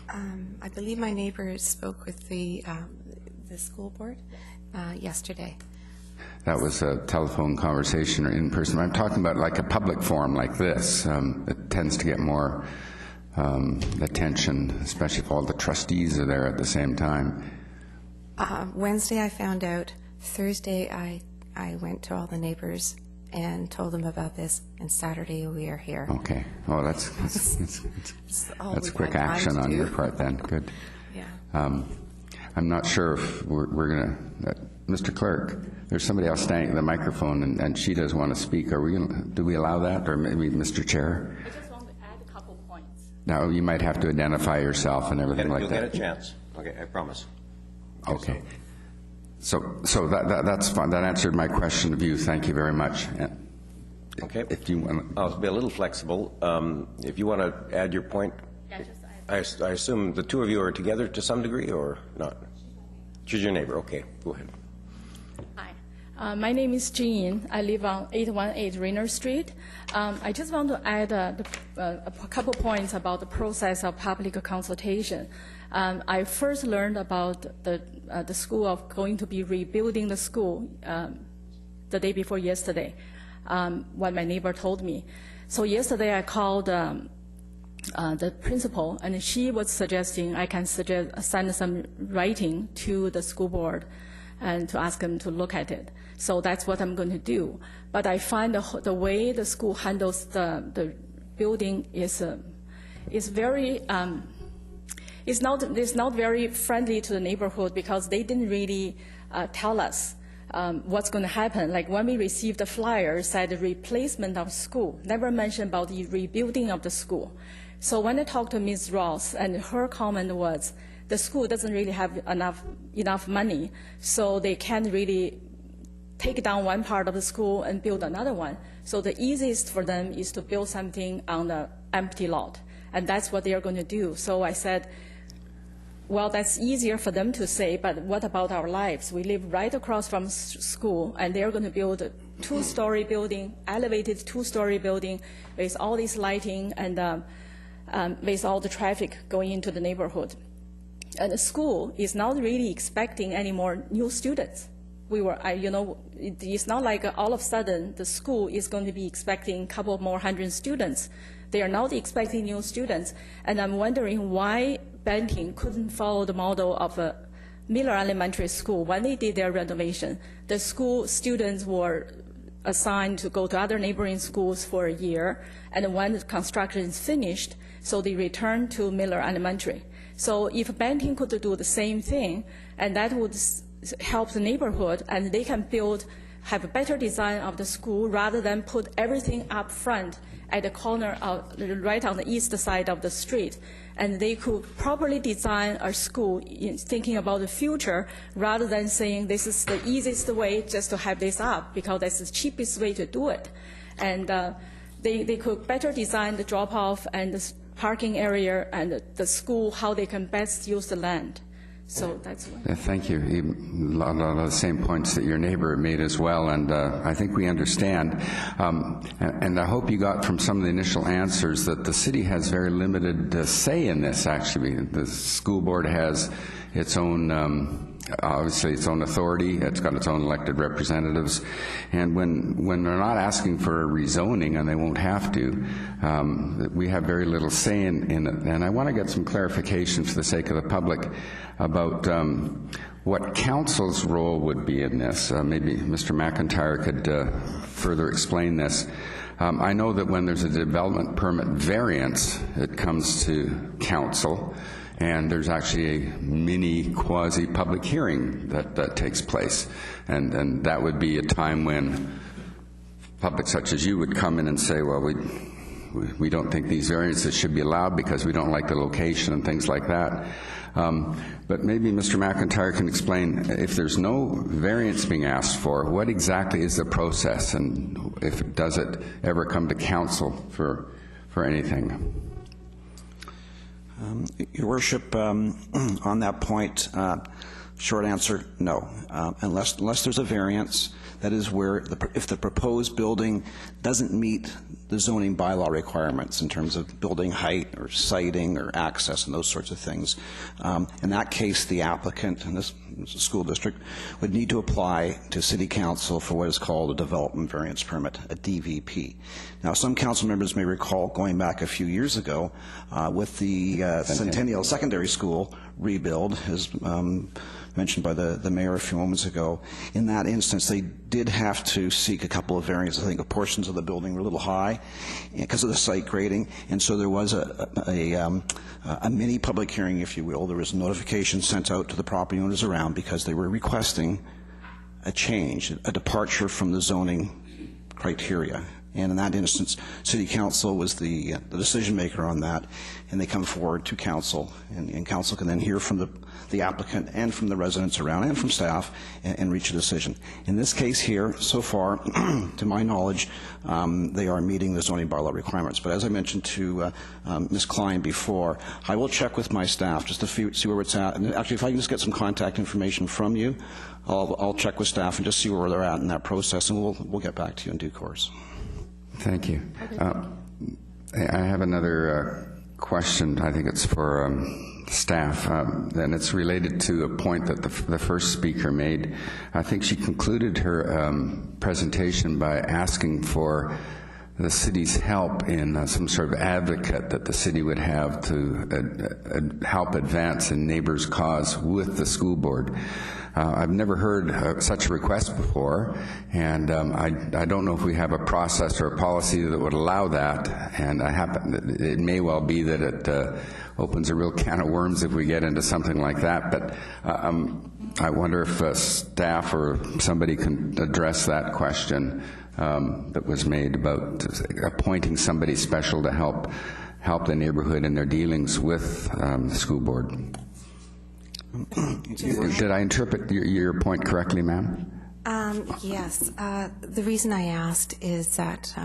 I believe my neighbor spoke with the school board yesterday. That was a telephone conversation or in person. I'm talking about like a public forum like this. It tends to get more attention, especially if all the trustees are there at the same time. Wednesday I found out. Thursday I went to all the neighbors and told them about this, and Saturday we are here. Okay. Oh, that's quick action on your part then. Good. Yeah. I'm not sure if we're going to... Mr. Clerk, there's somebody else standing at the microphone, and she does want to speak. Do we allow that, or maybe Mr. Chair? I just want to add a couple points. Now, you might have to identify yourself and everything like that. You'll get a chance. Okay, I promise. Okay. So that's fine. That answered my question of you. Thank you very much. Okay. If you want, I'll be a little flexible. If you want to add your point, Yeah, just I assume the two of you are together to some degree, or not? She's your neighbor. Okay, go ahead. Hi. My name is Jean. I live on 818 Rainer Street. I just want to add a couple points about the process of public consultation. I first learned about the school of going to be rebuilding the school the day before yesterday, what my neighbor told me. So yesterday I called the principal, and she was suggesting I can send some writing to the school board and to ask them to look at it. So that's what I'm going to do. But I find the way the school handles the building is very it's not very friendly to the neighborhood, because they didn't really tell us what's going to happen. Like when we received the flyer, said replacement of school, never mentioned about the rebuilding of the school. So when I talked to Ms. Ross, and her comment was, the school doesn't really have enough money, so they can't really take down one part of the school and build another one. So the easiest for them is to build something on the empty lot, and that's what they are going to do. So I said, well, that's easier for them to say, but what about our lives? We live right across from school, and they're going to build a two-story building, elevated two-story building with all this lighting and with all the traffic going into the neighborhood. And the school is not really expecting any more new students. It's not like all of a sudden the school is going to be expecting a couple more hundred students. They are not expecting new students. And I'm wondering why Banting couldn't follow the model of a Miller Elementary School. When they did their renovation, the school students were assigned to go to other neighboring schools for a year, and when the construction is finished, so they returned to Miller Elementary. So if Banting could do the same thing, and that would help the neighborhood, and they can have a better design of the school rather than put everything up front at the corner right on the east side of the street. And they could properly design a school thinking about the future rather than saying this is the easiest way just to have this up, because that's the cheapest way to do it. And they could better design the drop-off and the parking area and the school, how they can best use the land. So that's what. Thank you. A lot of the same points that your neighbor made as well, and I think we understand. And I hope you got from some of the initial answers that the city has very limited say in this, actually. The school board has its own, obviously, its own authority. It's got its own elected representatives. And when they're not asking for a rezoning, and they won't have to, we have very little say in it. And I want to get some clarification for the sake of the public about what council's role would be in this. Maybe Mr. McIntyre could further explain this. I know that when there's a development permit variance, it comes to council, and there's actually a mini quasi-public hearing that takes place. And that would be a time when public such as you would come in and say, well, we don't think these variances should be allowed because we don't like the location and things like that. But maybe Mr. McIntyre can explain, if there's no variance being asked for, what exactly is the process, and does it ever come to council for anything? Your Worship, on that point, short answer, no. Unless there's a variance, That is where, if the proposed building doesn't meet the zoning bylaw requirements in terms of building height or siting or access and those sorts of things. In that case, the applicant, in this school district, would need to apply to City Council for what is called a Development Variance Permit, a DVP. Now, some council members may recall going back a few years ago with the Centennial Secondary School rebuild, as mentioned by the mayor a few moments ago. In that instance, they did have to seek a couple of variants. I think portions of the building were a little high because of the site grading, and so there was a mini public hearing, if you will. There was a notification sent out to the property owners around because they were requesting a change, a departure from the zoning criteria. And in that instance, City Council was the decision maker on that, and they come forward to Council, and Council can then hear from the applicant and from the residents around and from staff and reach a decision. In this case here, so far, to my knowledge, they are meeting the zoning bylaw requirements. But as I mentioned to Ms. Klein before, I will check with my staff just to see where it's at. And actually, if I can just get some contact information from you, I'll check with staff and just see where they're at in that process, and we'll get back to you in due course. Thank you. I have another question. I think it's for staff, and it's related to a point that the first speaker made. I think she concluded her presentation by asking for the city's help in some sort of advocate that the city would have to help advance a neighbor's cause with the school board. I've never heard such a request before, and I don't know if we have a process or a policy that would allow that, and it may well be that it opens a real can of worms if we get into something like that, but I wonder if staff or somebody can address that question that was made about appointing somebody special to help the neighborhood in their dealings with the school board. Did I interpret your point correctly, ma'am? Yes. The reason I asked is that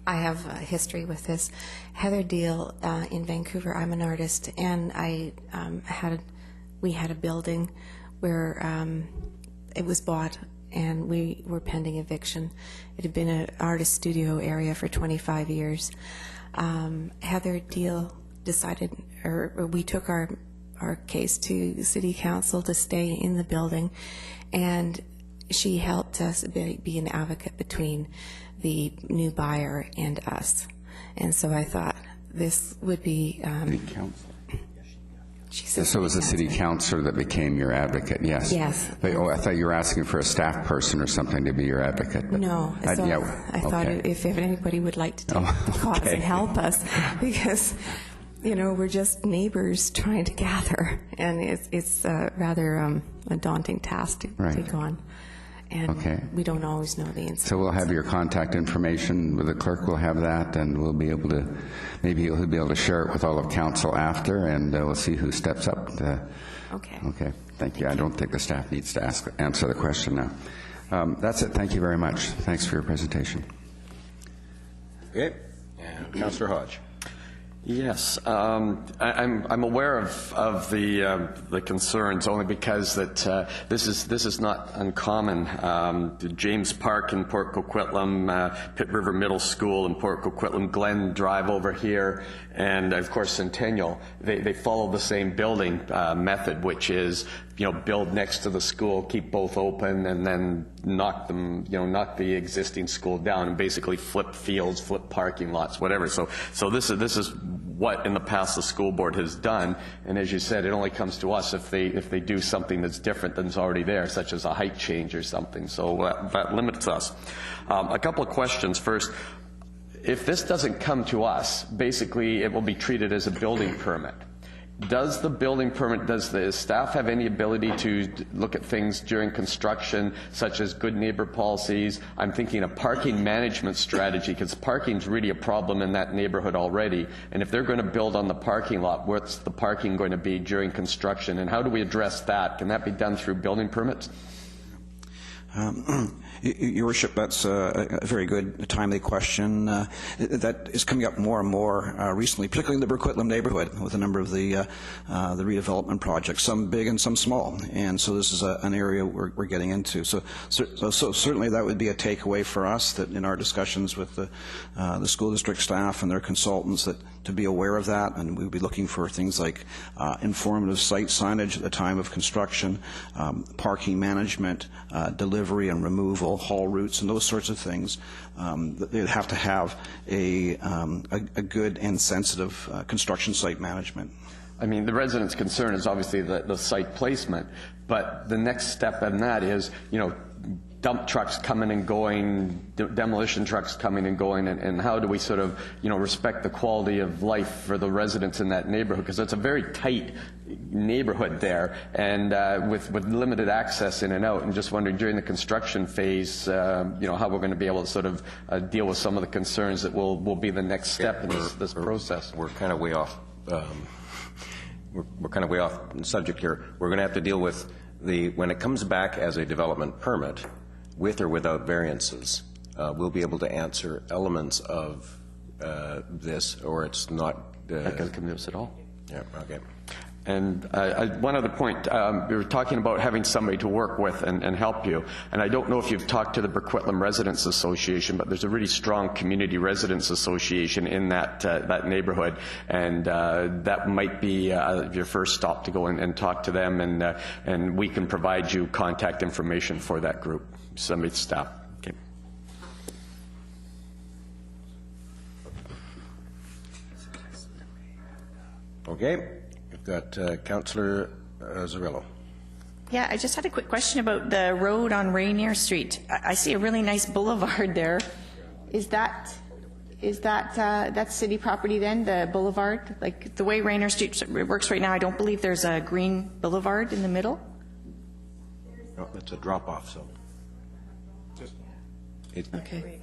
I have a history with this. Heather Deal in Vancouver, I'm an artist, and we had a building where it was bought and we were pending eviction. It had been an artist studio area for 25 years. Heather Deal decided, or we took our case to City Council to stay in the building, and she helped us be an advocate between the new buyer and us. And so I thought this would be... So it was the city councilor that became your advocate, yes? Yes. But, I thought you were asking for a staff person or something to be your advocate. But no, I thought if anybody would like to take the cause and help us, because... we're just neighbors trying to gather, and it's rather a daunting task to take on. And we don't always know the answer. So we'll have your contact information. The clerk will have that, and we'll be able to, maybe he'll be able to share it with all of council after, and we'll see who steps up. Okay. Okay. Thank you. I don't think the staff needs to answer the question now. That's it. Thank you very much. Thanks for your presentation. Okay. And Councillor Hodge. Yes, I'm aware of the concerns only because that this is not uncommon. James Park in Port Coquitlam, Pitt River Middle School in Port Coquitlam, Glen Drive over here, and of course Centennial. They follow the same building method, which is build next to the school, keep both open, and then knock the existing school down, and basically flip fields, flip parking lots, whatever. So this is what in the past the school board has done, and as you said, it only comes to us if they do something that's different than is already there, such as a height change or something. So that limits us. A couple of questions. First, if this doesn't come to us, basically it will be treated as a building permit. Does the staff have any ability to look at things during construction, such as good neighbor policies? I'm thinking a parking management strategy, because parking's really a problem in that neighborhood already. And if they're going to build on the parking lot, what's the parking going to be during construction? And how do we address that? Can that be done through building permits? Your Worship, that's a very good, timely question that is coming up more and more recently, particularly in the Coquitlam neighborhood, with a number of the redevelopment projects, some big and some small. And so this is an area we're getting into. So certainly that would be a takeaway for us, that in our discussions with the school district staff and their consultants, that to be aware of that, and we'll be looking for things like informative site signage at the time of construction, parking management, delivery and removal, haul routes, and those sorts of things. They'd have to have a good and sensitive construction site management. I mean, the residents' concern is obviously the site placement, but the next step in that is, dump trucks coming and going, demolition trucks coming and going, and how do we sort of, respect the quality of life for the residents in that neighborhood? Because it's a very tight neighborhood there, and with limited access in and out. And just wondering, during the construction phase, how we're going to be able to sort of deal with some of the concerns that will be the next step in this process. We're kind of way off. We're kind of way off the subject here. We're going to have to deal with when it comes back as a development permit, with or without variances, we'll be able to answer elements of this, or it's not. That doesn't come to us at all. Yeah, okay. And one other point, we were talking about having somebody to work with and help you. And I don't know if you've talked to the Coquitlam Residents Association, but there's a really strong community residents association in that neighborhood, and that might be your first stop to go and talk to them, and we can provide you contact information for that group, somebody's staff. Okay. Okay. We've got Councillor Zarrillo. Yeah, I just had a quick question about the road on Rainier Street. I see a really nice boulevard there. Is that that's city property then, the boulevard? Like the way Rainier Street works right now, I don't believe there's a green boulevard in the middle. No, it's a drop-off zone. Okay.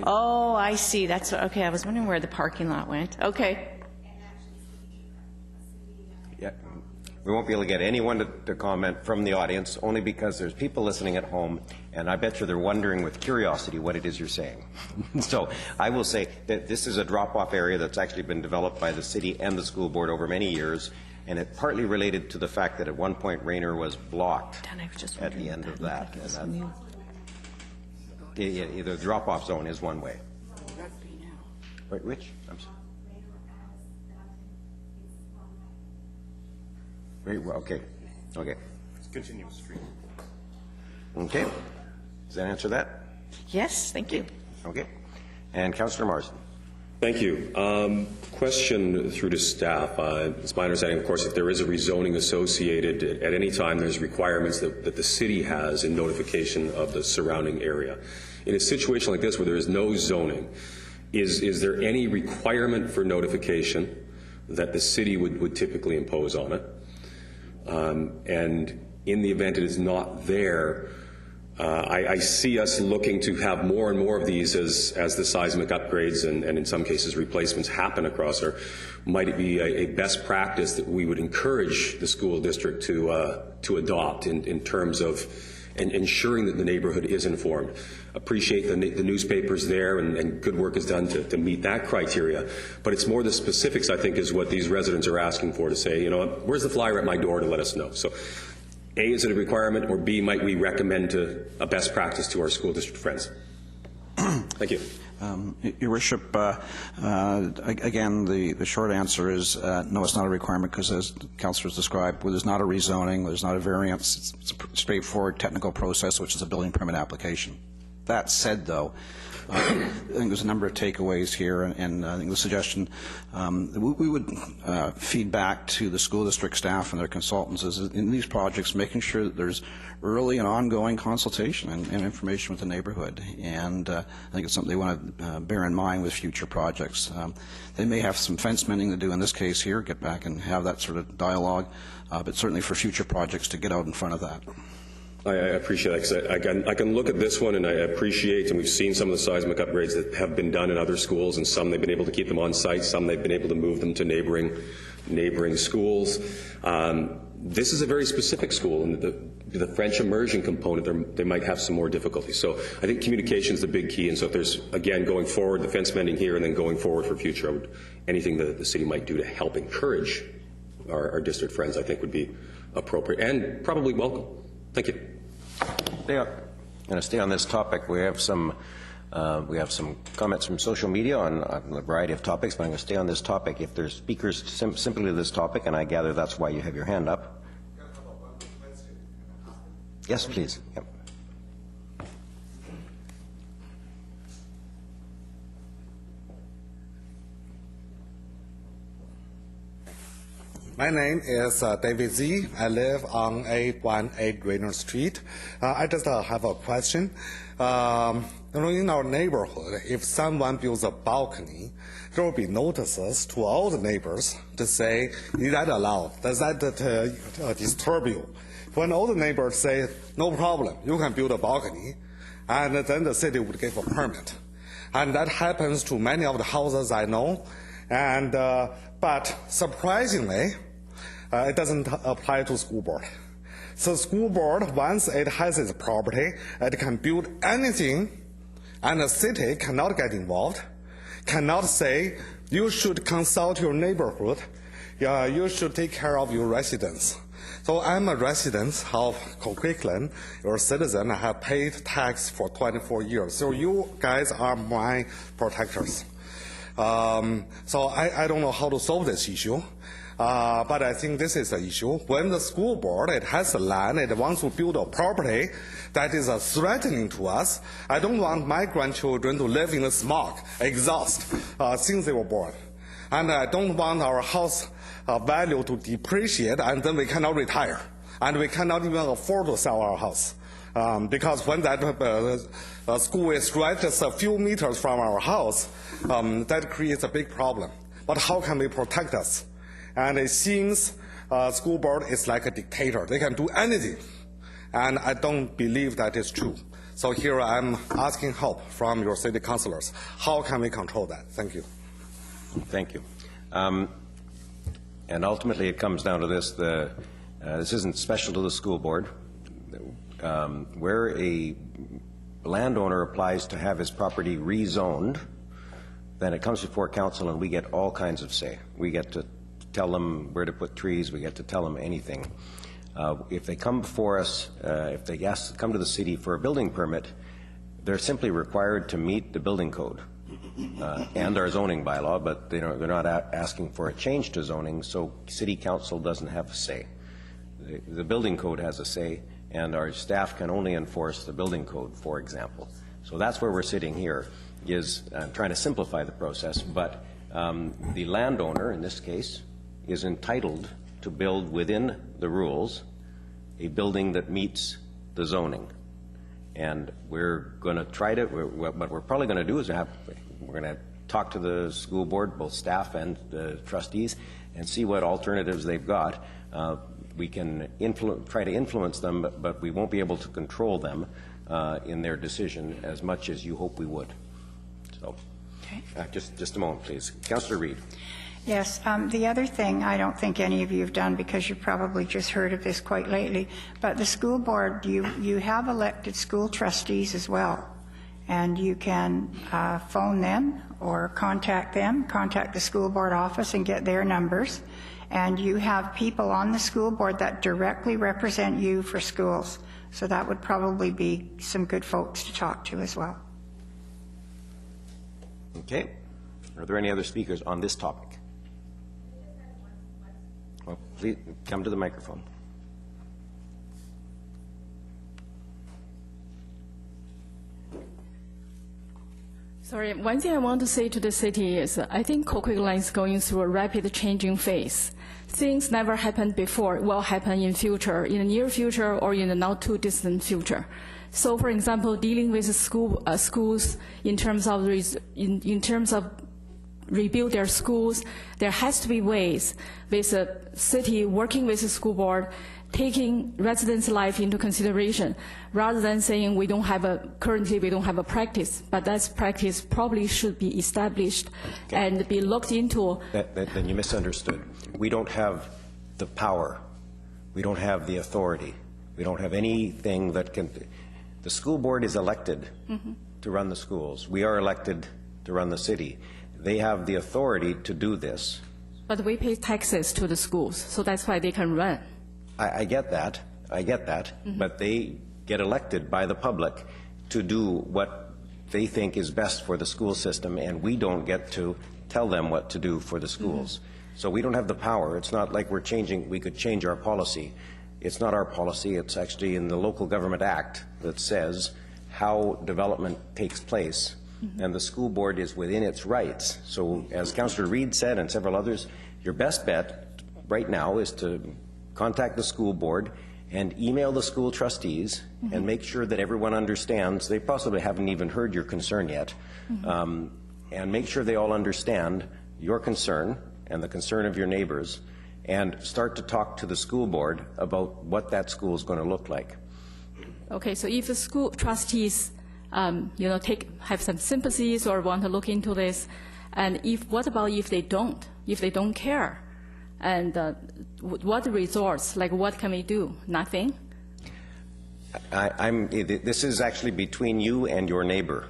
Oh, I see. That's okay. I was wondering where the parking lot went. Okay. Yeah, we won't be able to get anyone to comment from the audience, only because there's people listening at home, and I bet you they're wondering with curiosity what it is you're saying. So I will say that this is a drop-off area that's actually been developed by the city and the school board over many years, and it partly related to the fact that at one point Rainier was blocked at the end of that. The drop-off zone is one way. Wait, which? I'm sorry. Very well, okay. It's continuous street. Okay. Does that answer that? Yes, thank you. Okay. And Councillor Marsden. Thank you. Question through to staff. It's my understanding, of course, if there is a rezoning associated, at any time there's requirements that the city has in notification of the surrounding area. In a situation like this where there is no zoning, is there any requirement for notification that the city would typically impose on it? And in the event it is not there, I see us looking to have more and more of these as the seismic upgrades and in some cases replacements happen across there. Might it be a best practice that we would encourage the school district to adopt in terms of ensuring that the neighborhood is informed? Appreciate the newspapers there, and good work is done to meet that criteria. But it's more the specifics, I think, is what these residents are asking for, to say, where's the flyer at my door to let us know? So, A, is it a requirement, or B, might we recommend a best practice to our school district friends? Thank you. Your Worship, again, the short answer is no, it's not a requirement, because as the councillor has described, where there's not a rezoning, there's not a variance, it's a straightforward technical process, which is a building permit application. That said, though, I think there's a number of takeaways here, and I think the suggestion we would feed back to the school district staff and their consultants is in these projects making sure that there's early and ongoing consultation and information with the neighborhood, and I think it's something they want to bear in mind with future projects. They may have some fence mending to do in this case here, get back and have that sort of dialogue, but certainly for future projects to get out in front of that. I appreciate that, because I can look at this one and I appreciate, and we've seen some of the seismic upgrades that have been done in other schools, and some they've been able to keep them on site, some they've been able to move them to neighboring schools. This is a very specific school, and the French immersion component, they might have some more difficulty. So I think communication is the big key, and so if there's, again, going forward, the fence mending here, and then going forward for future, anything the city might do to help encourage our district friends, I think would be appropriate and probably welcome. Thank you. I'm going to stay on this topic. We have some comments from social media on a variety of topics, but I'm going to stay on this topic. If there's speakers simply to this topic, and I gather that's why you have your hand up. Yes, please. Yep. My name is David Z. I live on 818 Rainer Street. I just have a question. In our neighborhood, if someone builds a balcony, there will be notices to all the neighbors to say, is that allowed? Does that disturb you? When all the neighbors say, no problem, you can build a balcony, and then the city would give a permit. And that happens to many of the houses I know. And but surprisingly, it doesn't apply to school board. So school board, once it has its property, it can build anything, and the city cannot get involved, cannot say, you should consult your neighborhood, you should take care of your residents. So I'm a resident of Coquitlam, you're a citizen, I have paid tax for 24 years. So you guys are my protectors. So I don't know how to solve this issue, but I think this is an issue. When the school board, it has the land, it wants to build a property that is threatening to us, I don't want my grandchildren to live in the smog, exhaust, since they were born. And I don't want our house value to depreciate, and then we cannot retire. And we cannot even afford to sell our house. Because when that school is right just a few meters from our house, that creates a big problem. But how can we protect us? And it seems school board is like a dictator. They can do anything. And I don't believe that is true. So here I'm asking help from your city councilors. How can we control that? Thank you. Thank you. And ultimately it comes down to this. This isn't special to the school board. Where a landowner applies to have his property rezoned, then it comes before council and we get all kinds of say. We get to tell them where to put trees, we get to tell them anything. If they come before us, if they come to the city for a building permit, they're simply required to meet the building code and our zoning bylaw, but they're not asking for a change to zoning, so city council doesn't have a say. The building code has a say, and our staff can only enforce the building code, for example. So that's where we're sitting here, is trying to simplify the process, but the landowner, in this case, is entitled to build within the rules a building that meets the zoning. And we're going to try to, what we're probably going to do is we're going to talk to the school board, both staff and the trustees, and see what alternatives they've got. We can try to influence them, but we won't be able to control them in their decision as much as you hope we would. So, okay. Just a moment, please. Councillor Reid. Yes. The other thing I don't think any of you have done, because you've probably just heard of this quite lately, but the school board, you have elected school trustees as well, and you can phone them or contact the school board office and get their numbers. And you have people on the school board that directly represent you for schools. So that would probably be some good folks to talk to as well. Okay. Are there any other speakers on this topic? Well, please come to the microphone. Sorry, one thing I want to say to the city is I think Coquitlam is going through a rapid changing phase. Things never happened before will happen in future, in the near future or in the not too distant future. So, for example, dealing with schools in terms of rebuild their schools, there has to be ways with the city working with the school board, taking residents' life into consideration, rather than saying currently we don't have a practice, but that practice probably should be established and be looked into. Then you misunderstood. We don't have the power We don't have the authority. We don't have anything that can... The school board is elected to run the schools. We are elected to run the city. They have the authority to do this. But we pay taxes to the schools, so that's why they can run. I get that. I get that. But they get elected by the public to do what they think is best for the school system, and we don't get to tell them what to do for the schools. So we don't have the power. It's not like we could change our policy. It's not our policy. It's actually in the Local Government Act that says how development takes place, and the school board is within its rights. So as Councillor Reid said and several others, your best bet right now is to contact the school board and email the school trustees and make sure that everyone understands. They possibly haven't even heard your concern yet, and make sure they all understand your concern and the concern of your neighbors, and start to talk to the school board about what that school is going to look like. Okay, so if the school trustees, have some sympathies or want to look into this, and what about if they don't? If they don't care, and what resorts? Like, what can we do? Nothing. This is actually between you and your neighbor.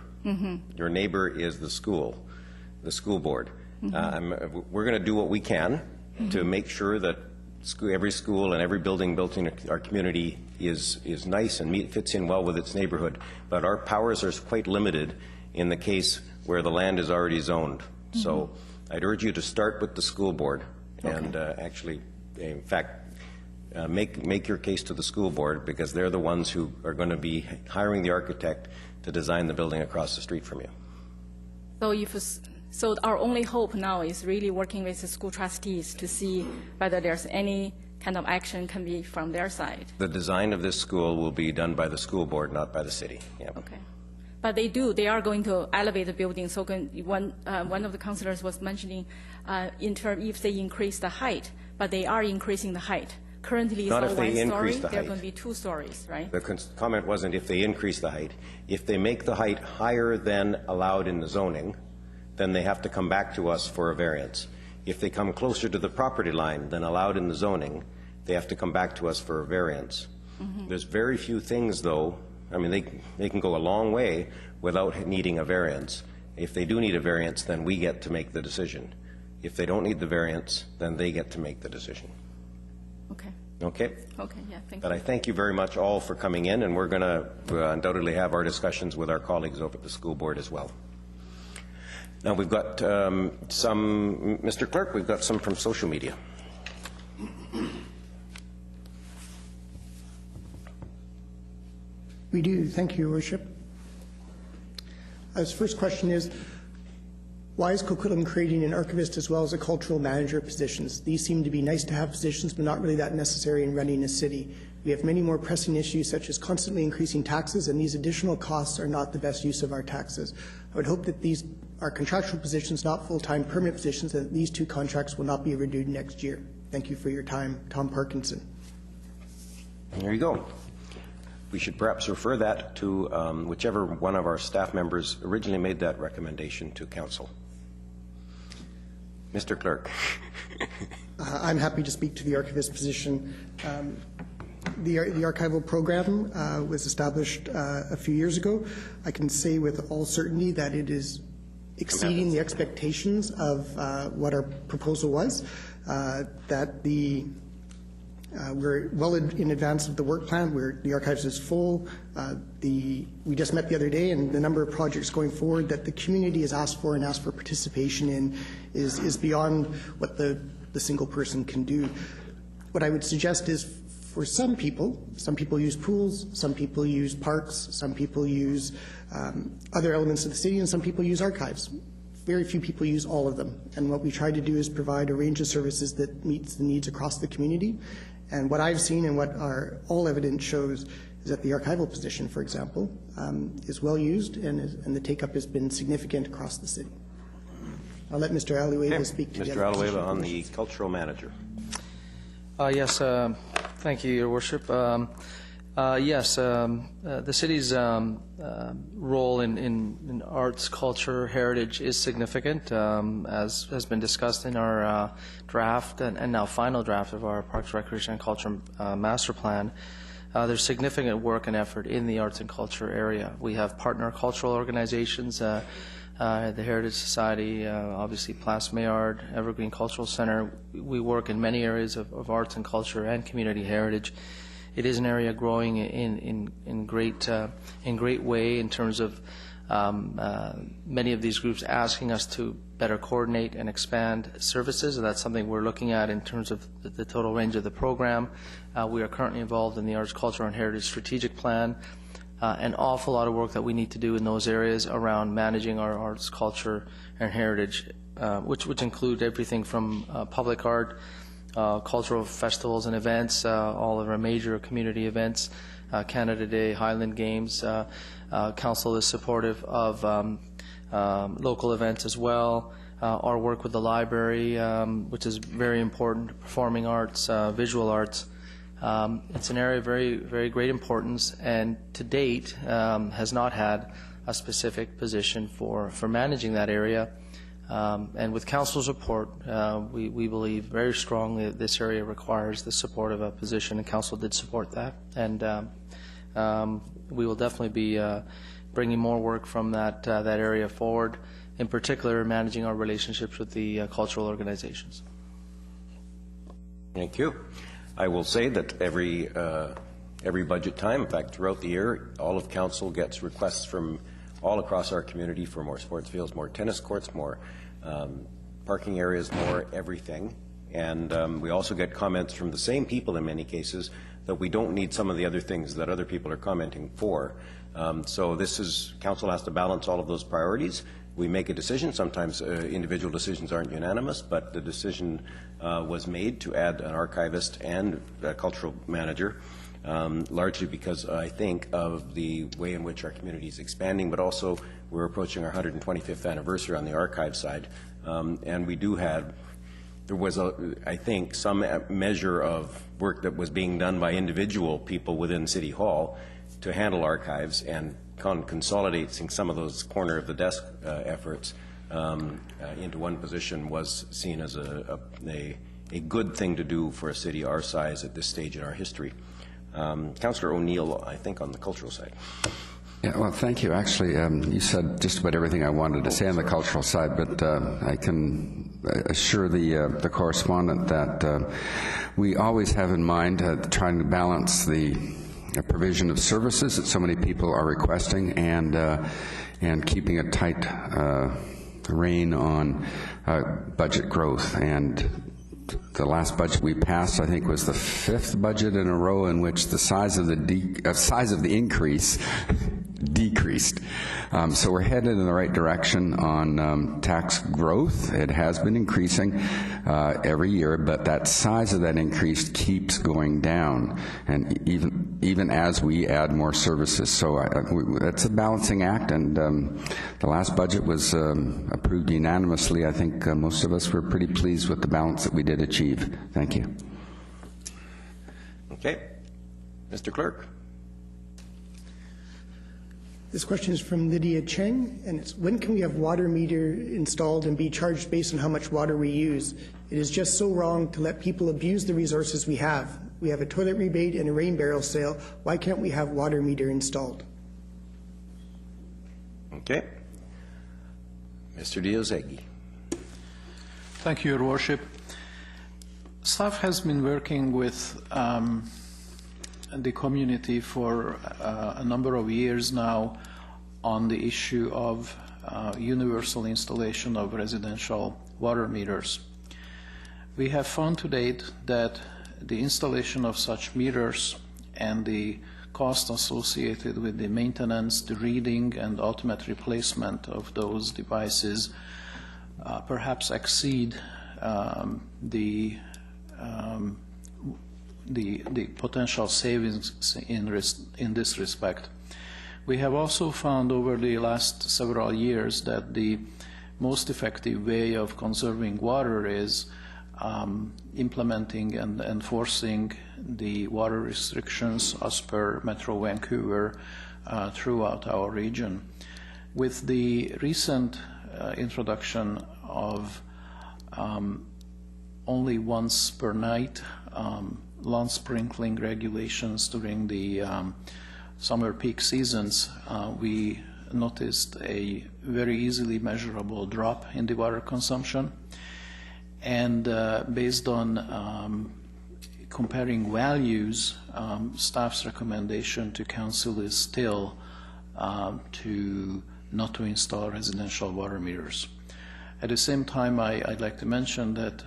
Your neighbor is the school board. We're going to do what we can to make sure that every school and every building built in our community is nice and fits in well with its neighborhood. But our powers are quite limited in the case where the land is already zoned. So I'd urge you to start with the school board and actually, in fact, make your case to the school board, because they're the ones who are going to be hiring the architect to design the building across the street from you. So our only hope now is really working with the school trustees to see whether there's any kind of action can be from their side. The design of this school will be done by the school board, not by the city. Yeah. Okay. But they are going to elevate the building. So one of the councillors was mentioning if they increase the height, but they are increasing the height. Currently, it's not all if they 1 story. increase the They're height. going to be 2 stories, right? The comment wasn't if they increase the height. If they make the height higher than allowed in the zoning, then they have to come back to us for a variance. If they come closer to the property line than allowed in the zoning, they have to come back to us for a variance. There's very few things, though. I mean, they can go a long way without needing a variance. If they do need a variance, then we get to make the decision. If they don't need the variance, then they get to make the decision. Okay. Okay? Okay, yeah, thank you. But I thank you very much all for coming in, and we're going to undoubtedly have our discussions with our colleagues over at the school board as well. Now we've got some, Mr. Clerk, we've got some from social media. We do. Thank you, Your Worship. His first question is, why is Coquitlam creating an archivist as well as a cultural manager positions? These seem to be nice to have positions, but not really that necessary in running a city. We have many more pressing issues, such as constantly increasing taxes, and these additional costs are not the best use of our taxes. I would hope that these are contractual positions, not full-time permanent positions, and that these 2 contracts will not be renewed next year. Thank you for your time. Tom Parkinson. There you go. We should perhaps refer that to whichever one of our staff members originally made that recommendation to council. Mr. Clerk. I'm happy to speak to the archivist position. The archival program was established a few years ago. I can say with all certainty that it is exceeding the expectations of what our proposal was, that we're well in advance of the work plan. The archives is full. We just met the other day, and the number of projects going forward that the community has asked for and asked for participation in is beyond what the single person can do. What I would suggest is, for some people use pools, some people use parks, some people use other elements of the city, and some people use archives. Very few people use all of them. And what we try to do is provide a range of services that meets the needs across the community. And what I've seen and what all evidence shows is that the archival position, for example, is well used, and the take-up has been significant across the city. I'll let Mr. Alueva speak to Mr. Alueva on the cultural manager. Yes, thank you, Your Worship. Yes, the city's role in arts, culture, heritage is significant, as has been discussed in our draft and now final draft of our Parks, Recreation, and Culture Master Plan. There's significant work and effort in the arts and culture area. We have partner cultural organizations, the Heritage Society, obviously Place Maillard, Evergreen Cultural Center. We work in many areas of arts and culture and community heritage. It is an area growing in great way in terms of many of these groups asking us to better coordinate and expand services. And that's something we're looking at in terms of the total range of the program. We are currently involved in the Arts, Culture, and Heritage Strategic Plan. An awful lot of work that we need to do in those areas around managing our arts, culture, and heritage, which include everything from public art, cultural festivals and events, all of our major community events, Canada Day, Highland Games. Council is supportive of local events as well. Our work with the library, which is very important, performing arts, visual arts. It's an area of very, very great importance, and to date has not had a specific position for managing that area. And with Council's support, we believe very strongly that this area requires the support of a position, and Council did support that. And we will definitely be bringing more work from that area forward, in particular managing our relationships with the cultural organizations. Thank you. I will say that every budget time, in fact, throughout the year, all of Council gets requests from all across our community for more sports fields, more tennis courts, more parking areas, more everything. And we also get comments from the same people in many cases that we don't need some of the other things that other people are commenting for. So this is, Council has to balance all of those priorities. We make a decision. Sometimes individual decisions aren't unanimous, but the decision was made to add an archivist and a cultural manager, largely because I think of the way in which our community is expanding, but also we're approaching our 125th anniversary on the archive side, and we do have, there was, I think, some measure of work that was being done by individual people within City Hall to handle archives, and consolidating some of those corner of the desk efforts into one position was seen as a good thing to do for a city our size at this stage in our history. Councillor O'Neill, I think, on the cultural side. Yeah, well, thank you. Actually, you said just about everything I wanted to say on the cultural side, but I can assure the correspondent that we always have in mind trying to balance the provision of services that so many people are requesting and keeping a tight rein on budget growth. And the last budget we passed, I think, was the 5th budget in a row in which the size of the increase decreased. So we're headed in the right direction on tax growth. It has been increasing every year, but that size of that increase keeps going down, and even as we add more services. So that's a balancing act, and the last budget was approved unanimously. I think most of us were pretty pleased with the balance that we did achieve. Thank you. Okay. Mr. Clerk. This question is from Lydia Cheng, and it's, when can we have water meter installed and be charged based on how much water we use? It is just so wrong to let people abuse the resources we have. We have a toilet rebate and a rain barrel sale. Why can't we have water meter installed? Okay. Mr. Diozegi. Thank you, Your Worship. Staff has been working with the community for a number of years now on the issue of universal installation of residential water meters. We have found to date that the installation of such meters and the cost associated with the maintenance, the reading, and ultimate replacement of those devices perhaps exceed the potential savings in this respect. We have also found over the last several years that the most effective way of conserving water is implementing and enforcing the water restrictions as per Metro Vancouver throughout our region. With the recent introduction of only once per night lawn sprinkling regulations during the summer peak seasons, we noticed a very easily measurable drop in the water consumption. And based on comparing values, staff's recommendation to council is still not to install residential water meters. At the same time, I'd like to mention that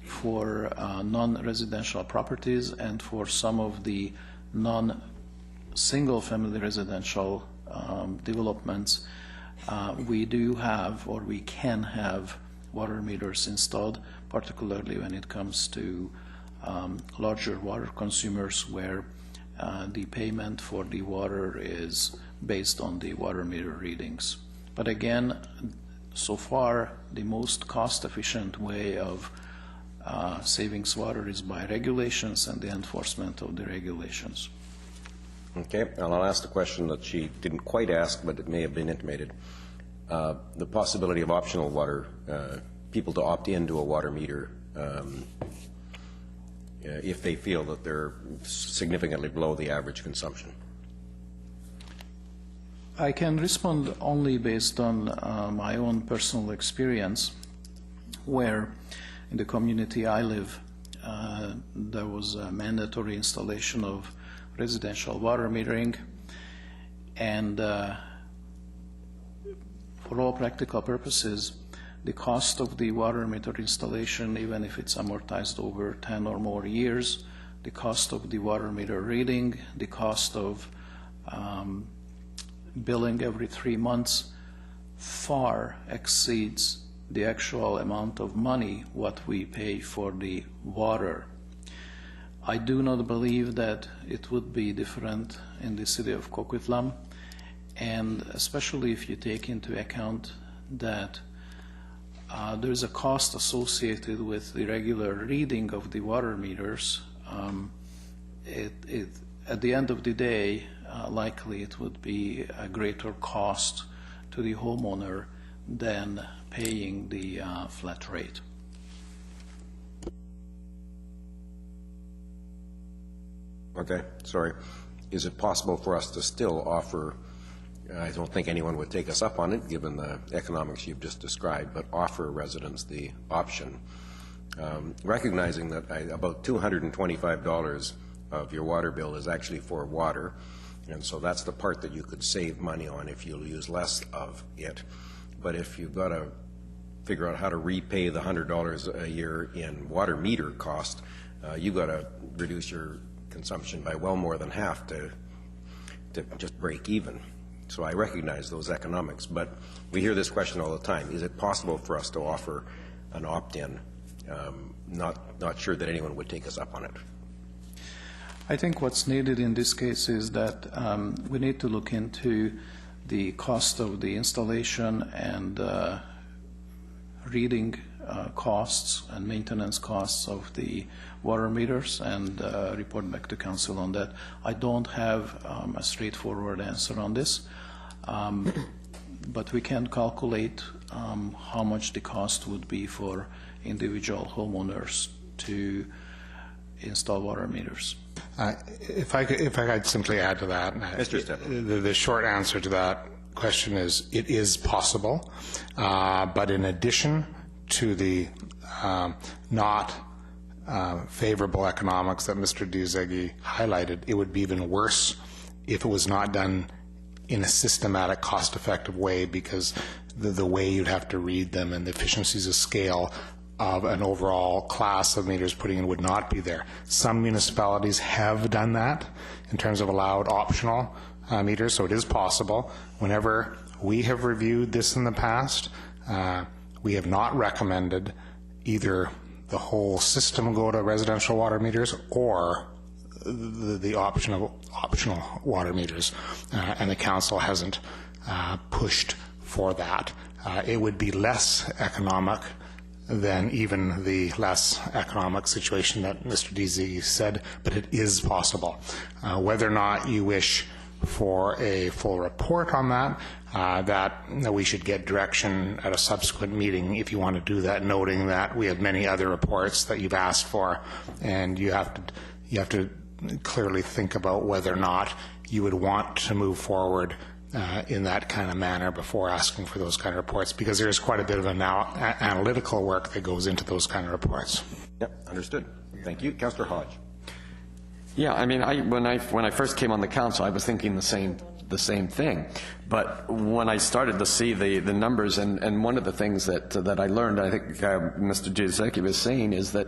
for non-residential properties and for some of the non-single-family residential developments, we do have, or we can have, water meters installed, particularly when it comes to larger water consumers where the payment for the water is based on the water meter readings. But again, so far, the most cost-efficient way of saving water is by regulations and the enforcement of the regulations. Okay, and I'll ask the question that she didn't quite ask, but it may have been intimated. The possibility of optional water, people to opt into a water meter if they feel that they're significantly below the average consumption. I can respond only based on my own personal experience, where in the community I live, there was a mandatory installation of residential water metering, and for all practical purposes, the cost of the water meter installation, even if it's amortized over 10 or more years, the cost of the water meter reading, the cost of billing every 3 months far exceeds the actual amount of money what we pay for the water. I do not believe that it would be different in the city of Coquitlam, and especially if you take into account that there is a cost associated with the regular reading of the water meters. At the end of the day, likely it would be a greater cost to the homeowner than paying the flat rate. Okay, sorry. Is it possible for us to still offer, I don't think anyone would take us up on it given the economics you've just described, but offer residents the option, recognizing that about $225 of your water bill is actually for water, and so that's the part that you could save money on if you use less of it. But if you've got to figure out how to repay the $100 a year in water meter cost, you've got to reduce your consumption by well more than half to just break even. So I recognize those economics, but we hear this question all the time. Is it possible for us to offer an opt-in? Not sure that anyone would take us up on it. I think what's needed in this case is that we need to look into the cost of the installation and reading costs and maintenance costs of the water meters and report back to council on that. I don't have a straightforward answer on this, but we can calculate how much the cost would be for individual homeowners to install water meters. If I could simply add to that, the short answer to that question is it is possible, but in addition to the not favorable economics that Mr. Diezegi highlighted, it would be even worse if it was not done in a systematic, cost-effective way, because the way you'd have to read them and the efficiencies of scale of an overall class of meters putting in would not be there. Some municipalities have done that in terms of allowed optional meters, so it is possible. Whenever we have reviewed this in the past, we have not recommended either the whole system go to residential water meters or the optional water meters, and the council hasn't pushed for that. It would be less economic than even the less economic situation that Mr. DZ said, but it is possible. Whether or not you wish for a full report on that, that we should get direction at a subsequent meeting if you want to do that, noting that we have many other reports that you've asked for, and you have to clearly think about whether or not you would want to move forward in that kind of manner before asking for those kind of reports, because there is quite a bit of analytical work that goes into those kind of reports. Yep, understood. Thank you. Councillor Hodge. Yeah, I mean, when I first came on the council, I was thinking the same thing. But when I started to see the numbers, and one of the things that I learned, I think Mr. Giuseppe was saying, is that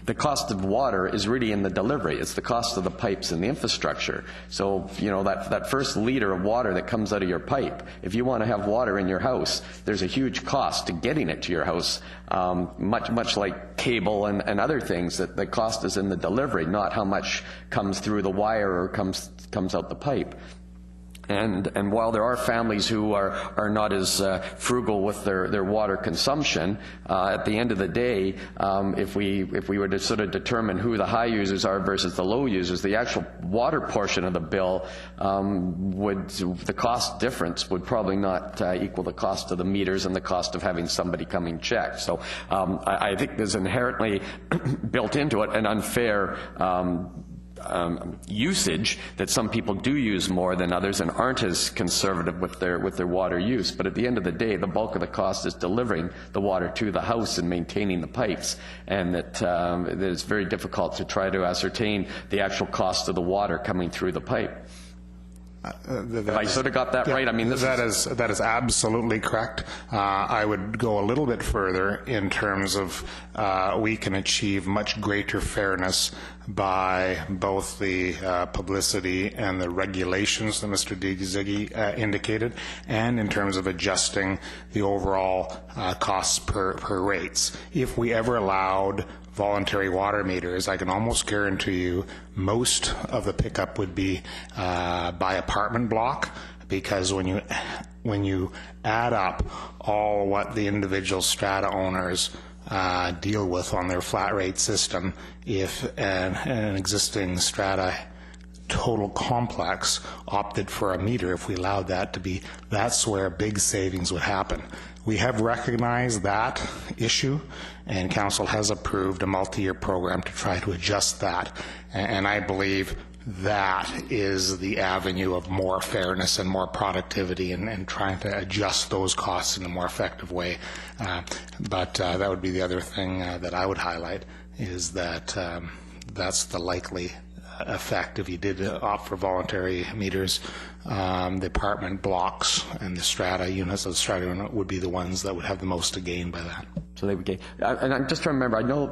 the cost of water is really in the delivery. It's the cost of the pipes and the infrastructure. So, you know, that first liter of water that comes out of your pipe, if you want to have water in your house, there's a huge cost to getting it to your house, much like cable and other things, that the cost is in the delivery, not how much comes through the wire or comes out the pipe. And while there are families who are not as frugal with their water consumption, at the end of the day, if we were to sort of determine who the high users are versus the low users, the actual water portion of the bill the cost difference would probably not equal the cost of the meters and the cost of having somebody coming check. So I think there's inherently built into it an unfair usage, that some people do use more than others and aren't as conservative with their water use. But at the end of the day, the bulk of the cost is delivering the water to the house and maintaining the pipes, and that it's very difficult to try to ascertain the actual cost of the water coming through the pipe. Have I sort of got that right? I mean, that is absolutely correct. I would go a little bit further in terms of we can achieve much greater fairness by both the publicity and the regulations that Mr. Digizigi indicated, and in terms of adjusting the overall costs per rates. If we ever allowed voluntary water meters, I can almost guarantee you most of the pickup would be by apartment block, because when you add up all what the individual strata owners deal with on their flat rate system, if an existing strata total complex opted for a meter, if we allowed that to be, that's where big savings would happen. We have recognized that issue, and Council has approved a multi-year program to try to adjust that, and I believe that is the avenue of more fairness and more productivity, and trying to adjust those costs in a more effective way. But that would be the other thing that I would highlight, is that that's the likely effect if you did opt for voluntary meters. The apartment blocks and the strata units of the strata unit would be the ones that would have the most to gain by that. So they would gain. And I'm just trying to remember, I know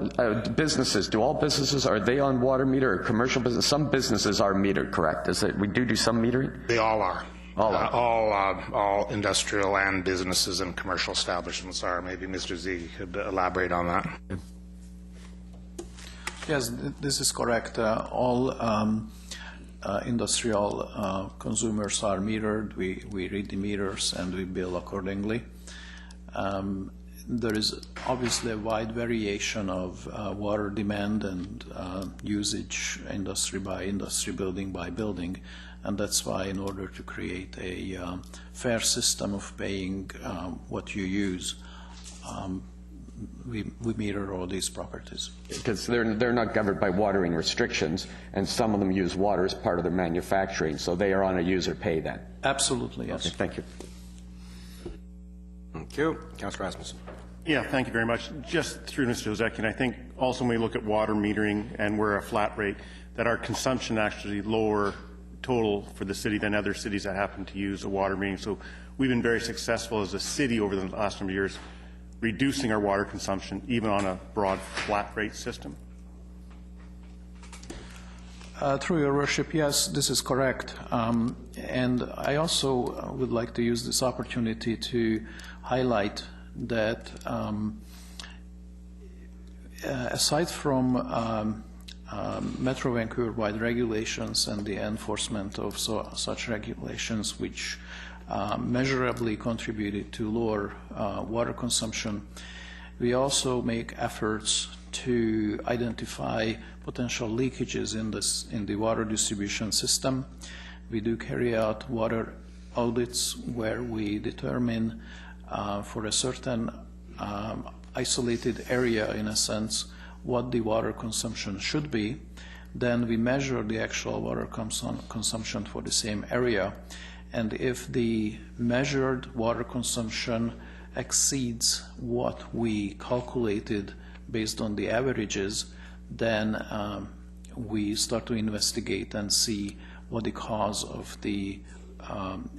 businesses, do all businesses, are they on water meter, or commercial business? Some businesses are metered, correct? Is it, we do some metering? They all are. All industrial and businesses and commercial establishments are. Maybe Mr. Z could elaborate on that. Yes, this is correct. All industrial consumers are metered. We read the meters and we bill accordingly. There is obviously a wide variation of water demand and usage, industry by industry, building by building, and that's why, in order to create a fair system of paying what you use, we meter all these properties. Because they're not governed by watering restrictions, and some of them use water as part of their manufacturing, so they are on a user pay then. Absolutely, yes. Okay, thank you. Thank you. Councillor Rasmussen. Yeah, thank you very much. Just through Mr. Ozeki, and I think also when we look at water metering and we're a flat rate, that our consumption actually lower total for the city than other cities that happen to use a water metering. So we've been very successful as a city over the last number of years, reducing our water consumption even on a broad flat rate system. Through your worship, yes, this is correct. And I also would like to use this opportunity to highlight that aside from Metro Vancouver-wide regulations and the enforcement of such regulations, which measurably contributed to lower water consumption, We also make efforts to identify potential leakages in the water distribution system. We do carry out water audits where we determine for a certain isolated area, in a sense, what the water consumption should be. Then we measure the actual water consumption for the same area. And if the measured water consumption exceeds what we calculated based on the averages, then we start to investigate and see what the cause of the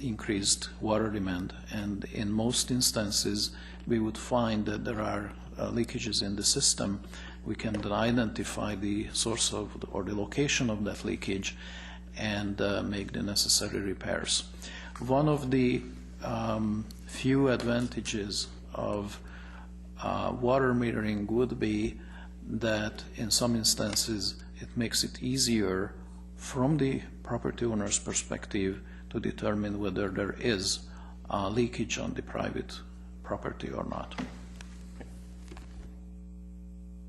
increased water demand. And in most instances, we would find that there are leakages in the system. We can then identify the source of or the location of that leakage and make the necessary repairs. One of the few advantages of water metering would be that in some instances it makes it easier from the property owner's perspective to determine whether there is leakage on the private property or not.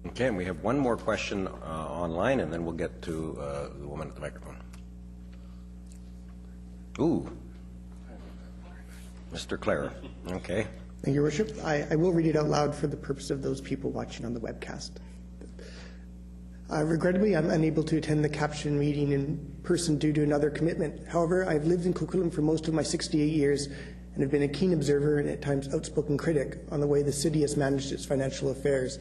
Okay, and we have one more question online, and then we'll get to the woman at the microphone. Ooh, Mr. Clare. Okay. Thank you, Your Worship. I will read it out loud for the purpose of those people watching on the webcast. Regrettably, I'm unable to attend the caption meeting in person due to another commitment. However, I've lived in Coquitlam for most of my 68 years and have been a keen observer and at times outspoken critic on the way the city has managed its financial affairs.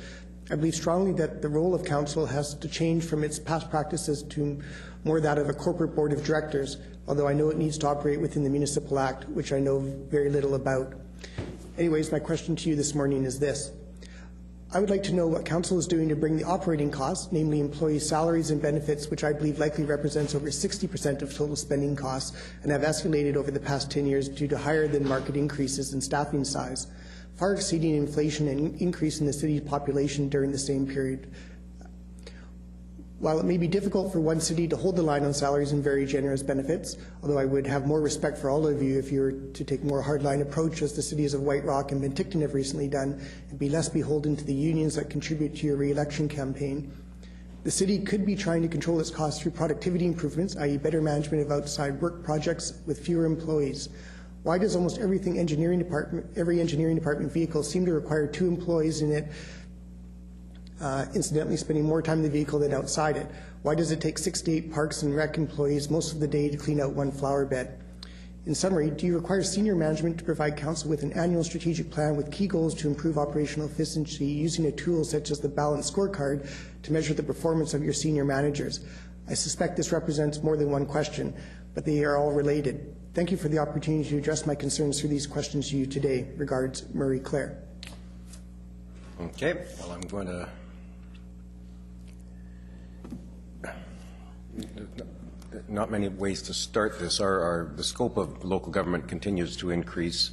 I believe strongly that the role of council has to change from its past practices to more that of a corporate board of directors, although I know it needs to operate within the Municipal Act, which I know very little about. Anyways, my question to you this morning is this. I would like to know what council is doing to bring the operating costs, namely employee salaries and benefits, which I believe likely represents over 60% of total spending costs and have escalated over the past 10 years due to higher than market increases in staffing size, far exceeding inflation and increase in the city's population during the same period. While it may be difficult for one city to hold the line on salaries and very generous benefits, although I would have more respect for all of you if you were to take a more hardline approach as the cities of White Rock and Penticton have recently done, and be less beholden to the unions that contribute to your re-election campaign, the city could be trying to control its costs through productivity improvements, i.e. better management of outside work projects with fewer employees. Why does almost every engineering department vehicle seem to require 2 employees in it, incidentally spending more time in the vehicle than outside it? Why does it take 6 to 8 parks and rec employees most of the day to clean out 1 flower bed? In summary, do you require senior management to provide council with an annual strategic plan with key goals to improve operational efficiency using a tool such as the balanced scorecard to measure the performance of your senior managers? I suspect this represents more than one question, but they are all related. Thank you for the opportunity to address my concerns through these questions to you today. Regards, Murray Clare. Okay, well, I'm going to... Not many ways to start this. The scope of local government continues to increase.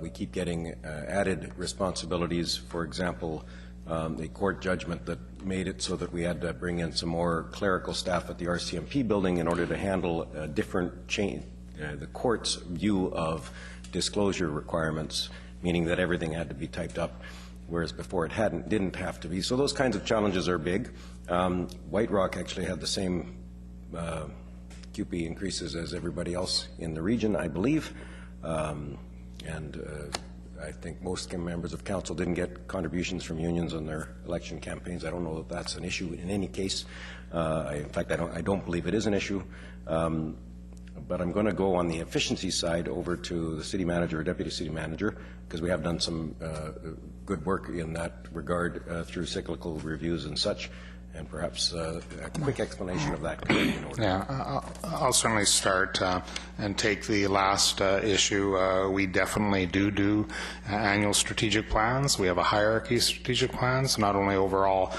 We keep getting added responsibilities. For example, a court judgment that made it so that we had to bring in some more clerical staff at the RCMP building in order to handle a different the court's view of disclosure requirements, meaning that everything had to be typed up, whereas before it didn't have to be. So those kinds of challenges are big. White Rock actually had the same QP increases as everybody else in the region, I believe, and I think most members of council didn't get contributions from unions on their election campaigns. I don't know that that's an issue in any case. In fact, I don't believe it is an issue. But I'm going to go on the efficiency side over to the city manager or deputy city manager, because we have done some good work in that regard through cyclical reviews and such, and perhaps a quick explanation of that. Yeah, I'll certainly start and take the last issue. We definitely do annual strategic plans. We have a hierarchy of strategic plans, not only overall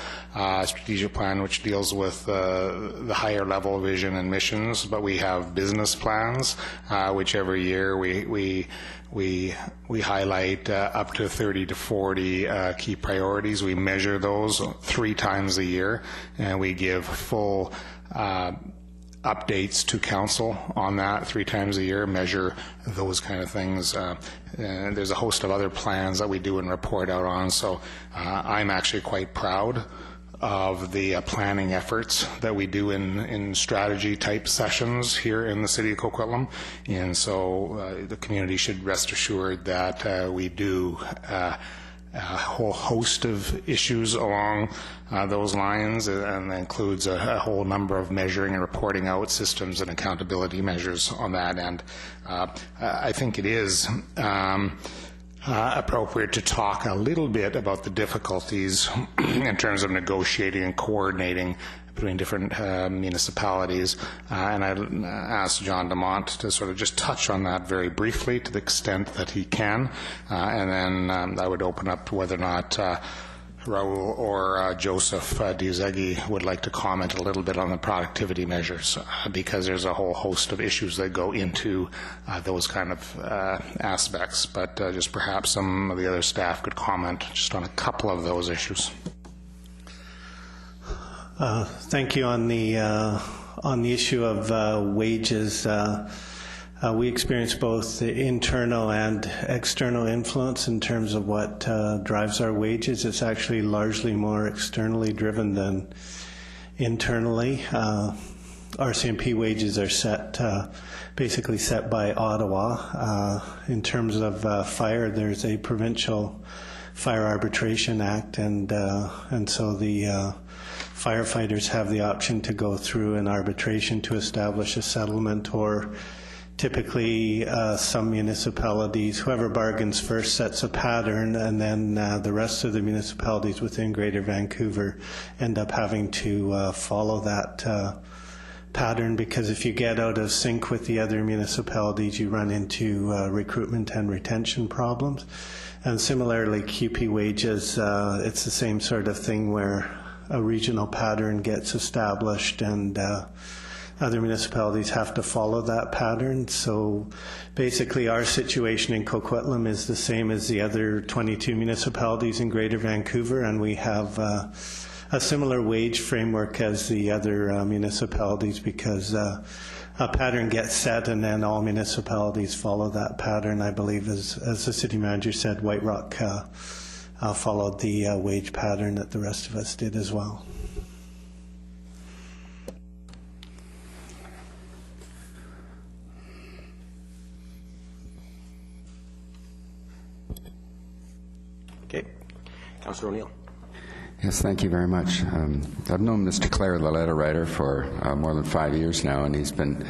strategic plan which deals with the higher level vision and missions, but we have business plans which every year we highlight up to 30 to 40 key priorities. We measure those 3 times a year, and we give full updates to council on that 3 times a year, measure those kind of things. And there's a host of other plans that we do and report out on. So I'm actually quite proud of the planning efforts that we do in strategy type sessions here in the city of Coquitlam. And so the community should rest assured that we do a whole host of issues along those lines, and that includes a whole number of measuring and reporting out systems and accountability measures on that end. I think it is appropriate to talk a little bit about the difficulties in terms of negotiating and coordinating between different municipalities. And I asked John Demont to sort of just touch on that very briefly to the extent that he can. And then I would open up to whether or not Raul or Joseph Diazegui would like to comment a little bit on the productivity measures, because there's a whole host of issues that go into those kind of aspects. But just perhaps some of the other staff could comment just on a couple of those issues. Thank you. On the issue of wages, we experience both the internal and external influence in terms of what drives our wages. It's actually largely more externally driven than internally. RCMP wages are set, basically set by Ottawa. In terms of fire, there's a provincial Fire Arbitration Act, and so the firefighters have the option to go through an arbitration to establish a settlement, or typically some municipalities, whoever bargains first sets a pattern, and then the rest of the municipalities within Greater Vancouver end up having to follow that pattern, because if you get out of sync with the other municipalities, you run into recruitment and retention problems. And similarly, QP wages, it's the same sort of thing where a regional pattern gets established and other municipalities have to follow that pattern. So basically our situation in Coquitlam is the same as the other 22 municipalities in Greater Vancouver, and we have a similar wage framework as the other municipalities, because a pattern gets set and then all municipalities follow that pattern. I believe, as the city manager said, White Rock followed the wage pattern that the rest of us did as well. Okay. Councillor O'Neill. Yes, thank you very much. I've known Mr. Clare, the letter writer, for more than 5 years now, and he's been,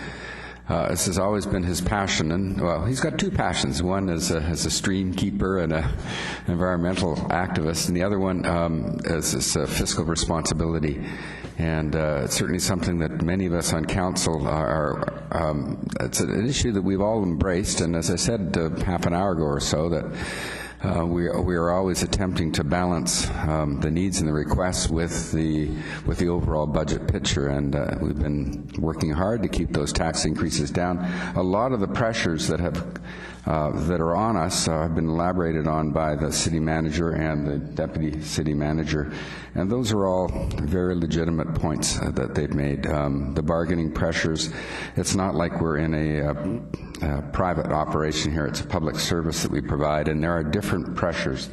this has always been his passion. And, well, he's got 2 passions. One is as a stream keeper and an environmental activist, and the other one is fiscal responsibility. And it's certainly something that many of us on council are, it's an issue that we've all embraced. And as I said half an hour ago or so, that we are always attempting to balance the needs and the requests with the overall budget picture, and we've been working hard to keep those tax increases down. A lot of the pressures that are on us have been elaborated on by the city manager and the deputy city manager, and those are all very legitimate points that they've made. The bargaining pressures, it's not like we're in a private operation here. It's a public service that we provide, and there are different pressures,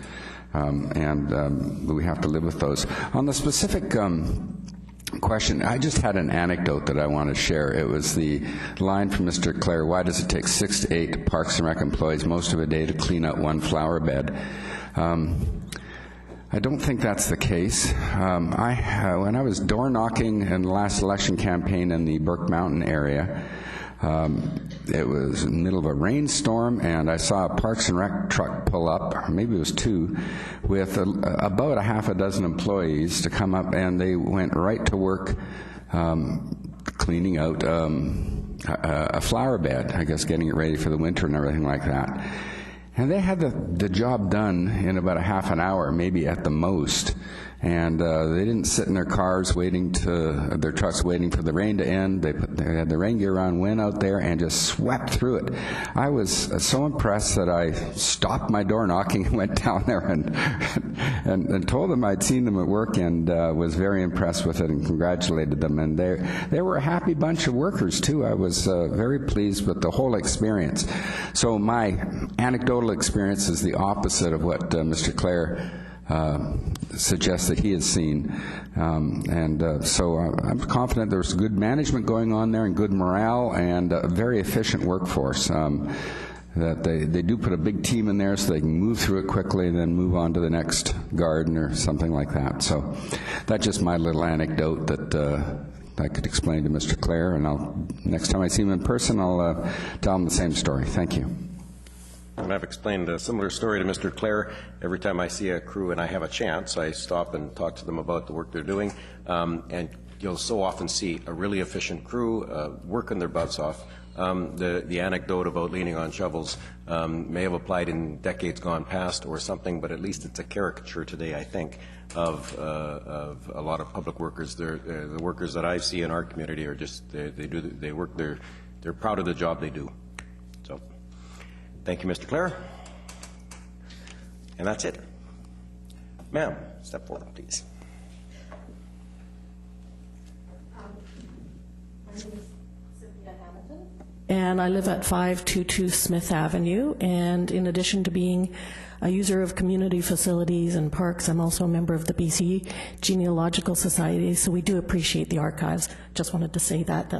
and we have to live with those. On the specific question, I just had an anecdote that I want to share. It was the line from Mr. Clare: why does it take 6 to 8 Parks and Rec employees most of a day to clean out 1 flower bed? I don't think that's the case. When I was door knocking in the last election campaign in the Burke Mountain area, it was in the middle of a rainstorm, and I saw a Parks and Rec truck pull up, or maybe it was 2, with about a half a dozen employees to come up, and they went right to work cleaning out a flower bed, I guess getting it ready for the winter and everything like that. And they had the job done in about a half an hour, maybe at the most. And they didn't sit in their cars their trucks waiting for the rain to end. They had the rain gear on, went out there, and just swept through it. I was so impressed that I stopped my door knocking and went down there and told them I'd seen them at work, and was very impressed with it and congratulated them. And they were a happy bunch of workers, too. I was very pleased with the whole experience. So my anecdotal experience is the opposite of what Mr. Clare suggests that he has seen. So I'm confident there's good management going on there and good morale and a very efficient workforce. That they do put a big team in there so they can move through it quickly and then move on to the next garden or something like that. So that's just my little anecdote that I could explain to Mr. Clare, and next time I see him in person, I'll tell him the same story. Thank you. And I've explained a similar story to Mr. Clare. Every time I see a crew and I have a chance, I stop and talk to them about the work they're doing. And you'll so often see a really efficient crew working their butts off. The anecdote about leaning on shovels may have applied in decades gone past or something, but at least it's a caricature today, I think, of a lot of public workers. The workers that I see in our community are just they're proud of the job they do. So, thank you, Mr. Clare. And that's it. Ma'am, step forward, please. And I live at 522 Smith Avenue, and in addition to being a user of community facilities and parks, I'm also a member of the BC Genealogical Society, so we do appreciate the archives. Just wanted to say that.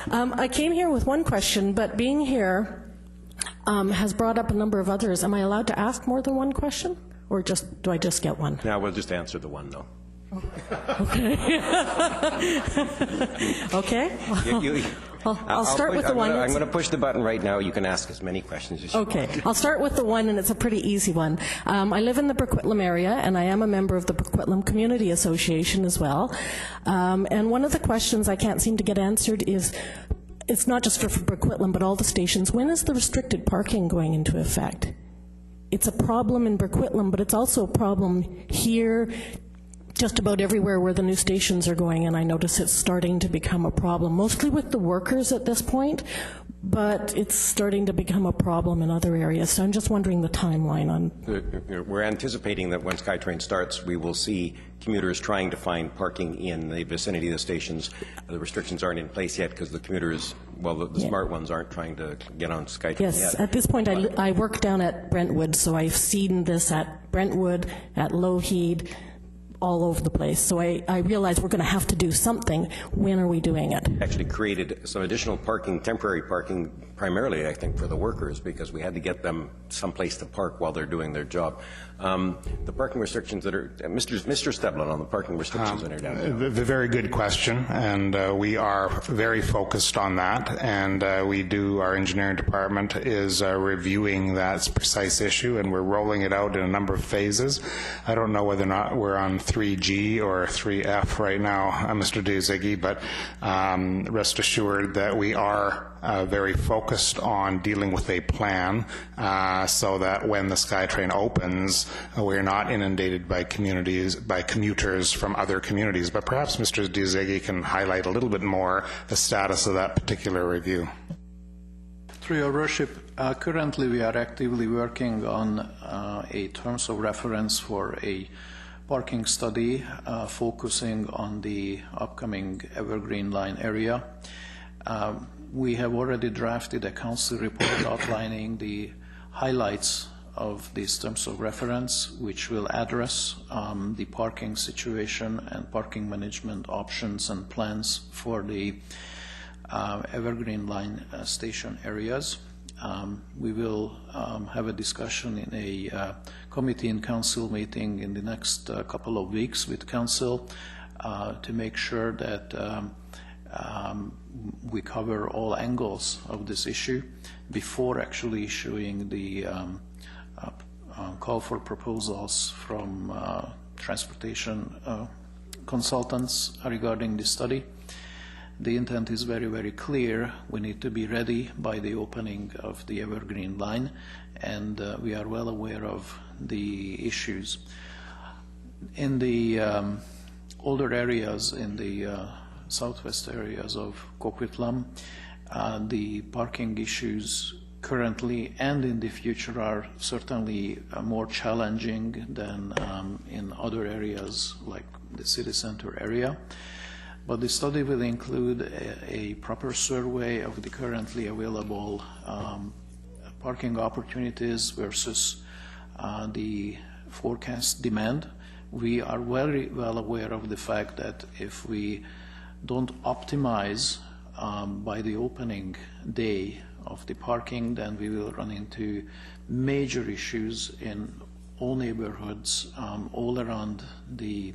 I came here with one question, but being here has brought up a number of others. Am I allowed to ask more than one question, or do I just get one? No, we'll just answer the one, though. Okay. Okay. I'll start with the one. I'm going to push the button right now. You can ask as many questions as you want. Okay. I'll start with the one, and it's a pretty easy one. I live in the Coquitlam area, and I am a member of the Coquitlam Community Association as well. And one of the questions I can't seem to get answered is, it's not just for Coquitlam, but all the stations. When is the restricted parking going into effect? It's a problem in Coquitlam, but it's also a problem here, just about everywhere where the new stations are going, and I notice it's starting to become a problem, mostly with the workers at this point, but it's starting to become a problem in other areas. So I'm just wondering the timeline on... We're anticipating that when SkyTrain starts, we will see commuters trying to find parking in the vicinity of the stations. The restrictions aren't in place yet because the commuters, the smart ones aren't trying to get on SkyTrain yet. Yes, at this point I work down at Brentwood, so I've seen this at Brentwood, at Lougheed, all over the place. So I realize we're going to have to do something. When are we doing it? Actually created some additional parking, temporary parking, primarily, I think, for the workers, because we had to get them someplace to park while they're doing their job. The parking restrictions that are... Mr. Steblin, on the parking restrictions that are down there. The very good question, and we are very focused on that, and our engineering department is reviewing that precise issue, and we're rolling it out in a number of phases. I don't know whether or not we're on 3G or 3F right now, Mr. Duzigi, but rest assured that we are very focused on dealing with a plan so that when the SkyTrain opens, we're not inundated by commuters from other communities. But perhaps Mr. Duzigi can highlight a little bit more the status of that particular review. Through your worship, currently we are actively working on a terms of reference for a parking study focusing on the upcoming Evergreen Line area. We have already drafted a council report outlining the highlights of these terms of reference, which will address the parking situation and parking management options and plans for the Evergreen Line station areas. We will have a discussion in a committee and council meeting in the next couple of weeks with council to make sure that we cover all angles of this issue before actually issuing the call for proposals from transportation consultants regarding the study. The intent is very, very clear. We need to be ready by the opening of the Evergreen Line, and we are well aware of the issues. in the older areas, in the southwest areas of Coquitlam, the parking issues currently and in the future are certainly more challenging than in other areas like the city center area. But the study will include a proper survey of the currently available parking opportunities versus the forecast demand. We are very well aware of the fact that if we don't optimize by the opening day of the parking, then we will run into major issues in all neighborhoods all around the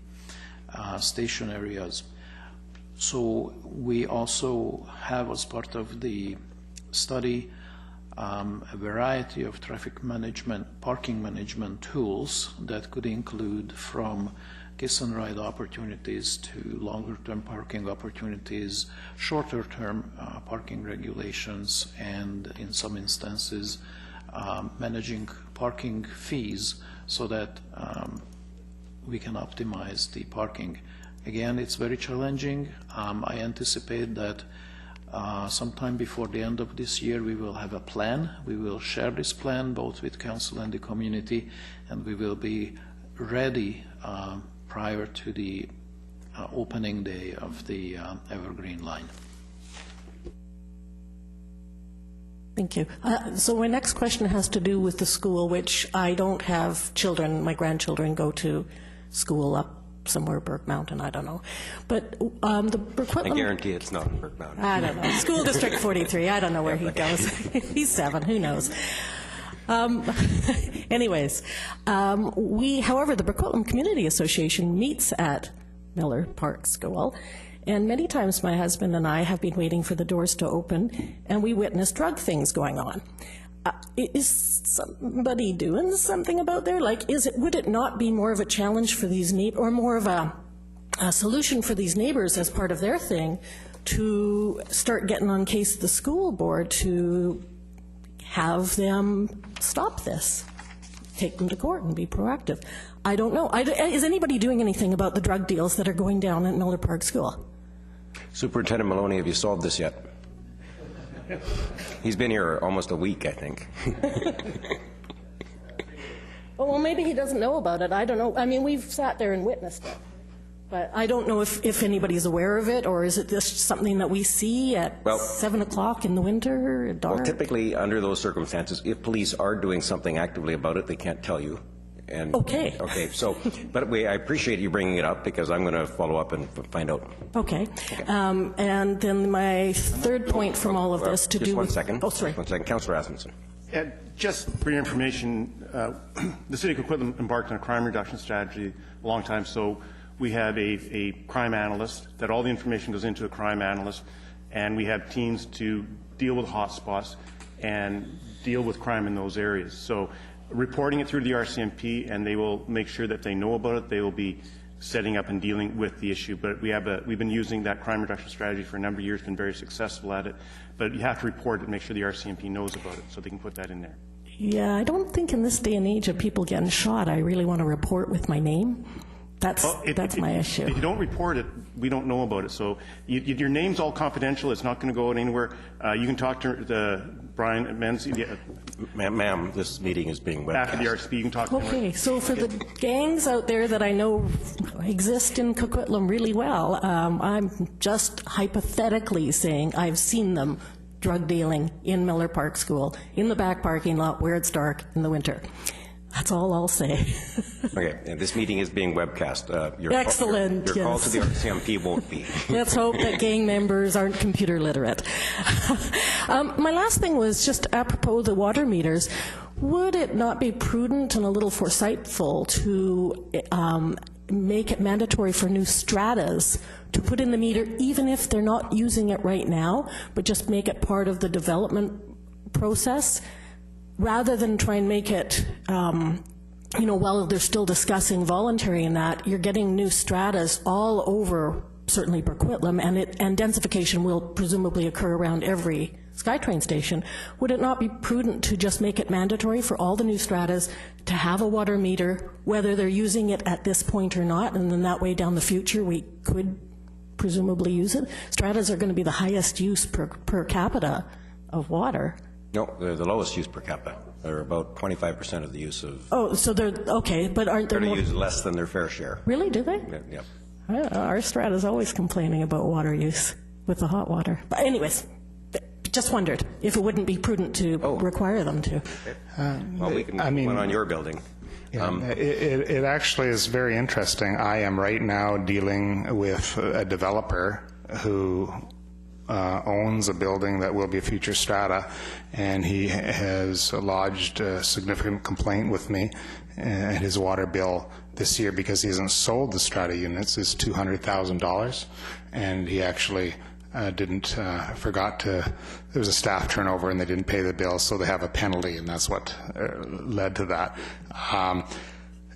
station areas. So we also have, as part of the study, a variety of traffic management, parking management tools that could include from kiss and ride opportunities to longer-term parking opportunities, shorter-term parking regulations, and in some instances managing parking fees so that we can optimize the parking. Again, it's very challenging. I anticipate that sometime before the end of this year we will have a plan. We will share this plan both with council and the community, and we will be ready prior to the opening day of the Evergreen line. Thank you. So my next question has to do with the school, which I don't have children. My grandchildren go to school up somewhere, Burke Mountain, I don't know. But the Coquitlam... I guarantee it's not in Burke Mountain. I don't know. School District 43, I don't know where he goes. He's 7, who knows. Anyways, however, the Coquitlam Community Association meets at Miller Park School, and many times my husband and I have been waiting for the doors to open, and we witness drug things going on. Is somebody doing something about there? Like, would it not be more of a challenge for these neighbors, or more of a solution for these neighbors as part of their thing, to start getting on case of the school board to have them stop this, take them to court and be proactive? I don't know. Is anybody doing anything about the drug deals that are going down at Miller Park School? Superintendent Maloney, have you solved this yet? He's been here almost a week, I think. Well, maybe he doesn't know about it. I don't know. I mean, we've sat there and witnessed it. But I don't know if anybody's aware of it, or is it just something that we see at 7 o'clock in the winter, dark? Well, typically, under those circumstances, if police are doing something actively about it, they can't tell you. And, okay. Okay, so, but I appreciate you bringing it up, because I'm going to follow up and find out. Okay. And then my third point from all of this to do with... Just 1 second. Oh, sorry. 1 second. Councillor Asmussen. Just for your information, the City of Coquitlam embarked on a crime reduction strategy a long time. So we have a crime analyst, that all the information goes into a crime analyst, and we have teams to deal with hotspots and deal with crime in those areas. So reporting it through the RCMP, and they will make sure that they know about it. They will be setting up and dealing with the issue. But we've been using that crime reduction strategy for a number of years, been very successful at it. But you have to report it and make sure the RCMP knows about it so they can put that in there. Yeah, I don't think in this day and age of people getting shot, I really want to report with my name. That's my issue. If you don't report it, we don't know about it. So your name's all confidential. It's not going to go out anywhere. You can talk to Brian Menzie. Ma'am, this meeting is being webcast. After the RCP, you can talk to him. Okay, so for the gangs out there that I know exist in Coquitlam really well, I'm just hypothetically saying I've seen them drug dealing in Miller Park School, in the back parking lot where it's dark in the winter. That's all I'll say. Okay, and this meeting is being webcast. Excellent. Your call to the RCMP won't be. Let's hope that gang members aren't computer literate. My last thing was just apropos the water meters. Would it not be prudent and a little foresightful to make it mandatory for new stratas to put in the meter, even if they're not using it right now, but just make it part of the development process, rather than try and make it, while they're still discussing voluntary in that, you're getting new stratas all over, certainly Coquitlam, and densification will presumably occur around every SkyTrain station, would it not be prudent to just make it mandatory for all the new stratas to have a water meter, whether they're using it at this point or not, and then that way down the future we could presumably use it? Stratas are going to be the highest use per capita of water. No, they're the lowest use per capita. They're about 25% of the use of... Oh, so they're, okay, but aren't there They're more... going to use less than their fair share. Really, do they? Yeah. Our strata's always complaining about water use with the hot water. But anyways, just wondered if it wouldn't be prudent to require them to. Well, we can one on your building. Yeah, it actually is very interesting. I am right now dealing with a developer who owns a building that will be a future strata, and he has lodged a significant complaint with me, and his water bill this year, because he hasn't sold the strata units, is $200,000, and he actually forgot to, there was a staff turnover and they didn't pay the bill, so they have a penalty, and that's what led to that.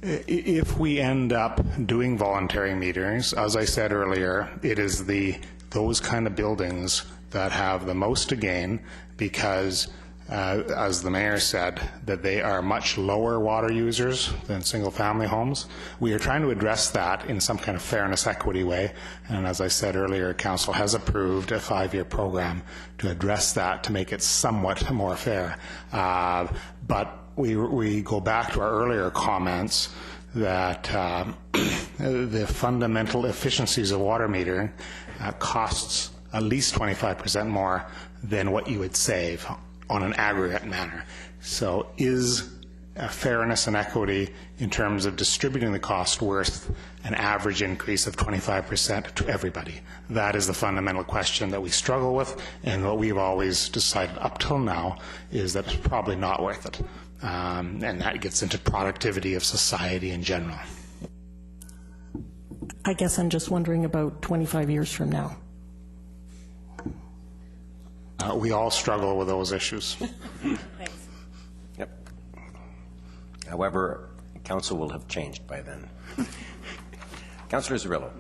If we end up doing voluntary meters, as I said earlier, it is those kind of buildings that have the most to gain, because as the mayor said, that they are much lower water users than single-family homes. We are trying to address that in some kind of fairness, equity way, and as I said earlier, Council has approved a 5-year program to address that, to make it somewhat more fair. But we go back to our earlier comments that the fundamental efficiencies of water metering costs at least 25% more than what you would save on an aggregate manner. So is fairness and equity in terms of distributing the cost worth an average increase of 25% to everybody? That is the fundamental question that we struggle with, and what we've always decided up till now is that it's probably not worth it. And that gets into productivity of society in general. I guess I'm just wondering about 25 years from now. We all struggle with those issues. Thanks. Yep. However, Council will have changed by then. Councillor Zarrillo.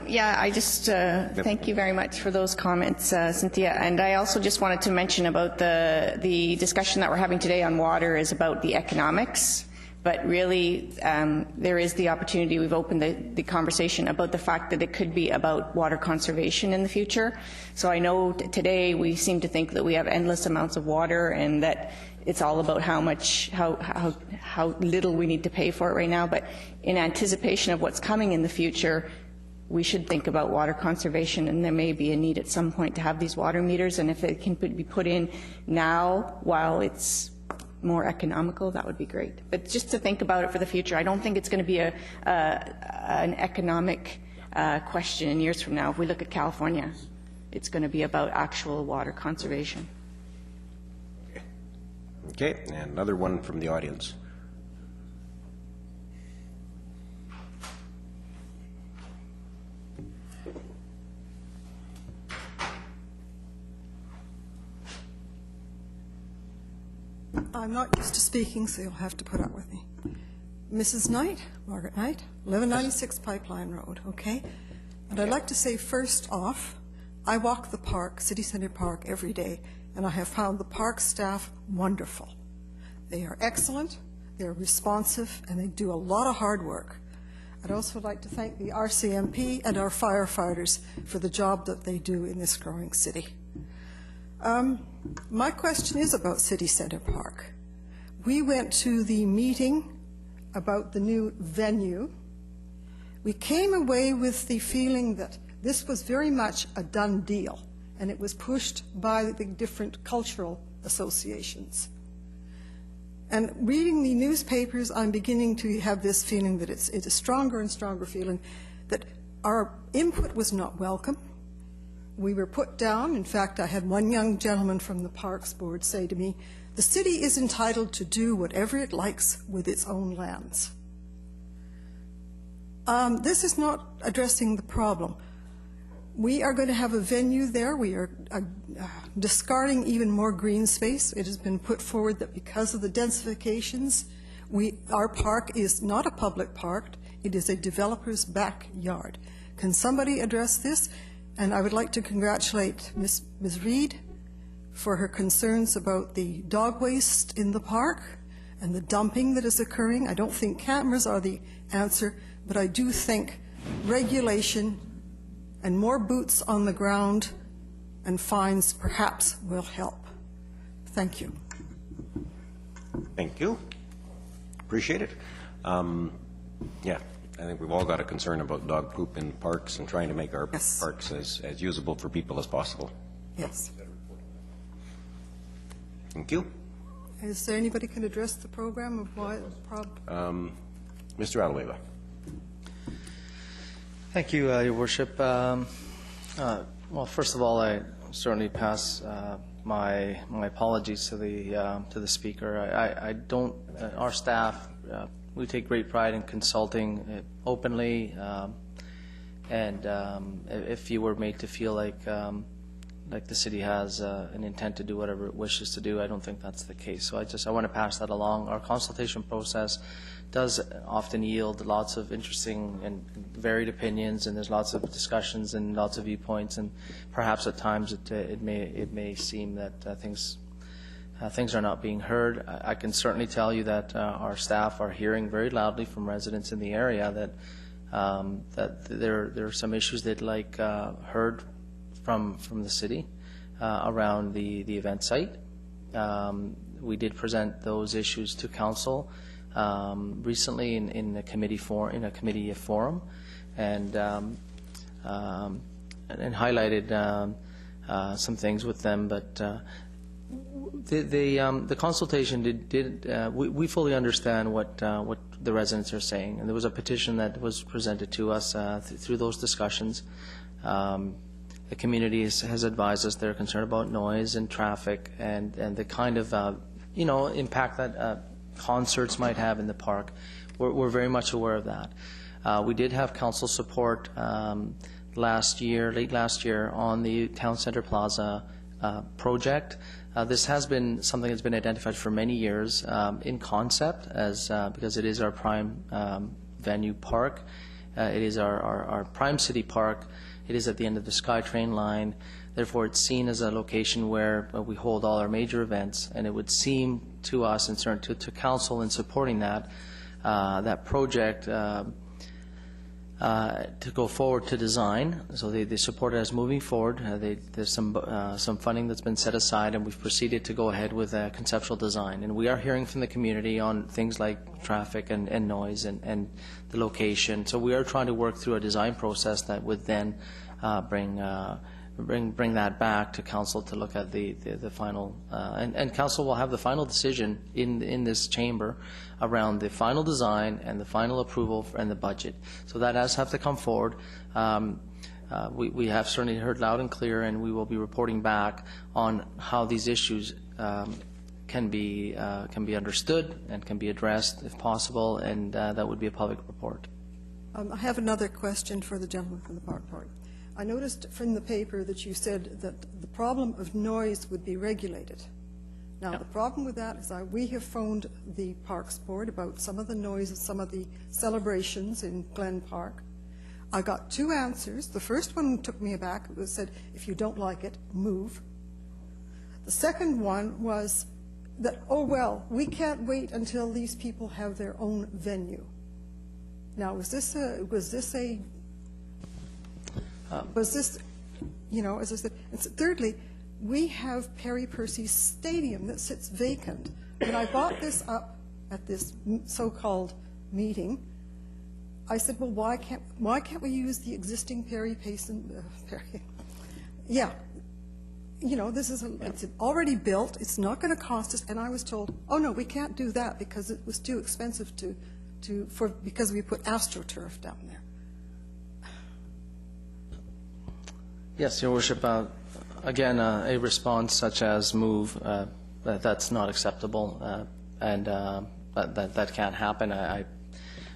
Yeah, I just thank you very much for those comments, Cynthia. And I also just wanted to mention about the discussion that we're having today on water is about the economics. But really, there is the opportunity, we've opened the conversation about the fact that it could be about water conservation in the future. So I know today we seem to think that we have endless amounts of water and that it's all about how little we need to pay for it right now. But in anticipation of what's coming in the future, we should think about water conservation, and there may be a need at some point to have these water meters, and if it can be put in now while it's more economical, that would be great. But just to think about it for the future, I don't think it's going to be an economic question in years from now. If we look at California, it's going to be about actual water conservation. Okay, and another one from the audience. I'm not used to speaking, so you'll have to put up with me. Mrs. Knight, Margaret Knight, 1196 Pipeline Road, okay? And I'd like to say first off, I walk the park, City Centre Park, every day, and I have found the park staff wonderful. They are excellent, they're responsive, and they do a lot of hard work. I'd also like to thank the RCMP and our firefighters for the job that they do in this growing city. My question is about City Centre Park. We went to the meeting about the new venue. We came away with the feeling that this was very much a done deal, and it was pushed by the different cultural associations. And reading the newspapers, I'm beginning to have this feeling that it's a stronger and stronger feeling that our input was not welcome. We were put down. In fact, I had one young gentleman from the Parks Board say to me, the city is entitled to do whatever it likes with its own lands. This is not addressing the problem. We are going to have a venue there. We are discarding even more green space. It has been put forward that because of the densifications, our park is not a public park. It is a developer's backyard. Can somebody address this? And I would like to congratulate Ms. Reid for her concerns about the dog waste in the park and the dumping that is occurring. I don't think cameras are the answer, but I do think regulation and more boots on the ground and fines perhaps will help. Thank you. Thank you. Appreciate it. Yeah, I think we've all got a concern about dog poop in parks and trying to make our parks as usable for people as possible. Yes. Thank you. Is there anybody can address the program of why? Mr. Alueva. Thank you, Your Worship. Well, first of all, I certainly pass my apologies to the speaker. I don't. Our staff, we take great pride in consulting openly, and if you were made to feel like the city has an intent to do whatever it wishes to do, I don't think that's the case. So I want to pass that along. Our consultation process does often yield lots of interesting and varied opinions, and there's lots of discussions and lots of viewpoints, and perhaps at times it may seem that things are not being heard. I can certainly tell you that our staff are hearing very loudly from residents in the area that there are some issues they'd like heard from the city around the event site. We did present those issues to council recently in a committee forum, and highlighted some things with them. But the consultation we fully understand what the residents are saying, and there was a petition that was presented to us through those discussions. The community has advised us they're concerned about noise and traffic and the kind of impact that concerts might have in the park. We're very much aware of that. We did have council support late last year, on the Town Centre Plaza project. This has been something that's been identified for many years in concept, because it is our prime venue park. It is our prime city park. It is at the end of the SkyTrain line. Therefore, it's seen as a location where we hold all our major events, and it would seem to us, and certainly to council in supporting that project, to go forward to design. So they support us moving forward. There's some funding that's been set aside, and we've proceeded to go ahead with a conceptual design. And we are hearing from the community on things like traffic and noise and the location. So we are trying to work through a design process that would then bring that back to council to look at the final, and council will have the final decision in this chamber around the final design and the final approval and the budget. So that does have to come forward. We have certainly heard loud and clear, and we will be reporting back on how these issues can be understood and can be addressed if possible, and that would be a public report. I have another question for the gentleman from the Park Party. I noticed from the paper that you said that the problem of noise would be regulated. Now, the problem with that is we have phoned the Parks Board about some of the noise of some of the celebrations in Glen Park. I got two answers. The first one took me aback. It said, if you don't like it, move. The second one was that, oh, well, we can't wait until these people have their own venue. Now, was this, as I said, and so thirdly, we have Perry Percy's Stadium that sits vacant. When I brought this up at this so-called meeting, I said, well, why can't we use the existing Perry Payson? Yeah, it's already built. It's not going to cost us. And I was told, oh no, we can't do that because it was too expensive because we put AstroTurf down there. Yes, Your Worship. Again, a response such as move, that's not acceptable, and that can't happen.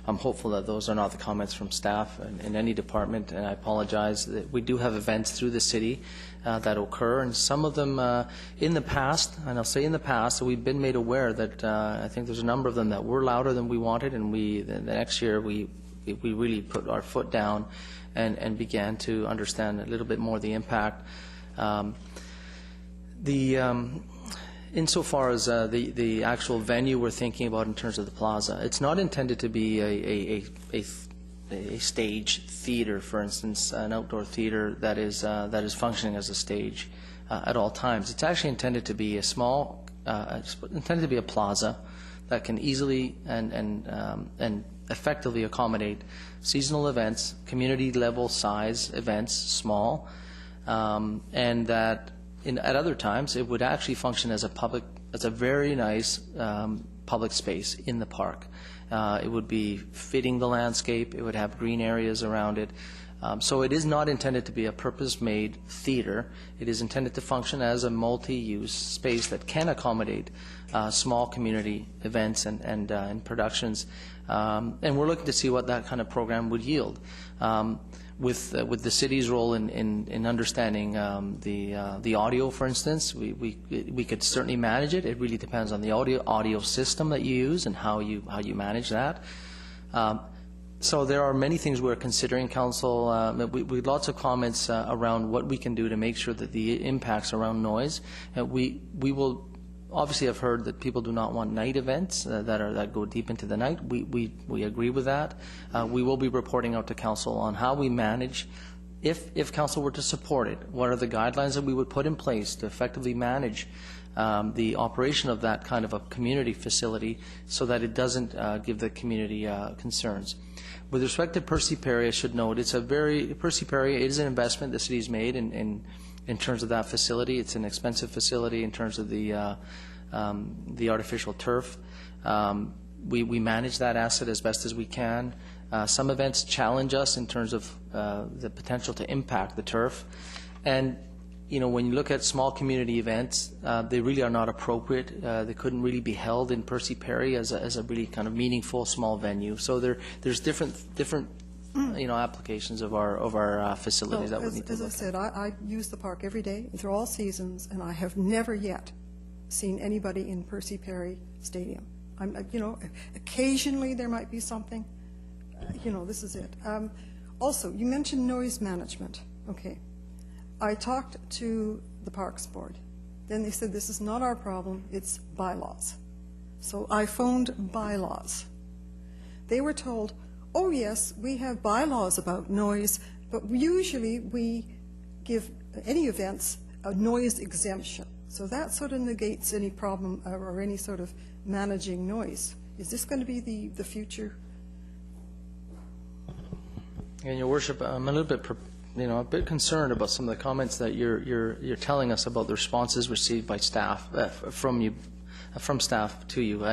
I'm hopeful that those are not the comments from staff in any department, and I apologize. We do have events through the city that occur, and some of them in the past, and I'll say in the past, we've been made aware that I think there's a number of them that were louder than we wanted, and the next year we really put our foot down and began to understand a little bit more the impact. Insofar as the actual venue we're thinking about in terms of the plaza, it's not intended to be a stage theater, for instance, an outdoor theater that is functioning as a stage at all times. It's actually intended to be intended to be a plaza that can easily and effectively accommodate seasonal events, community level size events, small, and that at other times it would actually function as a very nice public space in the park. It would be fitting the landscape. It would have green areas around it. So it is not intended to be a purpose-made theater. It is intended to function as a multi-use space that can accommodate small community events and productions. And we're looking to see what that kind of program would yield. With the city's role in understanding the audio, for instance, we could certainly manage it. It really depends on the audio system that you use and how you manage that. So there are many things we're considering, Council. We lots of comments around what we can do to make sure that the impacts around noise. We will obviously have heard that people do not want night events that go deep into the night. We agree with that. We will be reporting out to Council on how we manage, if Council were to support it, what are the guidelines that we would put in place to effectively manage the operation of that kind of a community facility so that it doesn't give the community concerns. With respect to Percy Perry, I should note Percy Perry is an investment the city's made in terms of that facility. It's an expensive facility in terms of the artificial turf. We manage that asset as best as we can. Some events challenge us in terms of the potential to impact the turf. And when you look at small community events, they really are not appropriate. They couldn't really be held in Percy Perry as a really kind of meaningful small venue. So there's different applications of our facilities that we need to look at. As I said, I use the park every day through all seasons, and I have never yet seen anybody in Percy Perry Stadium. Occasionally there might be something. This is it. Also, you mentioned noise management. Okay. I talked to the Parks Board. Then they said, this is not our problem, it's bylaws. So I phoned bylaws. They were told, oh yes, we have bylaws about noise, but usually we give any events a noise exemption. So that sort of negates any problem or any sort of managing noise. Is this going to be the future? And Your Worship, I'm a little bit a bit concerned about some of the comments that you're telling us about the responses received by staff from staff to you.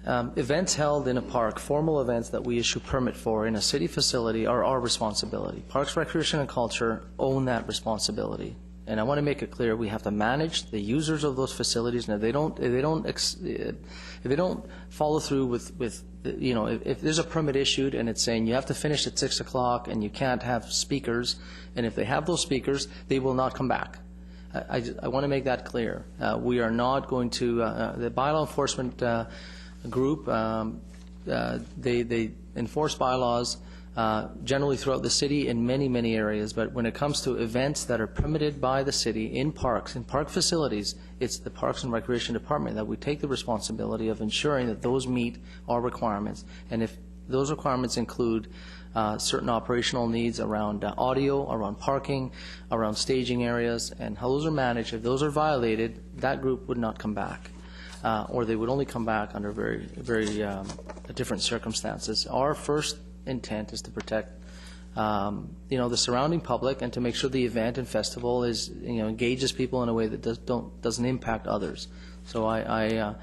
Events held in a park, formal events that we issue permit for in a city facility, are our responsibility. Parks, Recreation, and Culture own that responsibility. And I want to make it clear we have to manage the users of those facilities, and if they don't follow through with if there's a permit issued and it's saying you have to finish at 6 o'clock and you can't have speakers, and if they have those speakers, they will not come back. I want to make that clear. We are not going to the bylaw enforcement group. They enforce bylaws generally throughout the city in many areas, but when it comes to events that are permitted by the city in parks, in park facilities, it's the Parks and Recreation Department that we take the responsibility of ensuring that those meet our requirements. And if those requirements include certain operational needs around audio, around parking, around staging areas, and how those are managed, if those are violated, that group would not come back. Or they would only come back under very different circumstances. Our first intent is to protect the surrounding public and to make sure the event and festival is engages people in a way that doesn't impact others. So I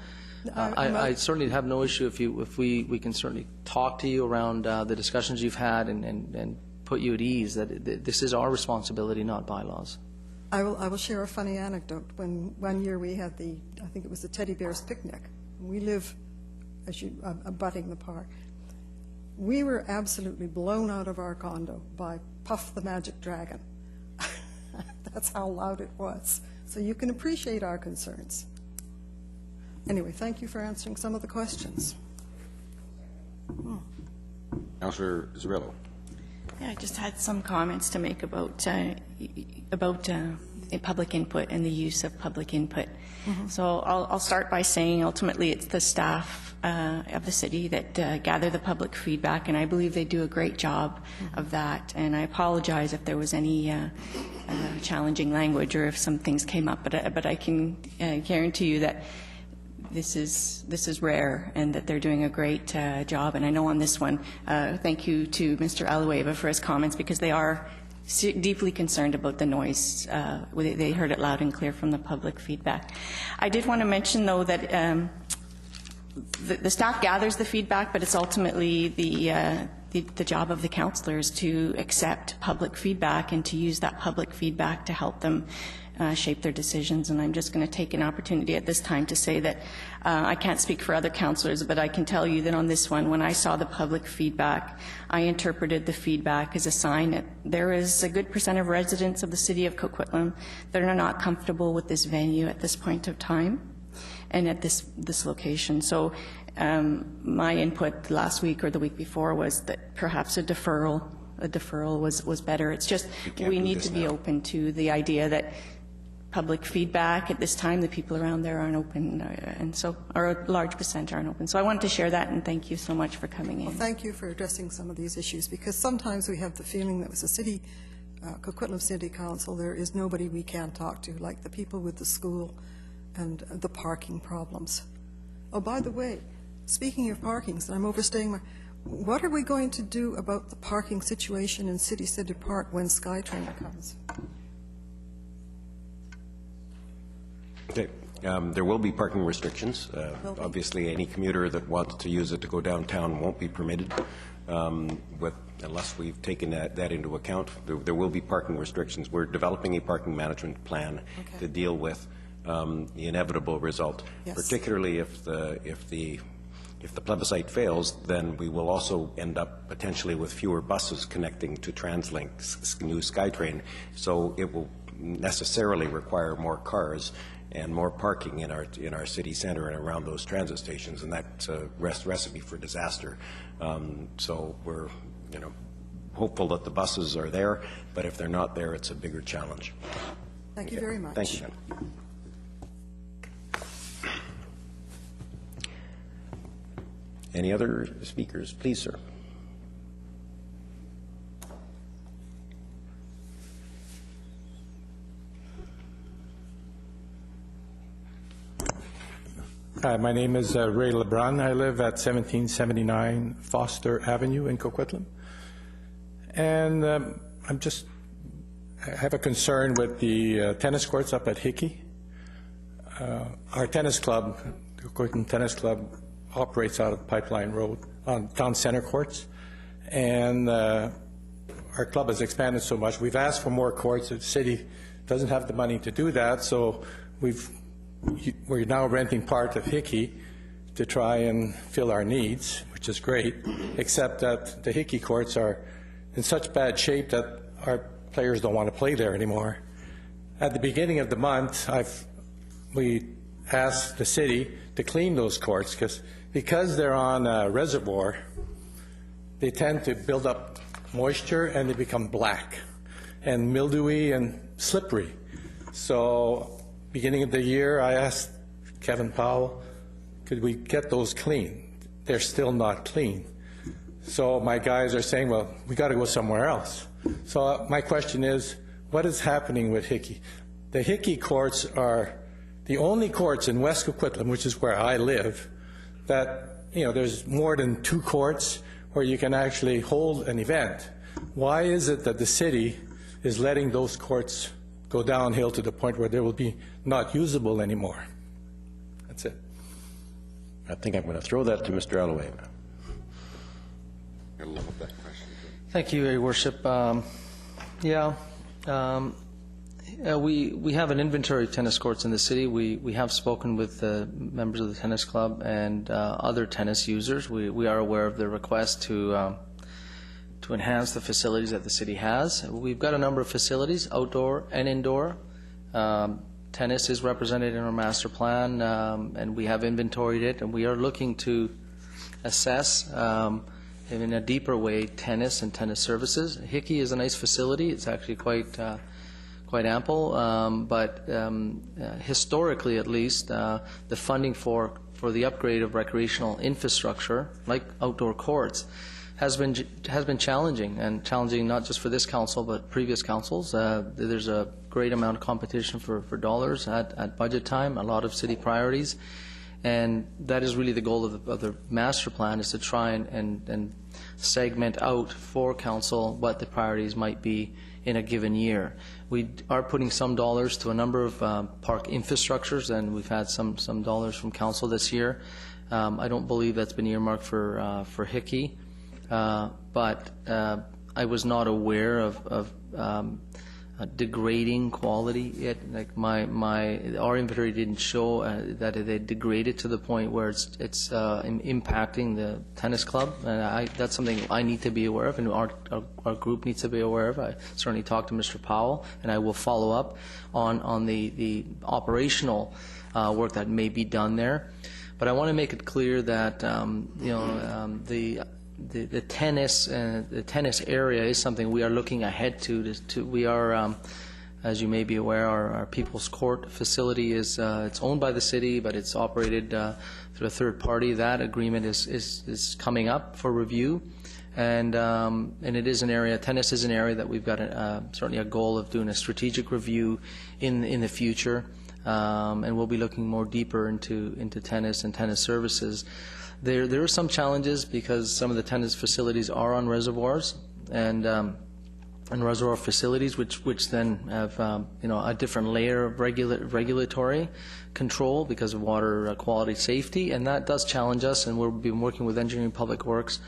certainly have no issue if we can certainly talk to you around the discussions you've had and put you at ease that this is our responsibility, not bylaws. I will share a funny anecdote. When one year we had I think it was the Teddy Bears picnic. We live abutting the park. We were absolutely blown out of our condo by Puff the Magic Dragon. That's how loud it was. So you can appreciate our concerns. Anyway, thank you for answering some of the questions. Councillor Zurillo. Yeah, I just had some comments to make about public input and the use of public input. So I'll start by saying ultimately it's the staff of the city that gather the public feedback, and I believe they do a great job of that. And I apologize if there was any challenging language or if some things came up, but I can guarantee you that this is rare and that they're doing a great job. And I know on this one, thank you to Mr. Alueva for his comments, because they are deeply concerned about the noise. They heard it loud and clear from the public feedback. I did want to mention, though, that the staff gathers the feedback, but it's ultimately the job of the councillors to accept public feedback and to use that public feedback to help them shape their decisions. And I'm just going to take an opportunity at this time to say that I can't speak for other councillors, but I can tell you that on this one, when I saw the public feedback, I interpreted the feedback as a sign that there is a good % of residents of the city of Coquitlam that are not comfortable with this venue at this point of time and at this location. So my input last week or the week before was that perhaps a deferral was better. It's just we need to be open to the idea that public feedback at this time, the people around there aren't open, and so, or a large % aren't open. So I wanted to share that, and thank you so much for coming in. Well, thank you for addressing some of these issues, because sometimes we have the feeling that with the city, Coquitlam City Council, there is nobody we can talk to, like the people with the school and the parking problems. Oh, by the way, speaking of parkings, I'm overstaying what are we going to do about the parking situation in City Center Park when SkyTrain comes? Okay. There will be parking restrictions. Obviously, any commuter that wants to use it to go downtown won't be permitted, unless we've taken that into account. There will be parking restrictions. We're developing a parking management plan to deal with the inevitable result. Yes. Particularly if the plebiscite fails, then we will also end up potentially with fewer buses connecting to TransLink's new SkyTrain. So it will necessarily require more cars and more parking in our city centre and around those transit stations, and that's a recipe for disaster. So we're hopeful that the buses are there, but if they're not there, it's a bigger challenge. Thank you very much. Thank you, Ben. Any other speakers? Please, sir. Hi, my name is Ray LeBrun. I live at 1779 Foster Avenue in Coquitlam. And I have a concern with the tennis courts up at Hickey. Our tennis club, the Coquitlam Tennis Club, operates out of Pipeline Road on town center courts. And our club has expanded so much. We've asked for more courts. The city doesn't have the money to do that, so we're now renting part of Hickey to try and fill our needs, which is great, except that the Hickey courts are in such bad shape that our players don't want to play there anymore. At the beginning of the month, we asked the city to clean those courts because they're on a reservoir, they tend to build up moisture and they become black and mildewy and slippery. So beginning of the year, I asked Kevin Powell, could we get those clean? They're still not clean. So my guys are saying, well, we got to go somewhere else. So my question is, what is happening with Hickey? The Hickey courts are the only courts in West Coquitlam, which is where I live, that, there's more than 2 courts where you can actually hold an event. Why is it that the city is letting those courts go downhill to the point where they will be not usable anymore? That's it. I think I'm going to throw that to Mr. Alloway. I love that question. Thank you, Your Worship. We have an inventory of tennis courts in the city. We have spoken with members of the tennis club and other tennis users. We are aware of the request to enhance the facilities that the city has. We've got a number of facilities, outdoor and indoor. Tennis is represented in our master plan, and we have inventoried it, and we are looking to assess in a deeper way tennis and tennis services. Hickey is a nice facility. It's actually quite quite ample, but historically at least, the funding for the upgrade of recreational infrastructure, like outdoor courts, has been challenging, and challenging not just for this council but previous councils. There's a great amount of competition for dollars at budget time, a lot of city priorities, and that is really the goal of the master plan, is to try and segment out for council what the priorities might be in a given year. We are putting some dollars to a number of park infrastructures, and we've had some dollars from council this year. I don't believe that's been earmarked for Hickey, but I was not aware of degrading quality yet. Like our inventory didn't show that it had degraded to the point where it's impacting the tennis club, and that's something I need to be aware of, and our group needs to be aware of. I certainly talked to Mr. Powell, and I will follow up on the operational work that may be done there. But I want to make it clear that the tennis area is something we are looking ahead to. We are, as you may be aware, our People's Court facility is it's owned by the city, but it's operated through a third party. That agreement is coming up for review, and it is an area. Tennis is an area that we've got certainly a goal of doing a strategic review in the future, and we'll be looking more deeper into tennis and tennis services. There are some challenges because some of the tennis facilities are on reservoirs and reservoir facilities, which then have a different layer of regulatory control because of water quality safety, and that does challenge us. And we've been working with Engineering Public Works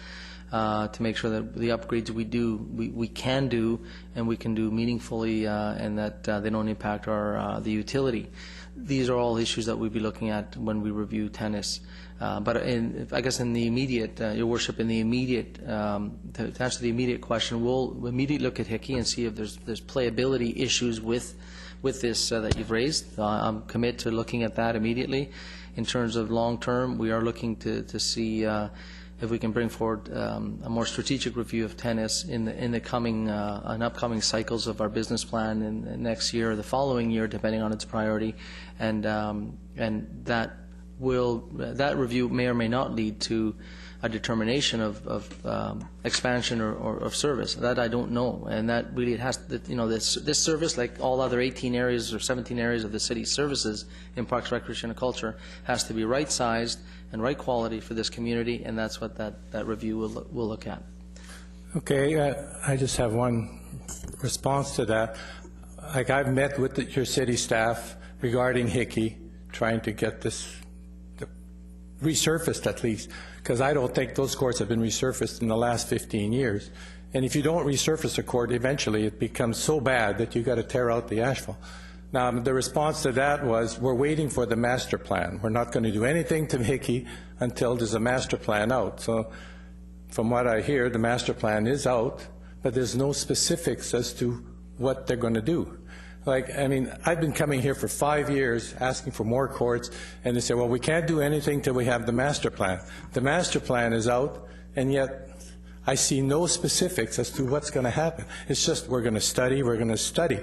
to make sure that the upgrades we can do and we can do meaningfully, and that they don't impact the utility. These are all issues that we'll be looking at when we review tennis. But I guess in the immediate, Your Worship, in the immediate, to answer the immediate question, we'll immediately look at Hickey and see if there's playability issues with this that you've raised. I'm committed to looking at that immediately. In terms of long term, we are looking to see if we can bring forward a more strategic review of tennis in the coming upcoming cycles of our business plan in next year or the following year, depending on its priority, and that review may or may not lead to a determination of expansion or of service. That I don't know, and that really has this service, like all other 18 areas or 17 areas of the city's services in Parks, Recreation, and Culture, has to be right sized and right quality for this community, and that's what that review will look at. Okay, I just have one response to that. Like, I've met with your city staff regarding Hickey, trying to get this resurfaced at least, because I don't think those courts have been resurfaced in the last 15 years. And if you don't resurface a court, eventually it becomes so bad that you've got to tear out the asphalt. Now, the response to that was, we're waiting for the master plan. We're not going to do anything to Hickey until there's a master plan out. So from what I hear, the master plan is out, but there's no specifics as to what they're going to do. Like, I mean, I've been coming here for 5 years asking for more courts, and they say, well, we can't do anything till we have the master plan. The master plan is out, and yet I see no specifics as to what's going to happen. It's just, we're going to study, we're going to study.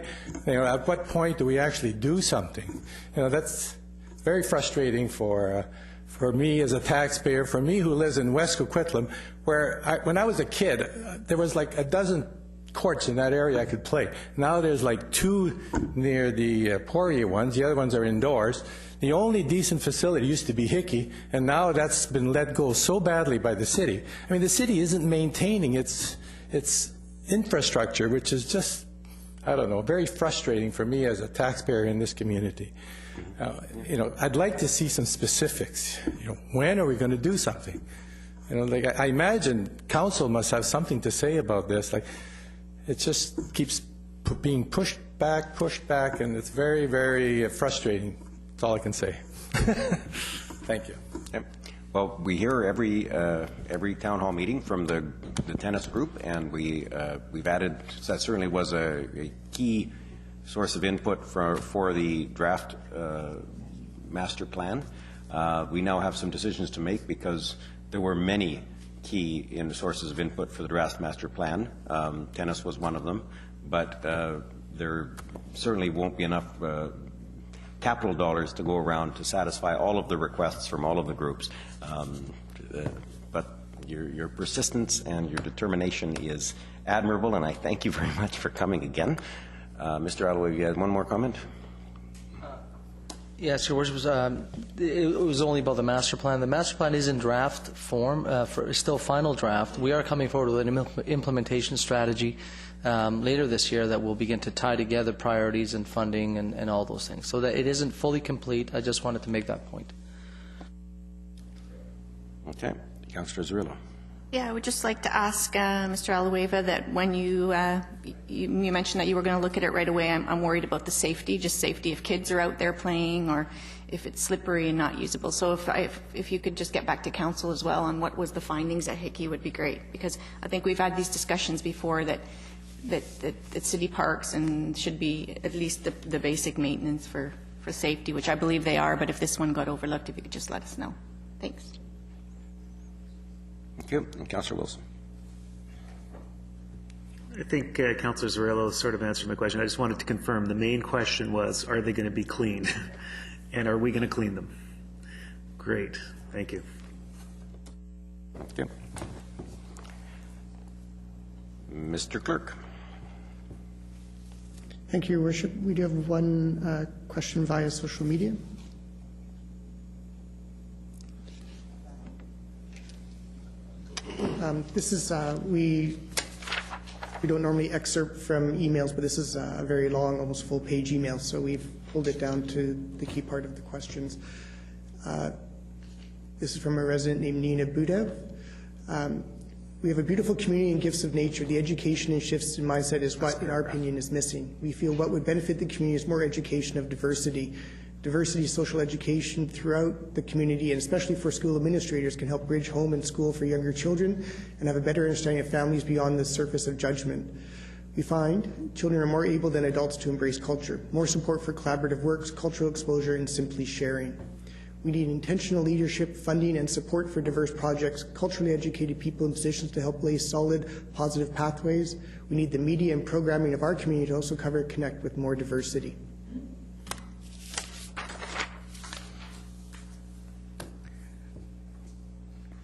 At what point do we actually do something? That's very frustrating for me as a taxpayer, for me who lives in West Coquitlam, where when I was a kid, there was like a dozen courts in that area I could play. Now there's like 2 near the Poirier ones. The other ones are indoors. The only decent facility used to be Hickey, and now that's been let go so badly by the city. I mean, the city isn't maintaining its infrastructure, which is just, I don't know, very frustrating for me as a taxpayer in this community. I'd like to see some specifics. When are we going to do something? Like, I imagine council must have something to say about this. Like, it just keeps being pushed back, and it's very, very frustrating. That's all I can say. Thank you. Yep. Well, we hear every town hall meeting from the tennis group, and we've added, that certainly was a key source of input for the draft master plan. We now have some decisions to make because there were many key sources of input for the draft master plan. Tennis was one of them, but there certainly won't be enough capital dollars to go around to satisfy all of the requests from all of the groups. But your persistence and your determination is admirable, and I thank you very much for coming again. Mr. Alloway, you had one more comment? Yes, Your Worship, it was only about the master plan. The master plan is in draft form, still final draft. We are coming forward with an implementation strategy later this year that will begin to tie together priorities and funding and all those things. So that it isn't fully complete. I just wanted to make that point. Okay. Councillor Zerillo. Yeah, I would just like to ask Mr. Alahueva that when you mentioned that you were going to look at it right away, I'm worried about the safety, just safety if kids are out there playing or if it's slippery and not usable. So if you could just get back to council as well on what was the findings at Hickey would be great, because I think we've had these discussions before that city parks and should be at least the basic maintenance for safety, which I believe they are, but if this one got overlooked, if you could just let us know. Thanks. Thank you. And Councillor Wilson. I think Councillor Zerillo sort of answered my question. I just wanted to confirm the main question was, are they going to be cleaned? And are we going to clean them? Great. Thank you. Thank you. Mr. Clerk. Thank you, Your Worship. We do have one question via social media. This is, we don't normally excerpt from emails, but this is a very long, almost full-page email, so we've pulled it down to the key part of the questions. This is from a resident named Nina Budev. We have a beautiful community and gifts of nature. The education and shifts in mindset is what, in our opinion, is missing. We feel what would benefit the community is more education of diversity. Diversity social education throughout the community, and especially for school administrators, can help bridge home and school for younger children and have a better understanding of families beyond the surface of judgment. We find children are more able than adults to embrace culture, more support for collaborative works, cultural exposure, and simply sharing. We need intentional leadership, funding, and support for diverse projects, culturally educated people in positions to help lay solid, positive pathways. We need the media and programming of our community to also cover and connect with more diversity.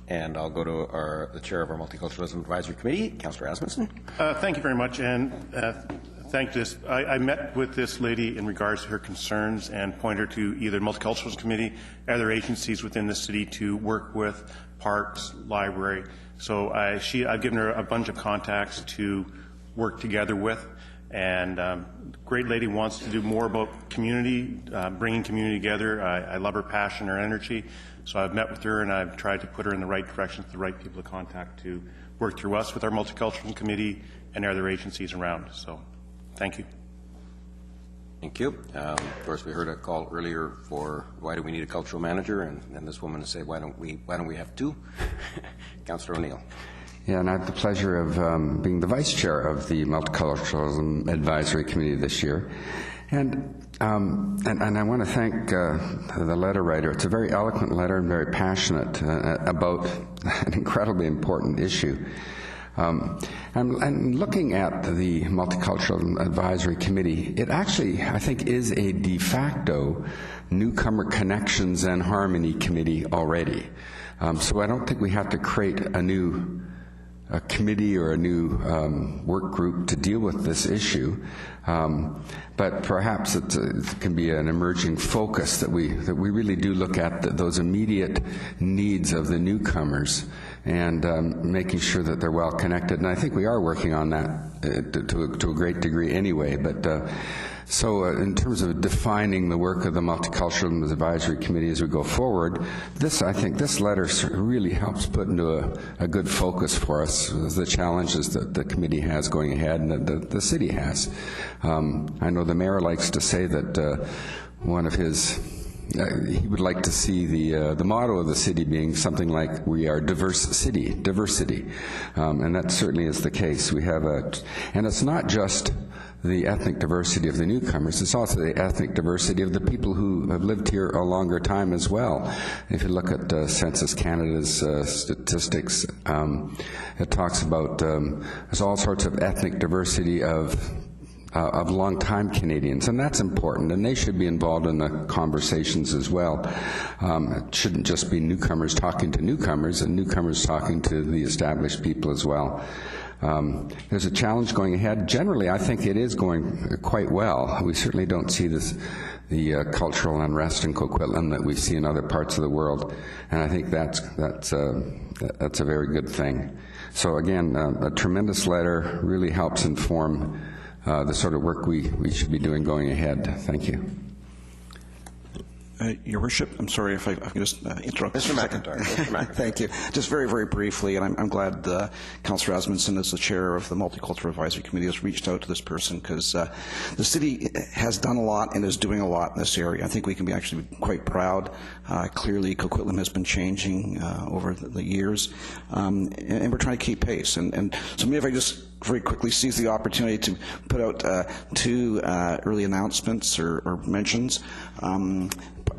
And I'll go to the chair of our Multiculturalism Advisory Committee, Councillor Asmussen. Thank you very much, and thank you. I met with this lady in regards to her concerns and pointed her to either the Multiculturalism Committee or other agencies within the city to work with parks, library. So I've given her a bunch of contacts to work together with, and great lady wants to do more about community, bringing community together. I love her passion, her energy. So I've met with her and I've tried to put her in the right direction, the right people to contact to work through us with our Multicultural Committee and other agencies around. So thank you. Thank you. Of course, we heard a call earlier for why do we need a cultural manager, and this woman said, why don't we have two? Councillor O'Neill. Yeah, and I have the pleasure of being the vice chair of the Multiculturalism Advisory Committee this year. And I want to thank the letter writer. It's a very eloquent letter and very passionate about an incredibly important issue. And looking at the Multicultural Advisory Committee, it actually, I think, is a de facto Newcomer Connections and Harmony Committee already. So I don't think we have to create a new committee or a new work group to deal with this issue, but perhaps it can be an emerging focus that we really do look at those immediate needs of the newcomers and making sure that they're well connected. And I think we are working on that to a great degree anyway. But so in terms of defining the work of the Multicultural Advisory Committee as we go forward, I think this letter really helps put into a good focus for us the challenges that the committee has going ahead and that the city has. I know the mayor likes to say that one of his he would like to see the motto of the city being something like, we are diverse city, diversity. And that certainly is the case. We have and it's not just the ethnic diversity of the newcomers, it's also the ethnic diversity of the people who have lived here a longer time as well. If you look at Census Canada's statistics, it talks about there's all sorts of ethnic diversity of longtime Canadians, and that's important, and they should be involved in the conversations as well. It shouldn't just be newcomers talking to newcomers and newcomers talking to the established people as well. There's a challenge going ahead. Generally, I think it is going quite well. We certainly don't see the cultural unrest in Coquitlam that we see in other parts of the world, and I think that's a very good thing. So again, a tremendous letter really helps inform the sort of work we should be doing going ahead. Thank you. Your Worship, I'm sorry if I can just interrupt. Mr. McIntyre. Thank you. Just very, very briefly, and I'm glad Councillor Asmundson, as the chair of the Multicultural Advisory Committee, has reached out to this person, because the city has done a lot and is doing a lot in this area. I think we can be actually quite proud. Clearly, Coquitlam has been changing over the years, and we're trying to keep pace. And so maybe if I just very quickly seize the opportunity to put out two early announcements or mentions.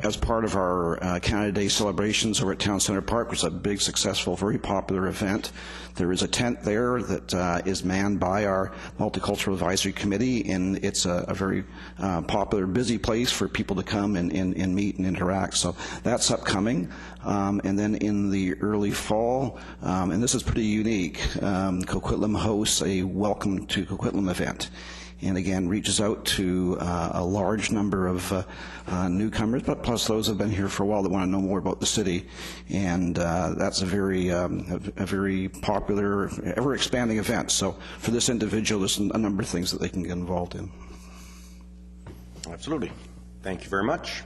As part of our Canada Day celebrations over at Town Centre Park, which is a big, successful, very popular event, there is a tent there that is manned by our Multicultural Advisory Committee, and it's a very popular, busy place for people to come and meet and interact. So that's upcoming. And then in the early fall, and this is pretty unique, Coquitlam hosts a Welcome to Coquitlam event. And again, reaches out to a large number of newcomers, but plus those who have been here for a while that want to know more about the city. And that's a very popular, ever-expanding event. So for this individual, there's a number of things that they can get involved in. Absolutely. Thank you very much.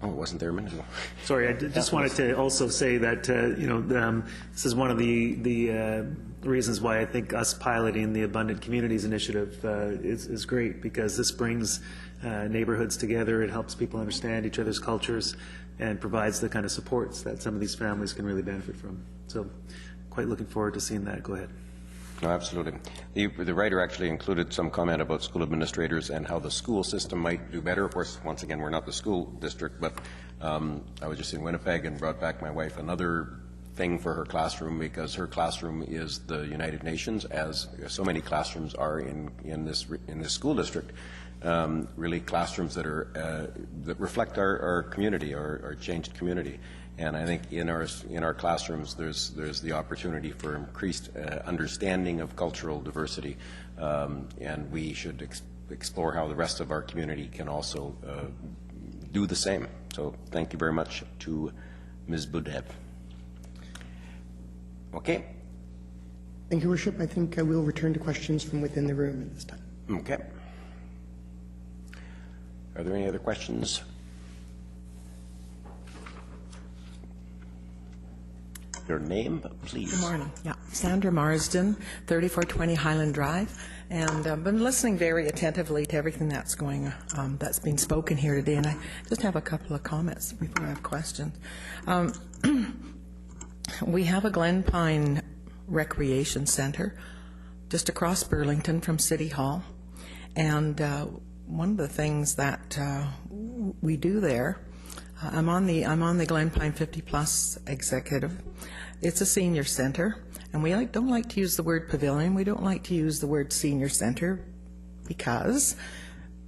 Oh, it wasn't there a minute ago. Sorry, I just wanted to also say that this is one of the reasons why I think us piloting the Abundant Communities Initiative is great, because this brings neighborhoods together. It helps people understand each other's cultures and provides the kind of supports that some of these families can really benefit from. So, quite looking forward to seeing that. Go ahead. No, absolutely. The writer actually included some comment about school administrators and how the school system might do better. Of course, once again, we're not the school district, but I was just in Winnipeg and brought back my wife another thing for her classroom, because her classroom is the United Nations, as so many classrooms are in this school district. Really, classrooms that are that reflect our community, our changed community. And I think in our classrooms, there's the opportunity for increased understanding of cultural diversity, and we should explore how the rest of our community can also do the same. So thank you very much to Ms. Budev. Okay. Thank you, Worship. I think I will return to questions from within the room at this time. Okay. Are there any other questions? Your name, please. Good morning. Yeah, Sandra Marsden, 3420 Highland Drive, and I've been listening very attentively to everything that's been spoken here today, and I just have a couple of comments before I have questions. We have a Glen Pine Recreation Center just across Burlington from City Hall, and one of the things that we do there, I'm on the Glen Pine 50 Plus executive. It's a senior center, and we don't like to use the word pavilion. We don't like to use the word senior center because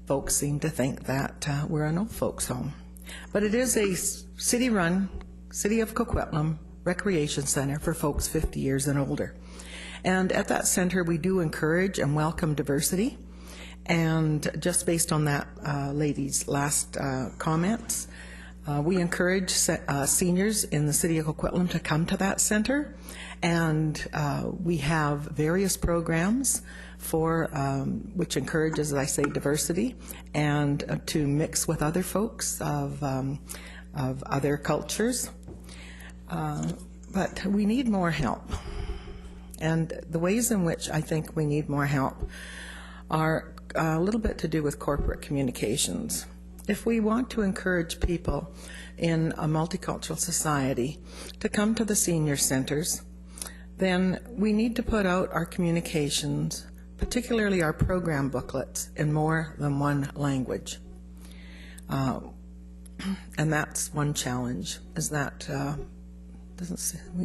folks seem to think that we're an old folks' home. But it is a city-run, City of Coquitlam recreation center for folks 50 years and older. And at that center, we do encourage and welcome diversity. And just based on that lady's last comments, we encourage seniors in the City of Coquitlam to come to that center, and we have various programs for which encourage, as I say, diversity and to mix with other folks of other cultures. But we need more help, and the ways in which I think we need more help are a little bit to do with corporate communications. If we want to encourage people in a multicultural society to come to the senior centers, then we need to put out our communications, particularly our program booklets, in more than one language. And that's one challenge, is that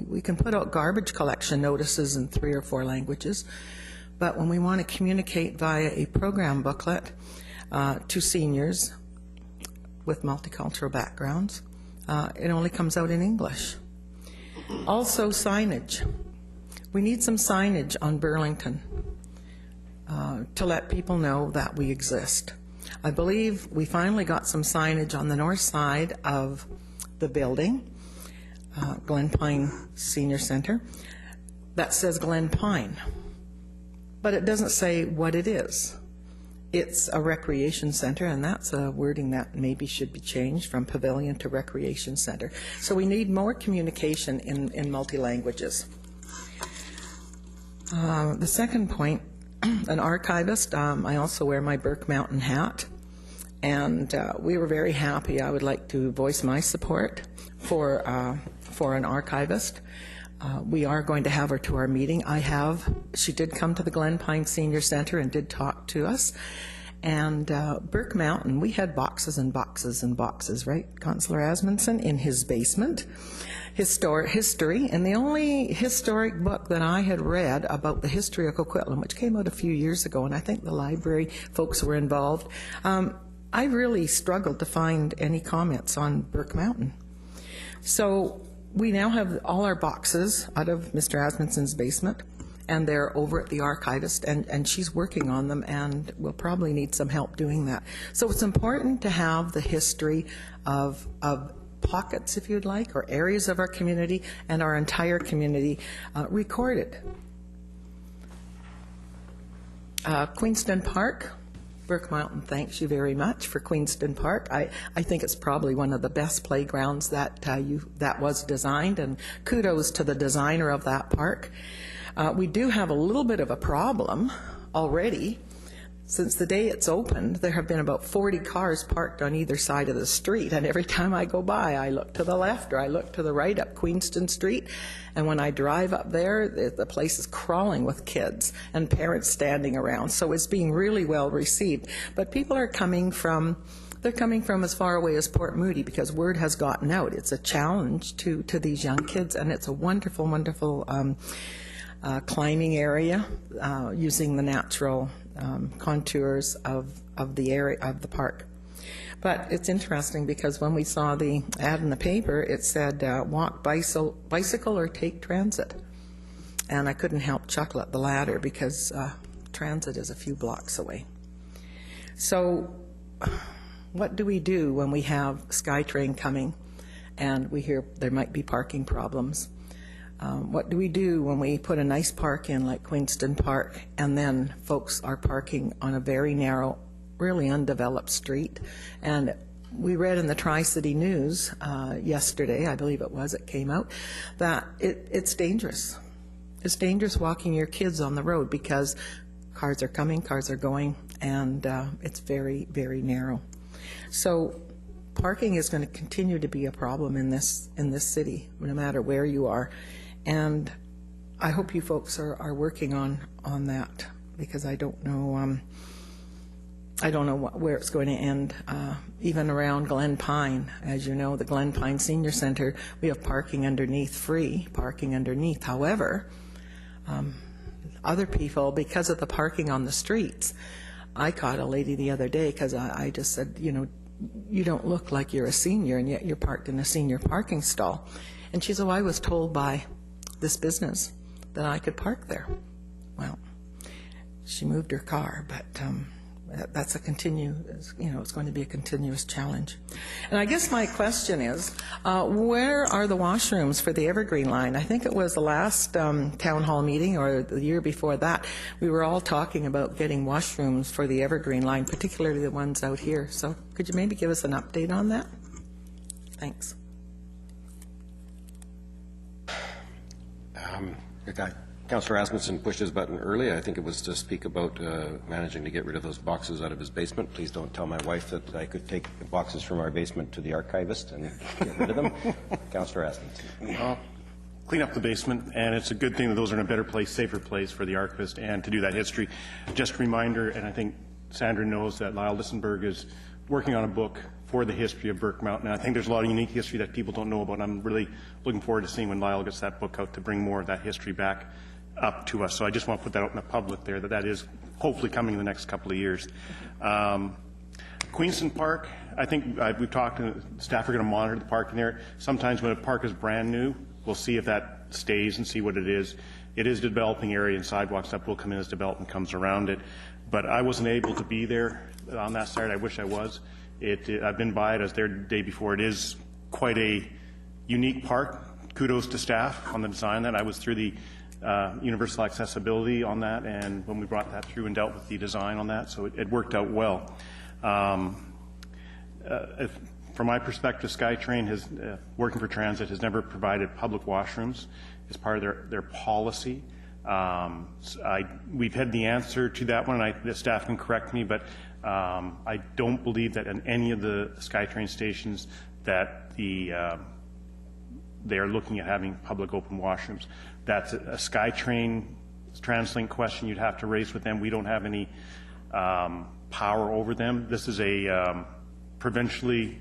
we can put out garbage collection notices in 3 or 4 languages, but when we want to communicate via a program booklet to seniors with multicultural backgrounds, it only comes out in English. Also, signage. We need some signage on Burlington to let people know that we exist. I believe we finally got some signage on the north side of the building, Glen Pine Senior Center, that says Glen Pine, but it doesn't say what it is. It's a recreation center, and that's a wording that maybe should be changed from pavilion to recreation center. So we need more communication in multi-languages. The second point, an archivist. I also wear my Burke Mountain hat, and we were very happy. I would like to voice my support for an archivist. We are going to have her to our meeting. She did come to the Glen Pine Senior Center and did talk to us. And Burke Mountain, we had boxes and boxes and boxes, right, Councillor Asmundson, in his basement. History, and the only historic book that I had read about the history of Coquitlam, which came out a few years ago, and I think the library folks were involved, I really struggled to find any comments on Burke Mountain. So we now have all our boxes out of Mr. Asmundson's basement, and they're over at the archivist, and she's working on them, and we'll probably need some help doing that. So it's important to have the history of pockets, if you'd like, or areas of our community and our entire community recorded. Queenston Park, Burke Mountain thanks you very much for Queenston Park. I think it's probably one of the best playgrounds that was designed, and kudos to the designer of that park. We do have a little bit of a problem already. Since the day it's opened, there have been about 40 cars parked on either side of the street, and every time I go by, I look to the left or I look to the right up Queenston Street, and when I drive up there, the place is crawling with kids and parents standing around, so it's being really well received. But people are coming from as far away as Port Moody because word has gotten out. It's a challenge to these young kids, and it's a wonderful, wonderful climbing area using the natural contours of the area of the park. But it's interesting because when we saw the ad in the paper, it said walk, bicycle, or take transit. And I couldn't help chuckle at the latter because transit is a few blocks away. So what do we do when we have SkyTrain coming and we hear there might be parking problems? What do we do when we put a nice park in like Queenston Park and then folks are parking on a very narrow, really undeveloped street? And we read in the Tri-City News yesterday, I believe it came out, that it's dangerous. It's dangerous walking your kids on the road because cars are coming, cars are going, and it's very, very narrow. So parking is going to continue to be a problem in this city, no matter where you are. And I hope you folks are working on that because I don't know where it's going to end. Even around Glen Pine, as you know, the Glen Pine Senior Center, we have parking underneath, free parking underneath. However, other people, because of the parking on the streets, I caught a lady the other day because I just said, you don't look like you're a senior and yet you're parked in a senior parking stall. And she said, I was told by this business that I could park there. Well, she moved her car, but that's it's going to be a continuous challenge. And I guess my question is, where are the washrooms for the Evergreen line? I think it was the last town hall meeting or the year before that, we were all talking about getting washrooms for the Evergreen line, particularly the ones out here. So could you maybe give us an update on that? Thanks. Councillor Asmundson pushed his button early. I think it was to speak about managing to get rid of those boxes out of his basement. Please don't tell my wife that I could take the boxes from our basement to the archivist and get rid of them. Councillor Asmundson. Clean up the basement, and it's a good thing that those are in a better place, safer place for the archivist and to do that history. Just a reminder, and I think Sandra knows that Lyle Lissenberg is working on a book for the history of Burke Mountain. And I think there's a lot of unique history that people don't know about. And I'm really looking forward to seeing when Lyle gets that book out to bring more of that history back up to us. So I just want to put that out in the public there, that is hopefully coming in the next couple of years. Queenston Park, I think we've talked, and staff are going to monitor the park in there. Sometimes when a park is brand new, we'll see if that stays and see what it is. It is a developing area, and sidewalks that will come in as development comes around it. But I wasn't able to be there on that Saturday. I wish I was. I've been by it. I was there the day before. It is quite a unique park. Kudos to staff on the design of that. I was through the universal accessibility on that, and when we brought that through and dealt with the design on that, so it worked out well. From my perspective, SkyTrain has, working for transit, has never provided public washrooms as part of their policy. We've had the answer to that one, the staff can correct me, but I don't believe that in any of the SkyTrain stations that they are looking at having public open washrooms. That's a SkyTrain TransLink question you'd have to raise with them. We don't have any power over them. This is a provincially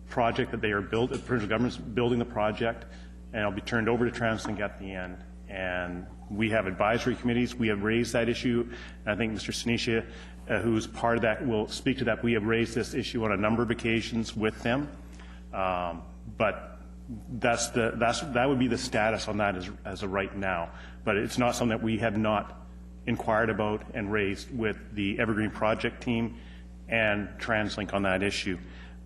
project that they are built. The provincial government's building the project, and it'll be turned over to TransLink at the end. And we have advisory committees. We have raised that issue. And I think Mr. Sinisha, who's part of that, will speak to that. We have raised this issue on a number of occasions with them. But that would be the status on that as of right now. But it's not something that we have not inquired about and raised with the Evergreen Project team and TransLink on that issue.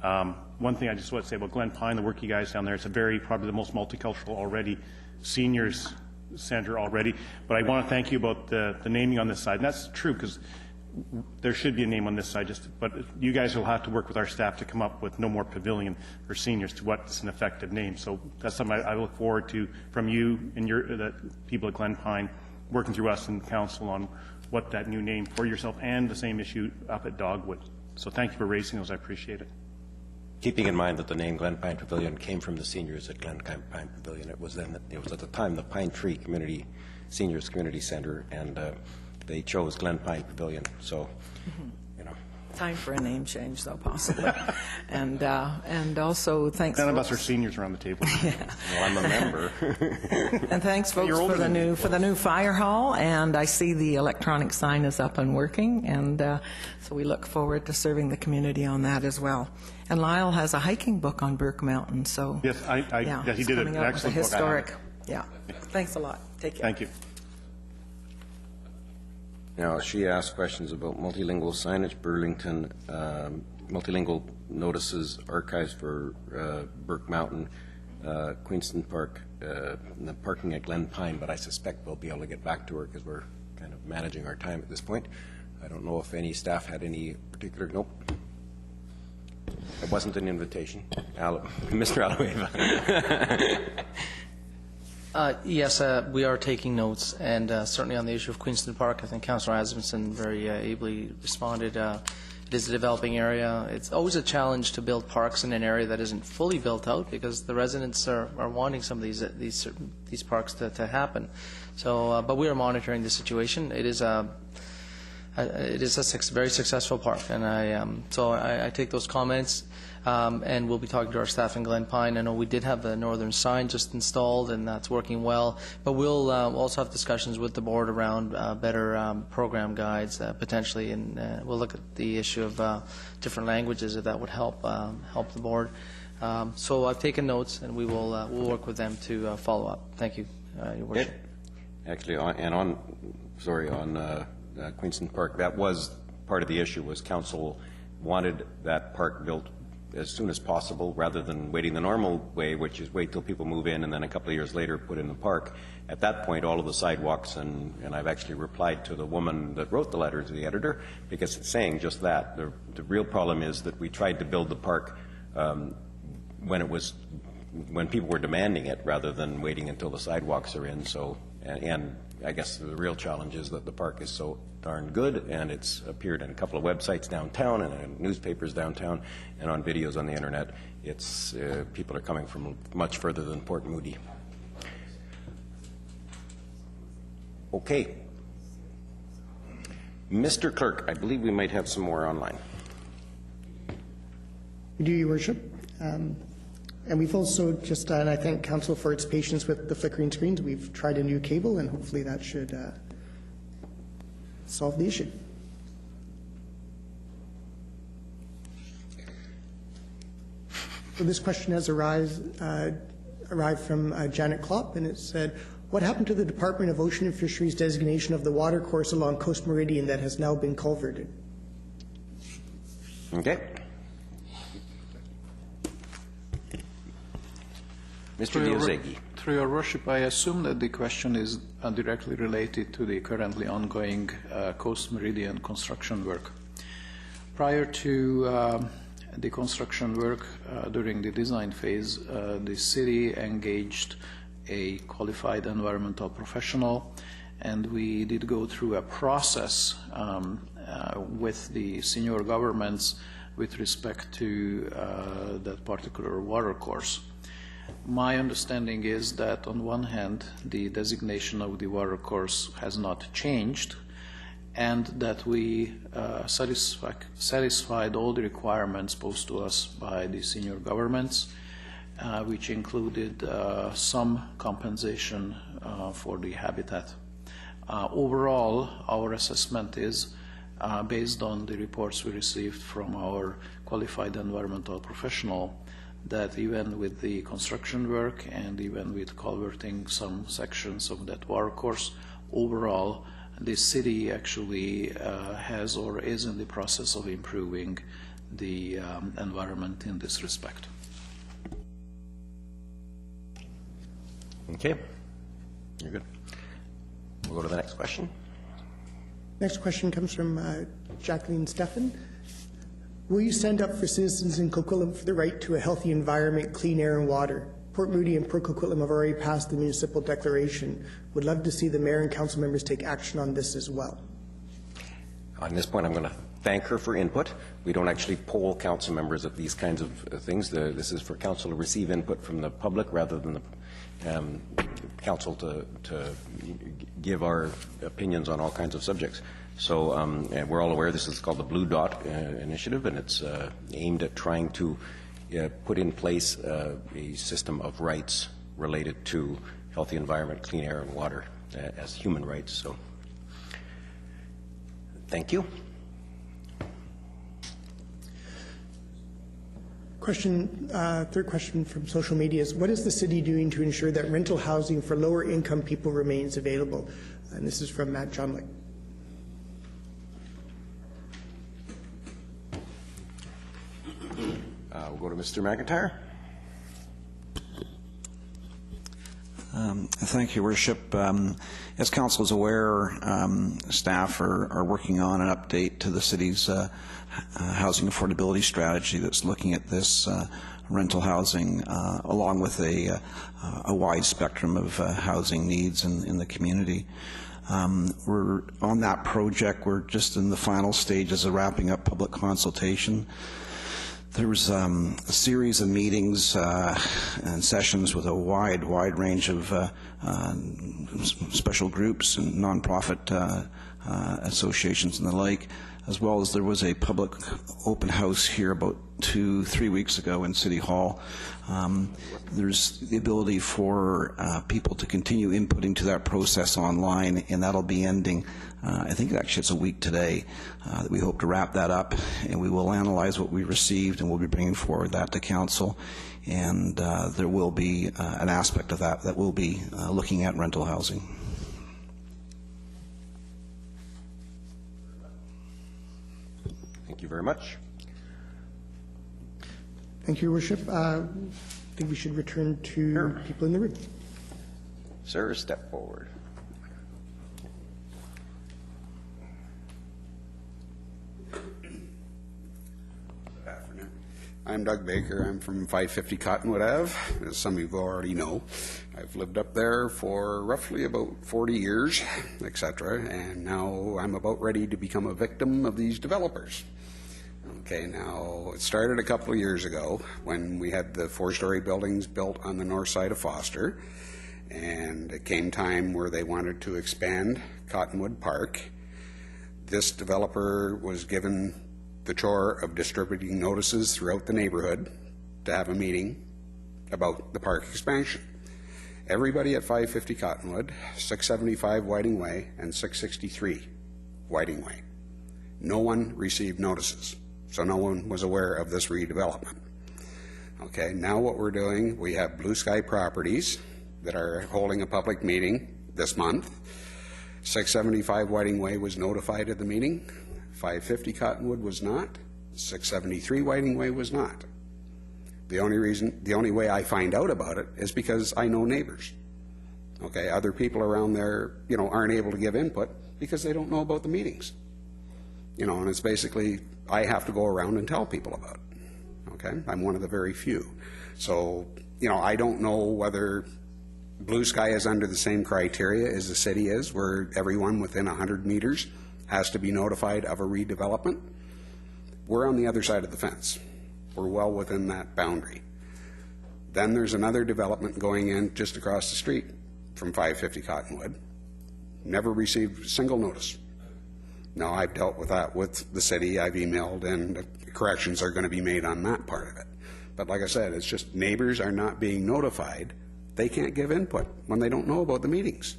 One thing I just want to say about Glen Pine, the work you guys down there, it's probably the most multicultural already, seniors center already. But I want to thank you about the naming on this side. And that's true, because there should be a name on this side, but you guys will have to work with our staff to come up with no more pavilion for seniors to what's an effective name. So that's something I look forward to from you and the people at Glen Pine, working through us in council on what that new name for yourself, and the same issue up at Dogwood. So thank you for raising those. I appreciate it. Keeping in mind that the name Glen Pine Pavilion came from the seniors at Glen Pine Pavilion. It was at the time the Pine Tree Seniors Community Center, and they chose Glen Pine Pavilion. So, you know. Time for a name change, though, possibly. and also thanks. None of us are seniors around the table. Yeah. Well, I'm a member. And thanks, folks, for the new fire hall. And I see the electronic sign is up and working, and so we look forward to serving the community on that as well. And Lyle has a hiking book on Burke Mountain, so yes, he did an excellent book. Historic. Yeah. Thanks a lot. Take care. Thank you. Now, she asked questions about multilingual signage, Burlington, multilingual notices, archives for Burke Mountain, Queenston Park, and the parking at Glen Pine, but I suspect we'll be able to get back to her because we're kind of managing our time at this point. I don't know if any staff had any particular, nope. It wasn't an invitation. Mr. Alueva. Yes, we are taking notes, and certainly on the issue of Queenston Park, I think Councillor Asmussen very ably responded. It is a developing area. It's always a challenge to build parks in an area that isn't fully built out, because the residents are wanting some of these parks to happen. So, but we are monitoring the situation. It is a very successful park, and I take those comments, and we'll be talking to our staff in Glen Pine. I know we did have the northern sign just installed, and that's working well, but we'll also have discussions with the board around better program guides potentially, and we'll look at the issue of different languages, if that would help the board. So I've taken notes, and we'll work with them to follow up. Thank you, Your Worship. Actually, on Queenston Park, that was part of the issue. Was council wanted that park built as soon as possible, rather than waiting the normal way, which is wait till people move in and then a couple of years later put in the park. At that point, all of the sidewalks, and I've actually replied to the woman that wrote the letter to the editor, because it's saying just that. The real problem is that we tried to build the park when people were demanding it, rather than waiting until the sidewalks are in. So, and I guess the real challenge is that the park is so darn good, and it's appeared in a couple of websites downtown and in newspapers downtown and on videos on the internet. It's people are coming from much further than Port Moody. Okay. Mr. Clerk, I believe we might have some more online. We do, Your Worship. And we've also just, and I thank Council for its patience with the flickering screens, we've tried a new cable, and hopefully that should solve the issue. So this question has arrived from Janet Klopp, and it said, what happened to the Department of Ocean and Fisheries designation of the water course along Coast Meridian that has now been culverted? Okay. Mr. Diozegi. Through your worship, I assume that the question is directly related to the currently ongoing Coast Meridian construction work. Prior to the construction work, during the design phase, the city engaged a qualified environmental professional, and we did go through a process with the senior governments with respect to that particular water course. My understanding is that on one hand, the designation of the water course has not changed, and that we satisfied all the requirements posed to us by the senior governments, which included some compensation for the habitat. Overall, our assessment is, based on the reports we received from our qualified environmental professional, that even with the construction work and even with culverting some sections of that water course, overall, the city actually has or is in the process of improving the environment in this respect. Okay. You're good. We'll go to the next question. Next question comes from Jacqueline Steffen. Will you stand up for citizens in Coquitlam for the right to a healthy environment, clean air and water? Port Moody and Port Coquitlam have already passed the municipal declaration. Would love to see the mayor and council members take action on this as well. On this point, I'm going to thank her for input. We don't actually poll council members of these kinds of things. This is for council to receive input from the public rather than the council to give our opinions on all kinds of subjects. So and we're all aware this is called the Blue Dot Initiative, and it's aimed at trying to put in place a system of rights related to healthy environment, clean air, and water as human rights. So thank you. Third question from social media is, what is the city doing to ensure that rental housing for lower income people remains available? And this is from Matt Johnlick. We'll go to Mr. McIntyre. Thank you, Worship. As Council is aware, staff are working on an update to the city's housing affordability strategy that's looking at this rental housing along with a wide spectrum of housing needs in the community. We're on that project. We're just in the final stages of wrapping up public consultation. There was a series of meetings and sessions with a wide range of special groups and nonprofit associations and the like, as well as there was a public open house here about 2-3 weeks ago in City Hall. There's the ability for people to continue inputting to that process online, and that'll be ending, I think actually it's a week today, that we hope to wrap that up, and we will analyze what we received, and we'll be bringing forward that to Council, and there will be an aspect of that will be looking at rental housing. Thank you very much. Thank you, Your Worship. I think we should return to people in the room. Sir, step forward. Good afternoon. I'm Doug Baker. I'm from 550 Cottonwood Ave, as some of you already know. I've lived up there for roughly about 40 years, etc., and now I'm about ready to become a victim of these developers. Okay, now it started a couple of years ago when we had the 4-story buildings built on the north side of Foster, and it came time where they wanted to expand Cottonwood Park. This developer was given the chore of distributing notices throughout the neighborhood to have a meeting about the park expansion. Everybody at 550 Cottonwood, 675 Whiting Way, and 663 Whiting Way. No one received notices, so no one was aware of this redevelopment. Okay, now what we're doing, we have Blue Sky Properties that are holding a public meeting this month. 675 Whiting Way was notified of the meeting. 550 Cottonwood was not. 673 Whiting Way was not. The only way I find out about it is because I know neighbors. Okay, other people around there, aren't able to give input because they don't know about the meetings. And it's basically, I have to go around and tell people about it. Okay, I'm one of the very few. So, I don't know whether Blue Sky is under the same criteria as the city is, where everyone within 100 meters has to be notified of a redevelopment. We're on the other side of the fence. We're well within that boundary. Then there's another development going in just across the street from 550 Cottonwood. Never received a single notice. Now, I've dealt with that with the city. I've emailed, and corrections are going to be made on that part of it. But like I said, it's just neighbors are not being notified. They can't give input when they don't know about the meetings.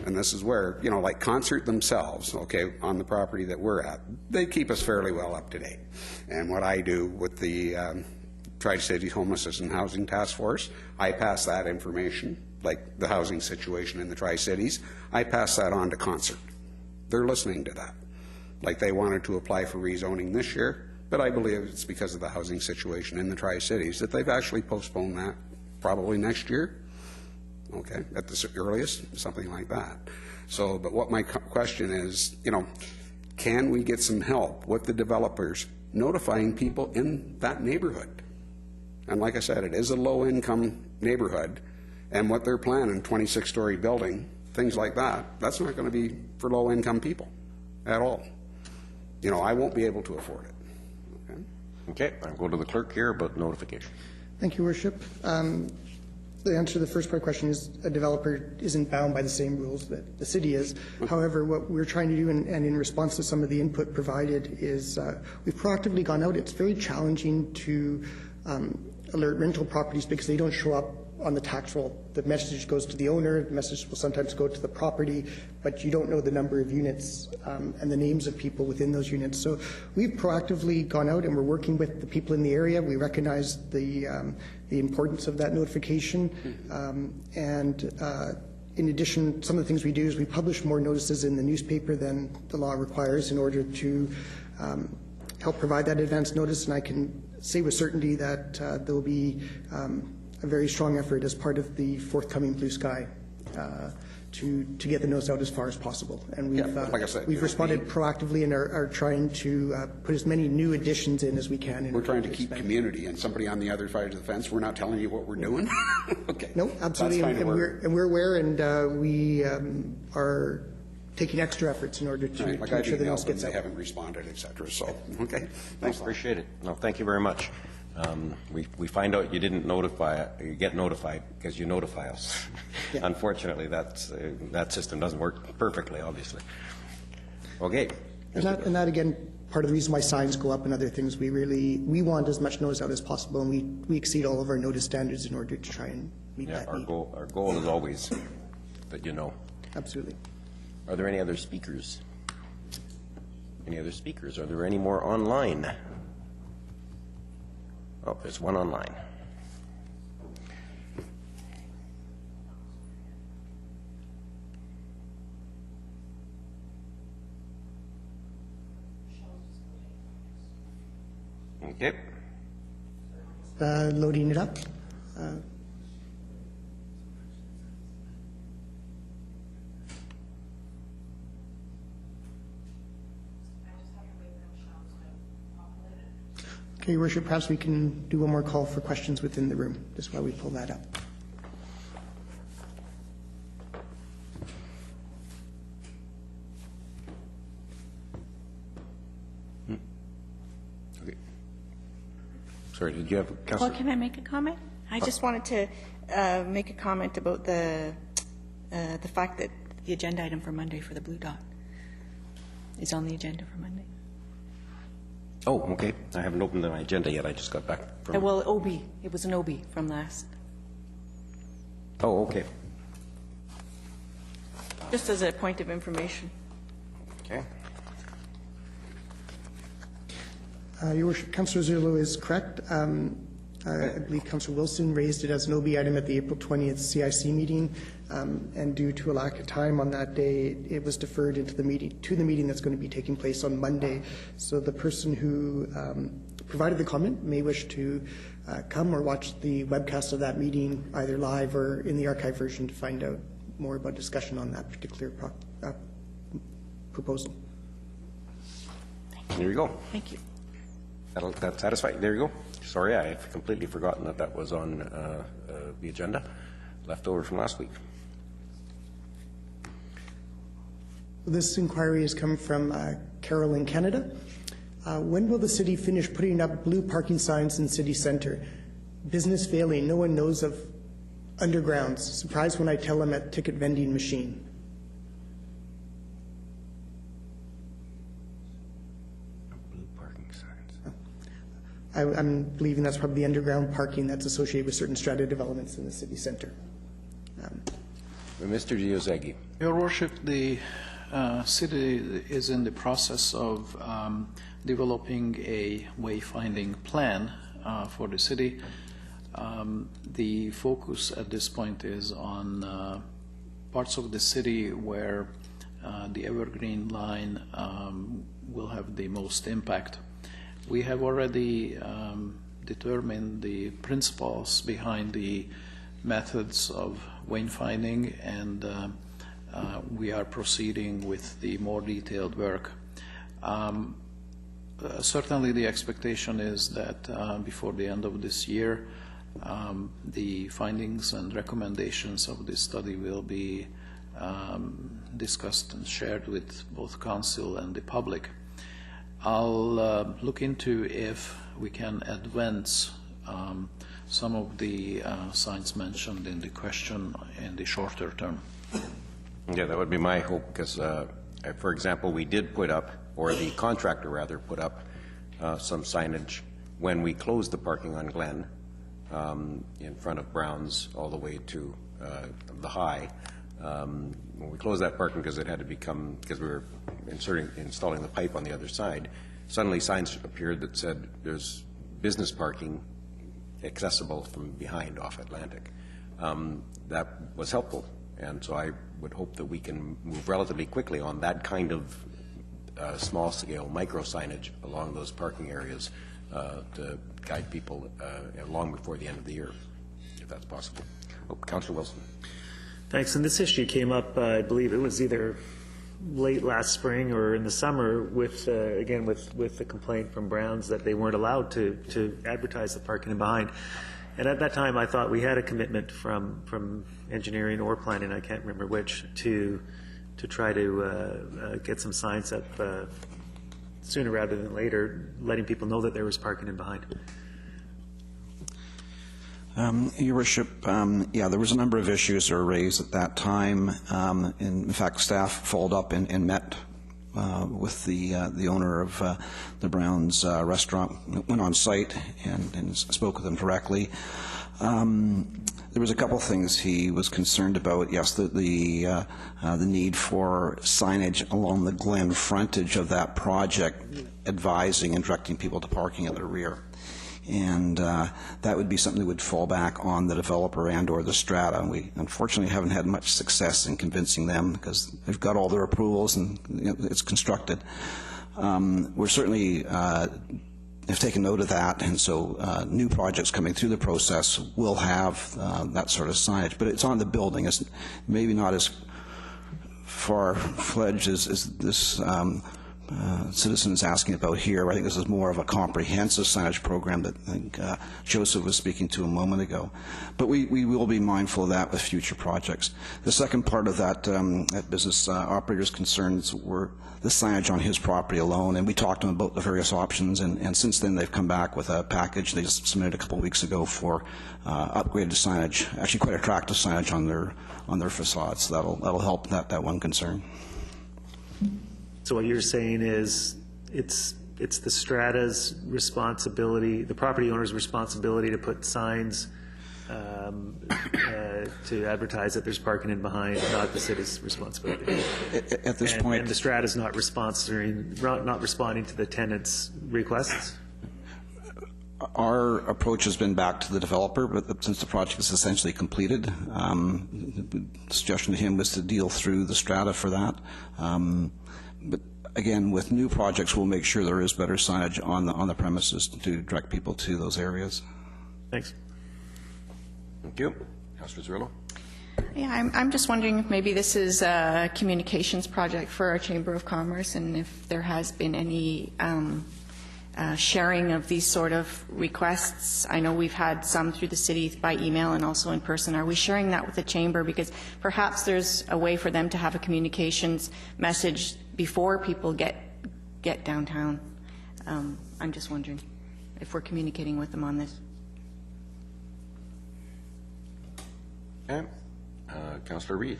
And this is where, like Concert themselves, okay, on the property that we're at, they keep us fairly well up to date. And what I do with the Tri-Cities Homelessness and Housing Task Force, I pass that information, like the housing situation in the Tri-Cities, I pass that on to Concert. They're listening to that. Like they wanted to apply for rezoning this year, but I believe it's because of the housing situation in the Tri-Cities that they've actually postponed that probably next year. Okay, at the earliest, something like that. So, but what my question is, can we get some help with the developers notifying people in that neighborhood? And like I said, it is a low-income neighborhood, and what they're planning, 26-story building, things like that, that's not going to be for low-income people at all. I won't be able to afford it. Okay, I'll go to the clerk here about notification. Thank you, Worship. The answer to the first part of the question is a developer isn't bound by the same rules that the city is. However, what we're trying to do, and in response to some of the input provided, is we've proactively gone out. It's very challenging to alert rental properties because they don't show up on the tax roll. The message goes to the owner, the message will sometimes go to the property, but you don't know the number of units and the names of people within those units. So we've proactively gone out and we're working with the people in the area. We recognize the importance of that notification. In addition, some of the things we do is we publish more notices in the newspaper than the law requires in order to help provide that advance notice. And I can say with certainty that there will be a very strong effort as part of the forthcoming Blue Sky to get the notice out as far as possible. And we've, like I said, we've responded proactively and are trying to put as many new additions in as we can. We're trying to keep community, and somebody on the other side of the fence, we're not telling you what we're doing. Okay. No, absolutely, and we're aware, and we are taking extra efforts in order to make sure the notice gets out. They haven't responded, et cetera. So, okay. Thanks, appreciate it. No, thank you very much. We find out you didn't notify, you get notified because you notify us. Yeah. Unfortunately, that system doesn't work perfectly, obviously. Okay. And that again, part of the reason why signs go up and other things, we want as much notice out as possible, and we exceed all of our notice standards in order to try and meet that need. Our goal is always that you know. Absolutely. Are there any other speakers? Any other speakers? Are there any more online? Oh, there's one online. Okay. Loading it up. Okay, Your Worship, perhaps we can do one more call for questions within the room, just while we pull that up. Okay. Sorry, did you have a Councillor? Well, can I make a comment? I just wanted to make a comment about the fact that the agenda item for Monday for the Blue Dot is on the agenda for Monday. Oh, okay. I haven't opened my agenda yet. I just got back from... Well, OB. It was an OB from last. Oh, okay. Just as a point of information. Okay. Your Worship, Councillor Zerlo is correct. I believe Councillor Wilson raised it as an OB item at the April 20th CIC meeting, and due to a lack of time on that day, it was deferred into the meeting that's going to be taking place on Monday. So the person who provided the comment may wish to come or watch the webcast of that meeting, either live or in the archive version, to find out more about discussion on that particular proposal. There you go. Thank you. That's satisfying. There you go. Sorry, I have completely forgotten that that was on the agenda, left over from last week. This inquiry has come from Carol in Canada. When will the city finish putting up blue parking signs in city centre? Business failing, no one knows of undergrounds. Surprised when I tell them at ticket vending machine. Blue parking signs. I'm believing that's probably the underground parking that's associated with certain strata developments in the city centre. Mr. Giozeghi. Your Worship, the city is in the process of developing a wayfinding plan for the city. The focus at this point is on parts of the city where the Evergreen line will have the most impact. We have already determined the principles behind the methods of wayfinding, and we are proceeding with the more detailed work. Certainly the expectation is that before the end of this year, the findings and recommendations of this study will be discussed and shared with both Council and the public. I'll look into if we can advance some of the signs mentioned in the question in the shorter term. Yeah, that would be my hope, because, for example, we did put up, or the contractor rather put up, some signage when we closed the parking on Glen in front of Brown's all the way to the High. When we closed that parking because it had to become, because we were installing the pipe on the other side, suddenly signs appeared that said there's business parking accessible from behind off Atlantic. That was helpful, and so I would hope that we can move relatively quickly on that kind of small-scale micro signage along those parking areas to guide people long before the end of the year, if that's possible. Oh, Councillor Wilson. Thanks. And this issue came up, I believe it was either late last spring or in the summer with, again, with the complaint from Browns that they weren't allowed to advertise the parking behind. And at that time, I thought we had a commitment from engineering or planning, I can't remember which, to try to get some signs up sooner rather than later, letting people know that there was parking in behind. Your Worship, yeah, there was a number of issues that were raised at that time. In fact, staff followed up and met with the owner of the Brown's restaurant, went on site and spoke with them directly. There was a couple of things he was concerned about. Yes, the need for signage along the Glen frontage of that project, advising and directing people to parking at the rear. And that would be something that would fall back on the developer and or the strata. And we unfortunately haven't had much success in convincing them because they've got all their approvals and it's constructed. We're certainly have taken note of that, and so new projects coming through the process will have that sort of signage. But it's on the building. It's maybe not as far-fledged as this citizen is asking about here. I think this is more of a comprehensive signage program that I think Joseph was speaking to a moment ago. But we will be mindful of that with future projects. The second part of that, that business operator's concerns were the signage on his property alone, and we talked to him about the various options, and since then they've come back with a package they just submitted a couple of weeks ago for upgraded signage, actually quite attractive signage on their facades. So that'll help that one concern. So what you're saying is it's it's the strata's responsibility, the property owner's responsibility to put signs to advertise that there's parking in behind, not the city's responsibility. At this point, and the strata's not responding to the tenant's requests. Our approach has been back to the developer, but since the project is essentially completed, the suggestion to him was to deal through the strata for that. But again, with new projects, we'll make sure there is better signage on the premises to direct people to those areas. Thanks. Thank you. Councillor Cirillo. Yeah, I'm just wondering if maybe this is a communications project for our Chamber of Commerce, and if there has been any sharing of these sort of requests. I know we've had some through the city by email and also in person. Are we sharing that with the Chamber? Because perhaps there's a way for them to have a communications message before people get downtown. I'm just wondering if we're communicating with them on this. Okay. Councillor Reid.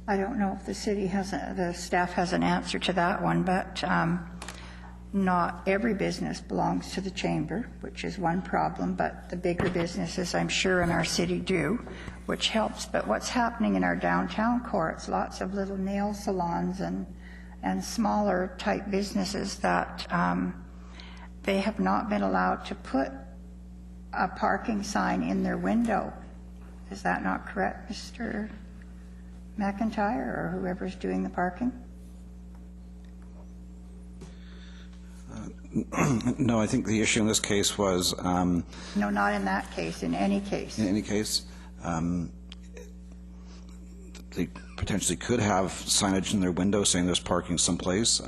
I don't know if the staff has an answer to that one, but not every business belongs to the Chamber, which is one problem, but the bigger businesses, I'm sure, in our city do, which helps. But what's happening in our downtown core, it's lots of little nail salons and smaller type businesses that they have not been allowed to put a parking sign in their window. Is that not correct, Mr. McIntyre, or whoever's doing the parking? No, I think the issue in this case was... no, not in that case, in any case. In any case, they potentially could have signage in their window saying there's parking someplace.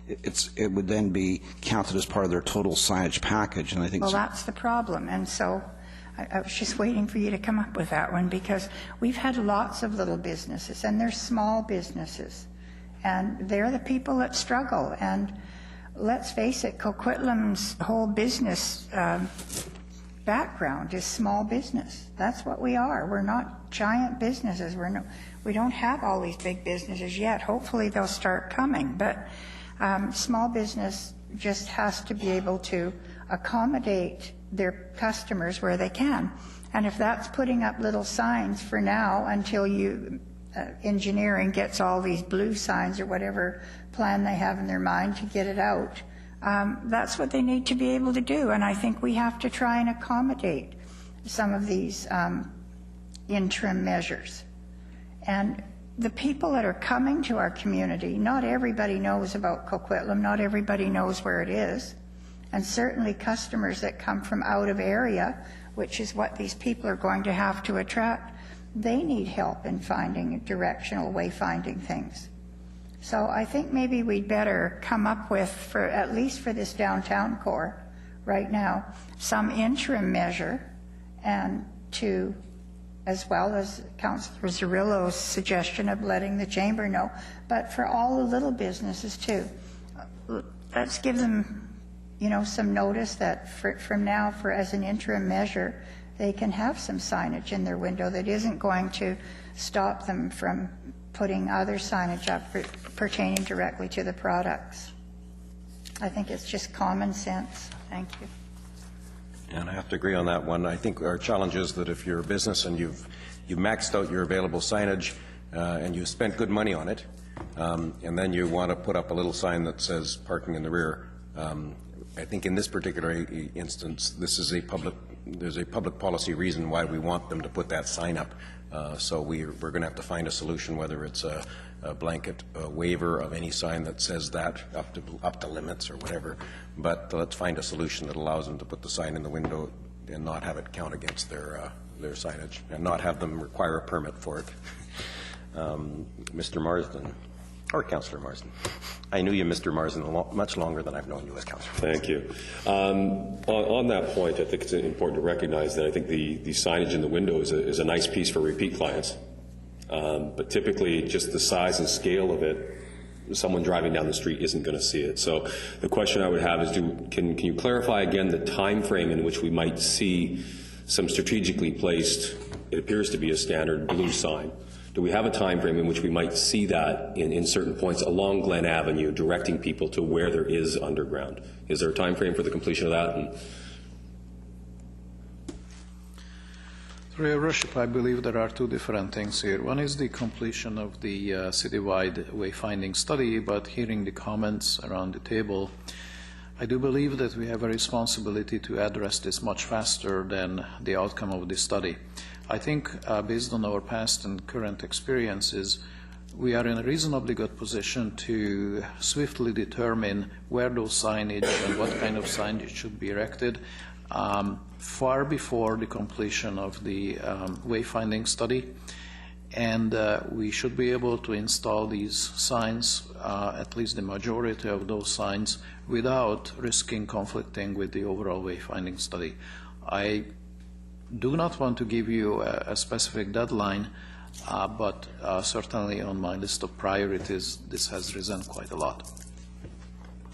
It would then be counted as part of their total signage package, and I think... Well, that's the problem, and so I was just waiting for you to come up with that one, because we've had lots of little businesses, and they're small businesses, and they're the people that struggle. And let's face it, Coquitlam's whole business background is small business. That's what we are. We're not giant businesses. We don't have all these big businesses yet. Hopefully they'll start coming, but small business just has to be able to accommodate their customers where they can. And if that's putting up little signs for now until engineering gets all these blue signs or whatever plan they have in their mind to get it out, that's what they need to be able to do. And I think we have to try and accommodate some of these interim measures. And the people that are coming to our community, not everybody knows about Coquitlam, not everybody knows where it is. And certainly customers that come from out of area, which is what these people are going to have to attract, they need help in finding directional wayfinding things. So I think maybe we'd better come up with, for at least for this downtown core right now, some interim measure, and to, as well as Councillor Cirillo's suggestion of letting the Chamber know, but for all the little businesses too. Let's give them, some notice that from now, as an interim measure, they can have some signage in their window that isn't going to stop them from putting other signage up pertaining directly to the products. I think it's just common sense. Thank you. And I have to agree on that one. I think our challenge is that if you're a business and you've maxed out your available signage and you spent good money on it, and then you want to put up a little sign that says parking in the rear, I think in this particular instance, there's a public policy reason why we want them to put that sign up. So we're going to have to find a solution, whether it's a blanket waiver of any sign that says that up to limits or whatever. But let's find a solution that allows them to put the sign in the window and not have it count against their signage, and not have them require a permit for it. Mr. Marsden. Or Councillor Marsden. I knew you, Mr. Marsden, much longer than I've known you as Councillor. Thank you. On that point, I think it's important to recognize that I think the signage in the window is a nice piece for repeat clients. But typically, just the size and scale of it, someone driving down the street isn't going to see it. So the question I would have is, can you clarify again the time frame in which we might see some strategically placed, it appears to be a standard blue sign, Do we have a time frame in which we might see that in certain points along Glen Avenue, directing people to where there is underground? Is there a time frame for the completion of that? Through your worship, I believe there are two different things here. One is the completion of the citywide wayfinding study, but hearing the comments around the table, I do believe that we have a responsibility to address this much faster than the outcome of the study. I think, based on our past and current experiences, we are in a reasonably good position to swiftly determine where those signage and what kind of signage should be erected far before the completion of the wayfinding study. And we should be able to install these signs, at least the majority of those signs, without risking conflicting with the overall wayfinding study. I do not want to give you a specific deadline, but certainly on my list of priorities, this has risen quite a lot.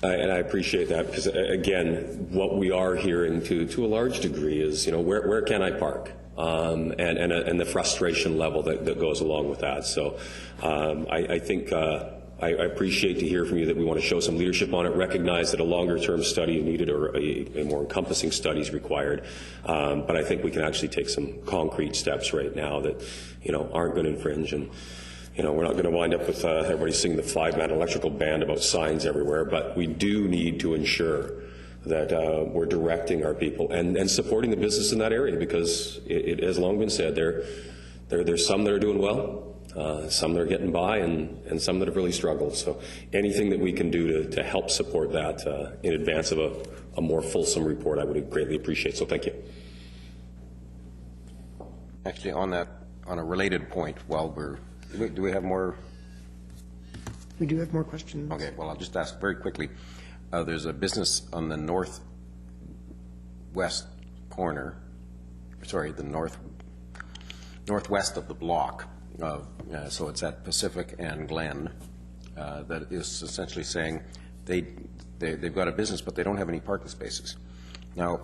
And I appreciate that, because again, what we are hearing to a large degree is, where can I park? And the frustration level that goes along with that. So I think I appreciate to hear from you that we want to show some leadership on it, recognize that a longer-term study is needed or a more encompassing study is required. But I think we can actually take some concrete steps right now that, aren't going to infringe. And, we're not going to wind up with everybody singing the 5-man electrical band about signs everywhere. But we do need to ensure that we're directing our people and supporting the business in that area, because it has long been said there's some that are doing well. Some that are getting by, and some that have really struggled. So anything that we can do to help support that in advance of a more fulsome report, I would greatly appreciate. So thank you. Actually, on a related point, do we have more? We do have more questions. Okay, well, I'll just ask very quickly. There's a business on the northwest corner, the northwest of the block. So it's at Pacific and Glen, that is essentially saying they've got a business, but they don't have any parking spaces. Now,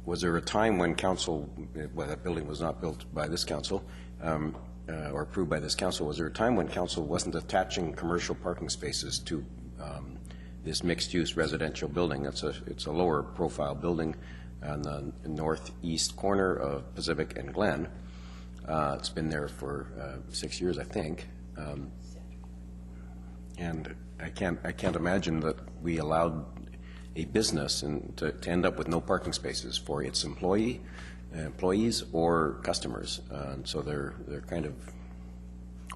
was there a time when council, that building was not built by this council or approved by this council, was there a time when council wasn't attaching commercial parking spaces to this mixed-use residential building? It's a lower profile building on the northeast corner of Pacific and Glen. It's been there for 6 years, I think, and I can't imagine that we allowed a business to end up with no parking spaces for its employees or customers. So they're kind of,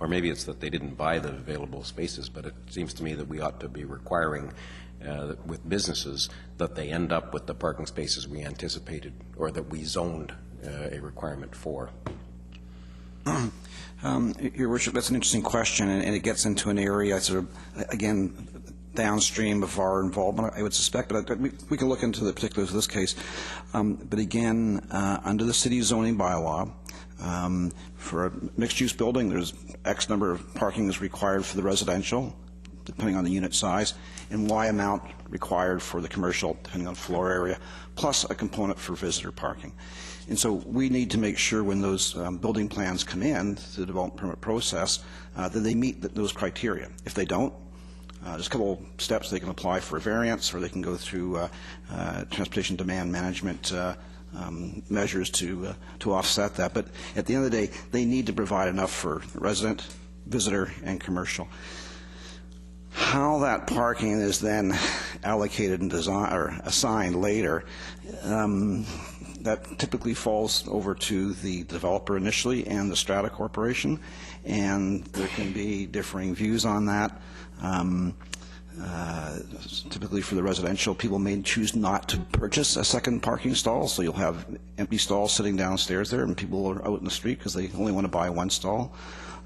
or maybe it's that they didn't buy the available spaces. But it seems to me that we ought to be requiring with businesses that they end up with the parking spaces we anticipated or that we zoned a requirement for. Your Worship, that's an interesting question, and it gets into an area sort of, again, downstream of our involvement, I would suspect, but we can look into the particulars of this case. But again, under the city zoning bylaw, for a mixed-use building, there's X number of parking is required for the residential, depending on the unit size, and Y amount required for the commercial, depending on floor area, plus a component for visitor parking. And so we need to make sure when those building plans come in to the development permit process that they meet those criteria. If they don't, there's a couple of steps. They can apply for a variance, or they can go through transportation demand management measures to offset that. But at the end of the day, they need to provide enough for resident, visitor, and commercial. How that parking is then allocated and designed or assigned later, that typically falls over to the developer initially and the Strata Corporation, and there can be differing views on that. Typically for the residential, people may choose not to purchase a second parking stall, so you'll have empty stalls sitting downstairs there, and people are out in the street because they only want to buy one stall.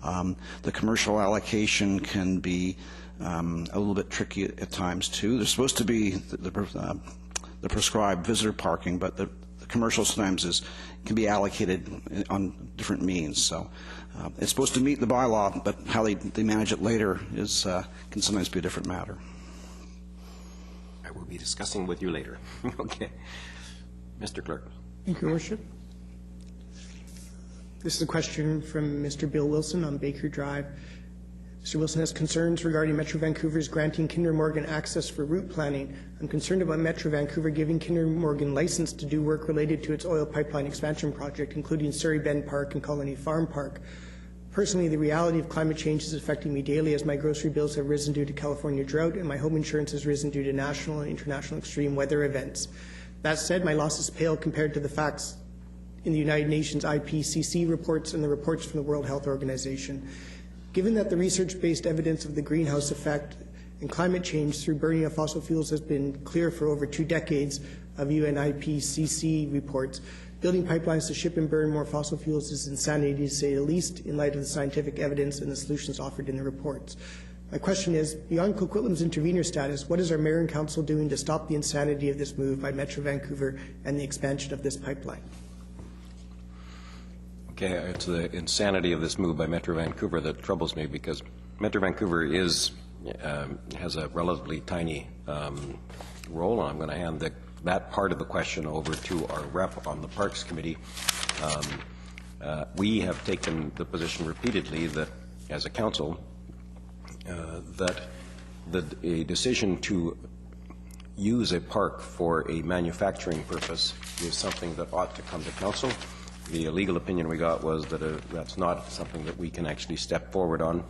The commercial allocation can be a little bit tricky at times too. There's supposed to be the prescribed visitor parking, but the commercial sometimes can be allocated on different means. So it's supposed to meet the bylaw, but how they manage it later can sometimes be a different matter. I will be discussing with you later. Okay. Mr. Clerk. Thank you, Your Worship. This is a question from Mr. Bill Wilson on Baker Drive. Mr. Wilson has concerns regarding Metro Vancouver's granting Kinder Morgan access for route planning. I'm concerned about Metro Vancouver giving Kinder Morgan license to do work related to its oil pipeline expansion project, including Surrey Bend Park and Colony Farm Park. Personally, the reality of climate change is affecting me daily as my grocery bills have risen due to California drought and my home insurance has risen due to national and international extreme weather events. That said, my losses pale compared to the facts in the United Nations IPCC reports and the reports from the World Health Organization. Given that the research-based evidence of the greenhouse effect and climate change through burning of fossil fuels has been clear for over 2 decades of UN IPCC reports, building pipelines to ship and burn more fossil fuels is insanity to say the least in light of the scientific evidence and the solutions offered in the reports. My question is, beyond Coquitlam's intervenor status, what is our Mayor and Council doing to stop the insanity of this move by Metro Vancouver and the expansion of this pipeline? Okay, it's the insanity of this move by Metro Vancouver that troubles me, because Metro Vancouver has a relatively tiny role, and I'm going to hand that part of the question over to our rep on the Parks Committee. We have taken the position repeatedly that, as a council, that a decision to use a park for a manufacturing purpose is something that ought to come to council. The legal opinion we got was that that's not something that we can actually step forward on.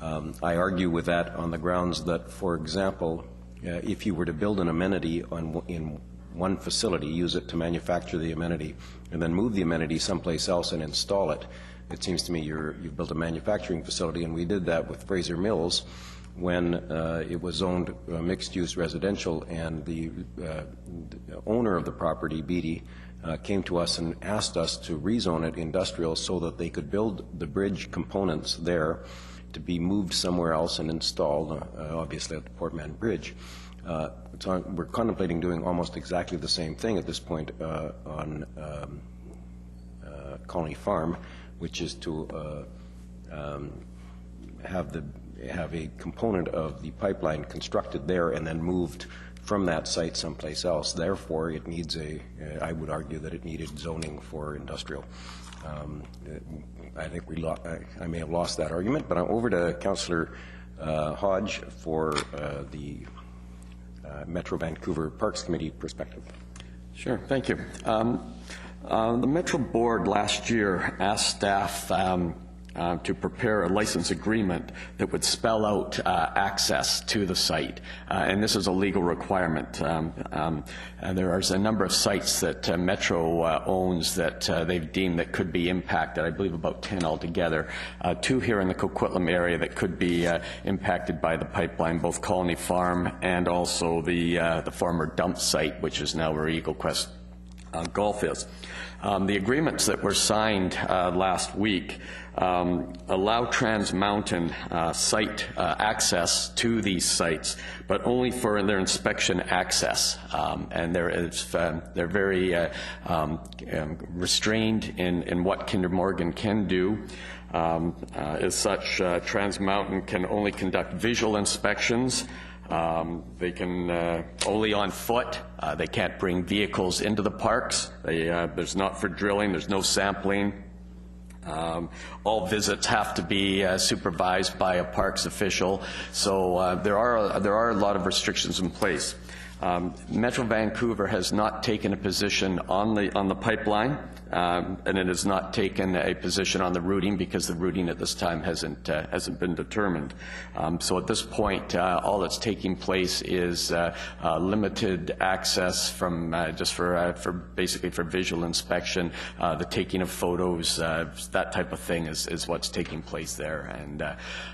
I argue with that on the grounds that, for example, if you were to build an amenity in one facility, use it to manufacture the amenity, and then move the amenity someplace else and install it, it seems to me you've built a manufacturing facility, and we did that with Fraser Mills when it was zoned mixed-use residential, and the owner of the property, Beatty, came to us and asked us to rezone it industrial so that they could build the bridge components there to be moved somewhere else and installed, obviously at the Port Mann Bridge. We're contemplating doing almost exactly the same thing at this point on Colony Farm, which is to have a component of the pipeline constructed there and then moved from that site someplace else. Therefore, it needs I would argue that it needed zoning for industrial. I think I may have lost that argument, but I'm over to Councillor Hodge for the Metro Vancouver Parks Committee perspective. Sure, thank you. The Metro Board last year asked staff to prepare a license agreement that would spell out access to the site, and this is a legal requirement. And there is a number of sites that Metro owns that they've deemed that could be impacted, I believe about 10 altogether. 2 here in the Coquitlam area that could be impacted by the pipeline, both Colony Farm and also the former dump site, which is now where Eagle Quest Golf is. The agreements that were signed last week allow Trans Mountain site access to these sites, but only for their inspection access. And they're very restrained in what Kinder Morgan can do. As such, Trans Mountain can only conduct visual inspections. They can only on foot. They can't bring vehicles into the parks. There's not for drilling. There's no sampling. All visits have to be supervised by a parks official. So there are a lot of restrictions in place. Metro Vancouver has not taken a position on the pipeline, and it has not taken a position on the routing because the routing at this time hasn't been determined. So at this point, all that's taking place is limited access from just for basically for visual inspection, the taking of photos, that type of thing is what's taking place there. And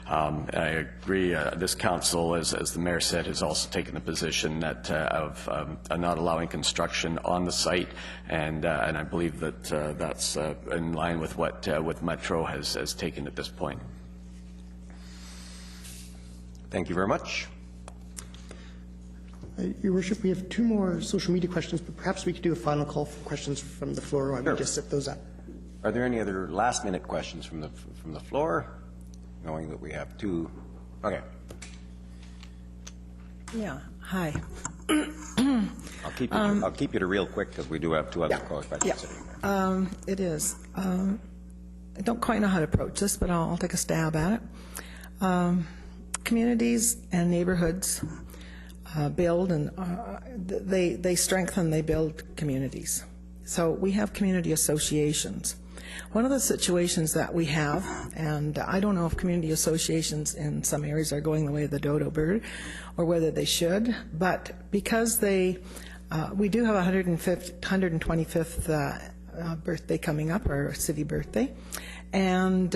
I agree. This council, as the mayor said, has also taken the position that of not allowing construction on the site, and I believe that that's in line with what Metro has taken at this point. Thank you very much. Your Worship, we have 2 more social media questions, but perhaps we could do a final call for questions from the floor while we just set those up. Are there any other last-minute questions from the floor? Knowing that we have 2. Okay. Yeah. Hi. I'll keep you to real quick because we do have 2 other questions sitting there. It is. don't quite know how to approach this, but I'll take a stab at it. Communities and neighborhoods build, and they strengthen, they build communities. So we have community associations. One of the situations that we have, and I don't know if community associations in some areas are going the way of the dodo bird or whether they should, but because we do have a 125th birthday coming up, our city birthday, and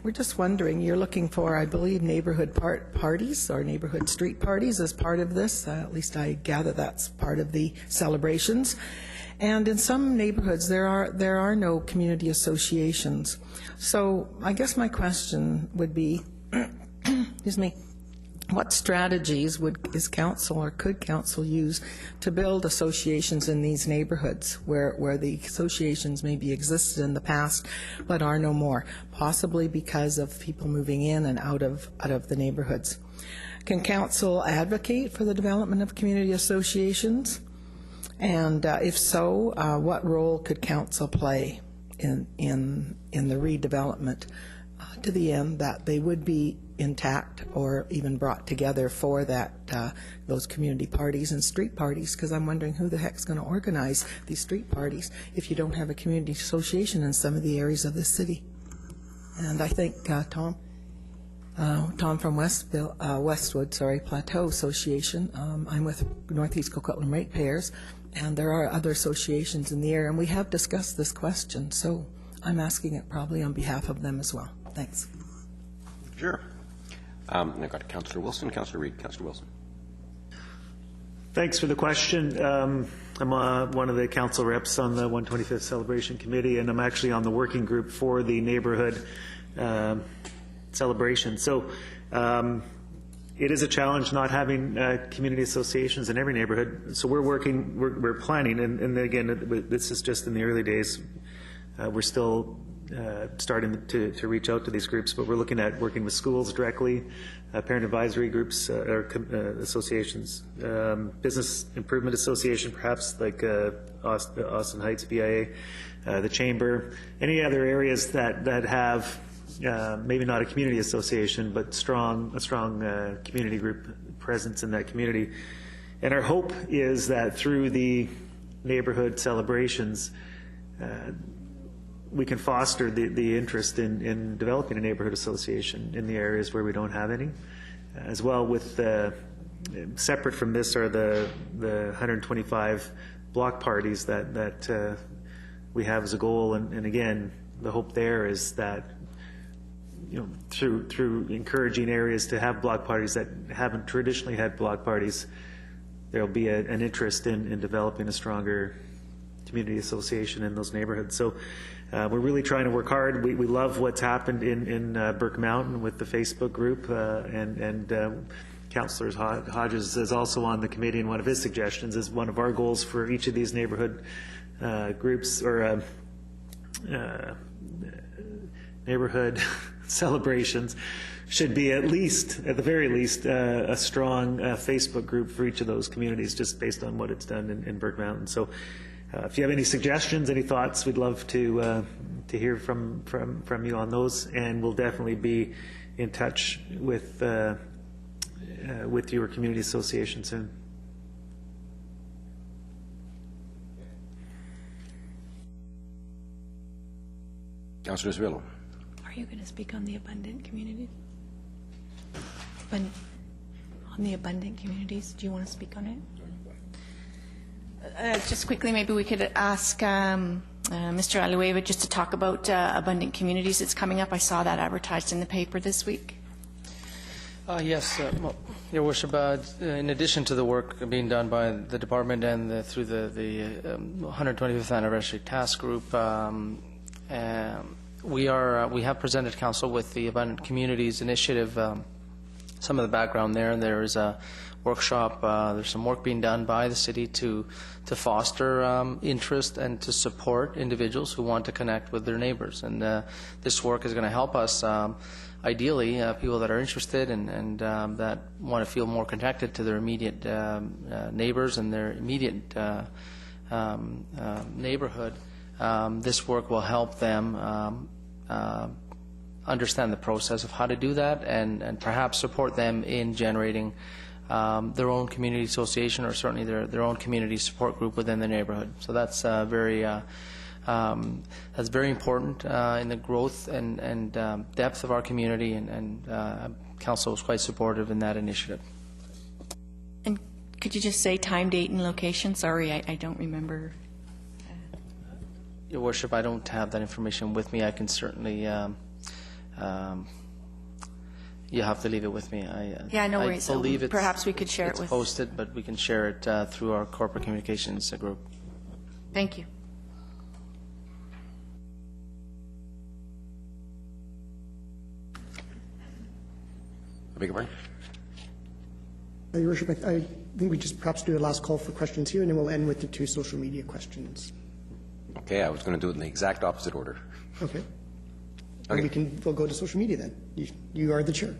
we're just wondering, you're looking for, I believe, neighborhood parties or neighborhood street parties as part of this. At least I gather that's part of the celebrations. And in some neighborhoods, there are no community associations. So I guess my question would be, excuse me, what strategies is council or could council use to build associations in these neighborhoods where the associations maybe existed in the past but are no more, possibly because of people moving in and out of the neighborhoods? Can council advocate for the development of community associations? And if so, what role could council play in the redevelopment to the end that they would be intact or even brought together for those community parties and street parties? Because I'm wondering who the heck's going to organize these street parties if you don't have a community association in some of the areas of the city. And I think Tom from Westwood, Plateau Association. I'm with Northeast Coquitlam Ratepayers, and there are other associations in the area, and we have discussed this question, so I'm asking it probably on behalf of them as well. Thanks. Sure. I've got Councillor Wilson, Councillor Reid. Councillor Wilson. Thanks for the question. I'm one of the council reps on the 125th Celebration Committee, and I'm actually on the working group for the neighborhood celebration. So it is a challenge not having community associations in every neighborhood. So we're planning, and again, this is just in the early days. We're still starting to reach out to these groups, but we're looking at working with schools directly, parent advisory groups or associations, business improvement association, perhaps like Austin Heights BIA, the Chamber, any other areas that have maybe not a community association, but a strong community group presence in that community. And our hope is that through the neighborhood celebrations, we can foster the interest in developing a neighborhood association in the areas where we don't have any. As well, with separate from this are the 125 block parties that we have as a goal. And again, the hope there is that through encouraging areas to have block parties that haven't traditionally had block parties, there will be an interest in developing a stronger community association in those neighborhoods. So we're really trying to work hard. We love what's happened in Burke Mountain with the Facebook group, and Councillor Hodges is also on the committee, and one of his suggestions is one of our goals for each of these neighborhood groups or neighborhood celebrations should be at the very least, a strong Facebook group for each of those communities, just based on what it's done in Burke Mountain. So if you have any suggestions, any thoughts, we'd love to hear from you on those, and we'll definitely be in touch with your community association soon. Councillor Cirillo. Are you going to speak on the abundant communities? On the abundant communities, do you want to speak on it? Just quickly, maybe we could ask Mr. Alueva just to talk about abundant communities. It's coming up. I saw that advertised in the paper this week. Yes, Your Worship, in addition to the work being done by the department and through the 125th Anniversary Task Group, we have presented Council with the Abundant Communities Initiative. Some of the background there is a workshop. There's some work being done by the city to foster interest and to support individuals who want to connect with their neighbors. And this work is going to help us, ideally, people that are interested and that want to feel more connected to their immediate neighbors and their immediate neighborhood. This work will help them understand the process of how to do that, and perhaps support them in generating their own community association, or certainly their own community support group within the neighborhood. So that's very important in the growth and depth of our community, and Council was quite supportive in that initiative. And could you just say time, date, and location? Sorry, I don't remember. Your Worship, I don't have that information with me. I can certainly. You have to leave it with me. Yeah, no worries. I believe perhaps we could share it it's with. posted, but we can share it through our corporate communications group. Thank you. I beg your pardon? Your Worship, I think we just perhaps do a last call for questions here, and then we'll end with the 2 social media questions. Okay, I was going to do it in the exact opposite order. Okay. Okay. We'll go to social media then. You are the chair.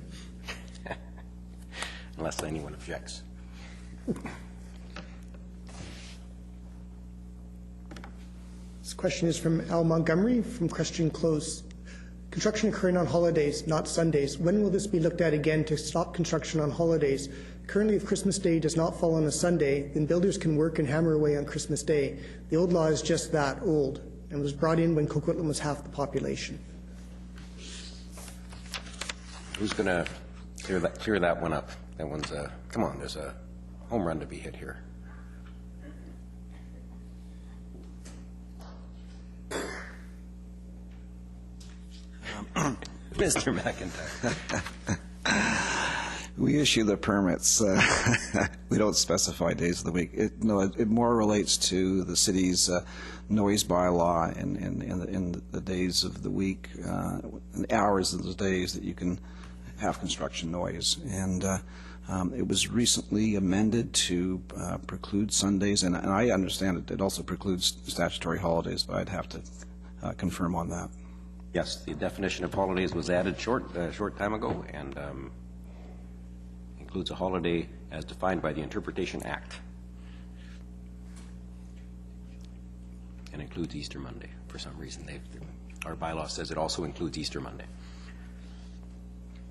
Unless anyone objects. This question is from Al Montgomery from Christian Close. Construction occurring on holidays, not Sundays. When will this be looked at again to stop construction on holidays? Currently, if Christmas Day does not fall on a Sunday, then builders can work and hammer away on Christmas Day. The old law is just that, old, and was brought in when Coquitlam was half the population. Who's going to clear that one up? That one's a, come on, there's a home run to be hit here. Mr. McIntyre. We issue the permits. We don't specify days of the week. It more relates to the city's noise bylaw and the days of the week, and hours of the days that you can have construction noise. And it was recently amended to preclude Sundays, and I understand it also precludes statutory holidays, but I'd have to confirm on that. Yes, the definition of holidays was added short time ago, and includes a holiday as defined by the Interpretation Act, and includes Easter Monday. For some reason, our bylaw says it also includes Easter Monday.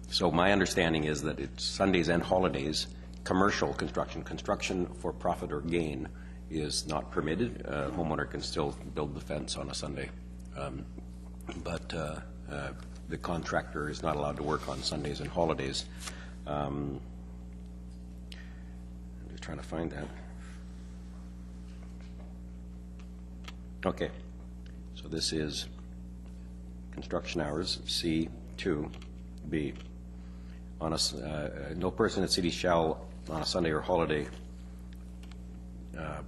So my understanding is that it's Sundays and holidays. Commercial construction for profit or gain is not permitted. A homeowner can still build the fence on a Sunday. But the contractor is not allowed to work on Sundays and holidays. I'm just trying to find that. Okay, so this is construction hours, C2B. On a, no person in the city shall, on a Sunday or holiday,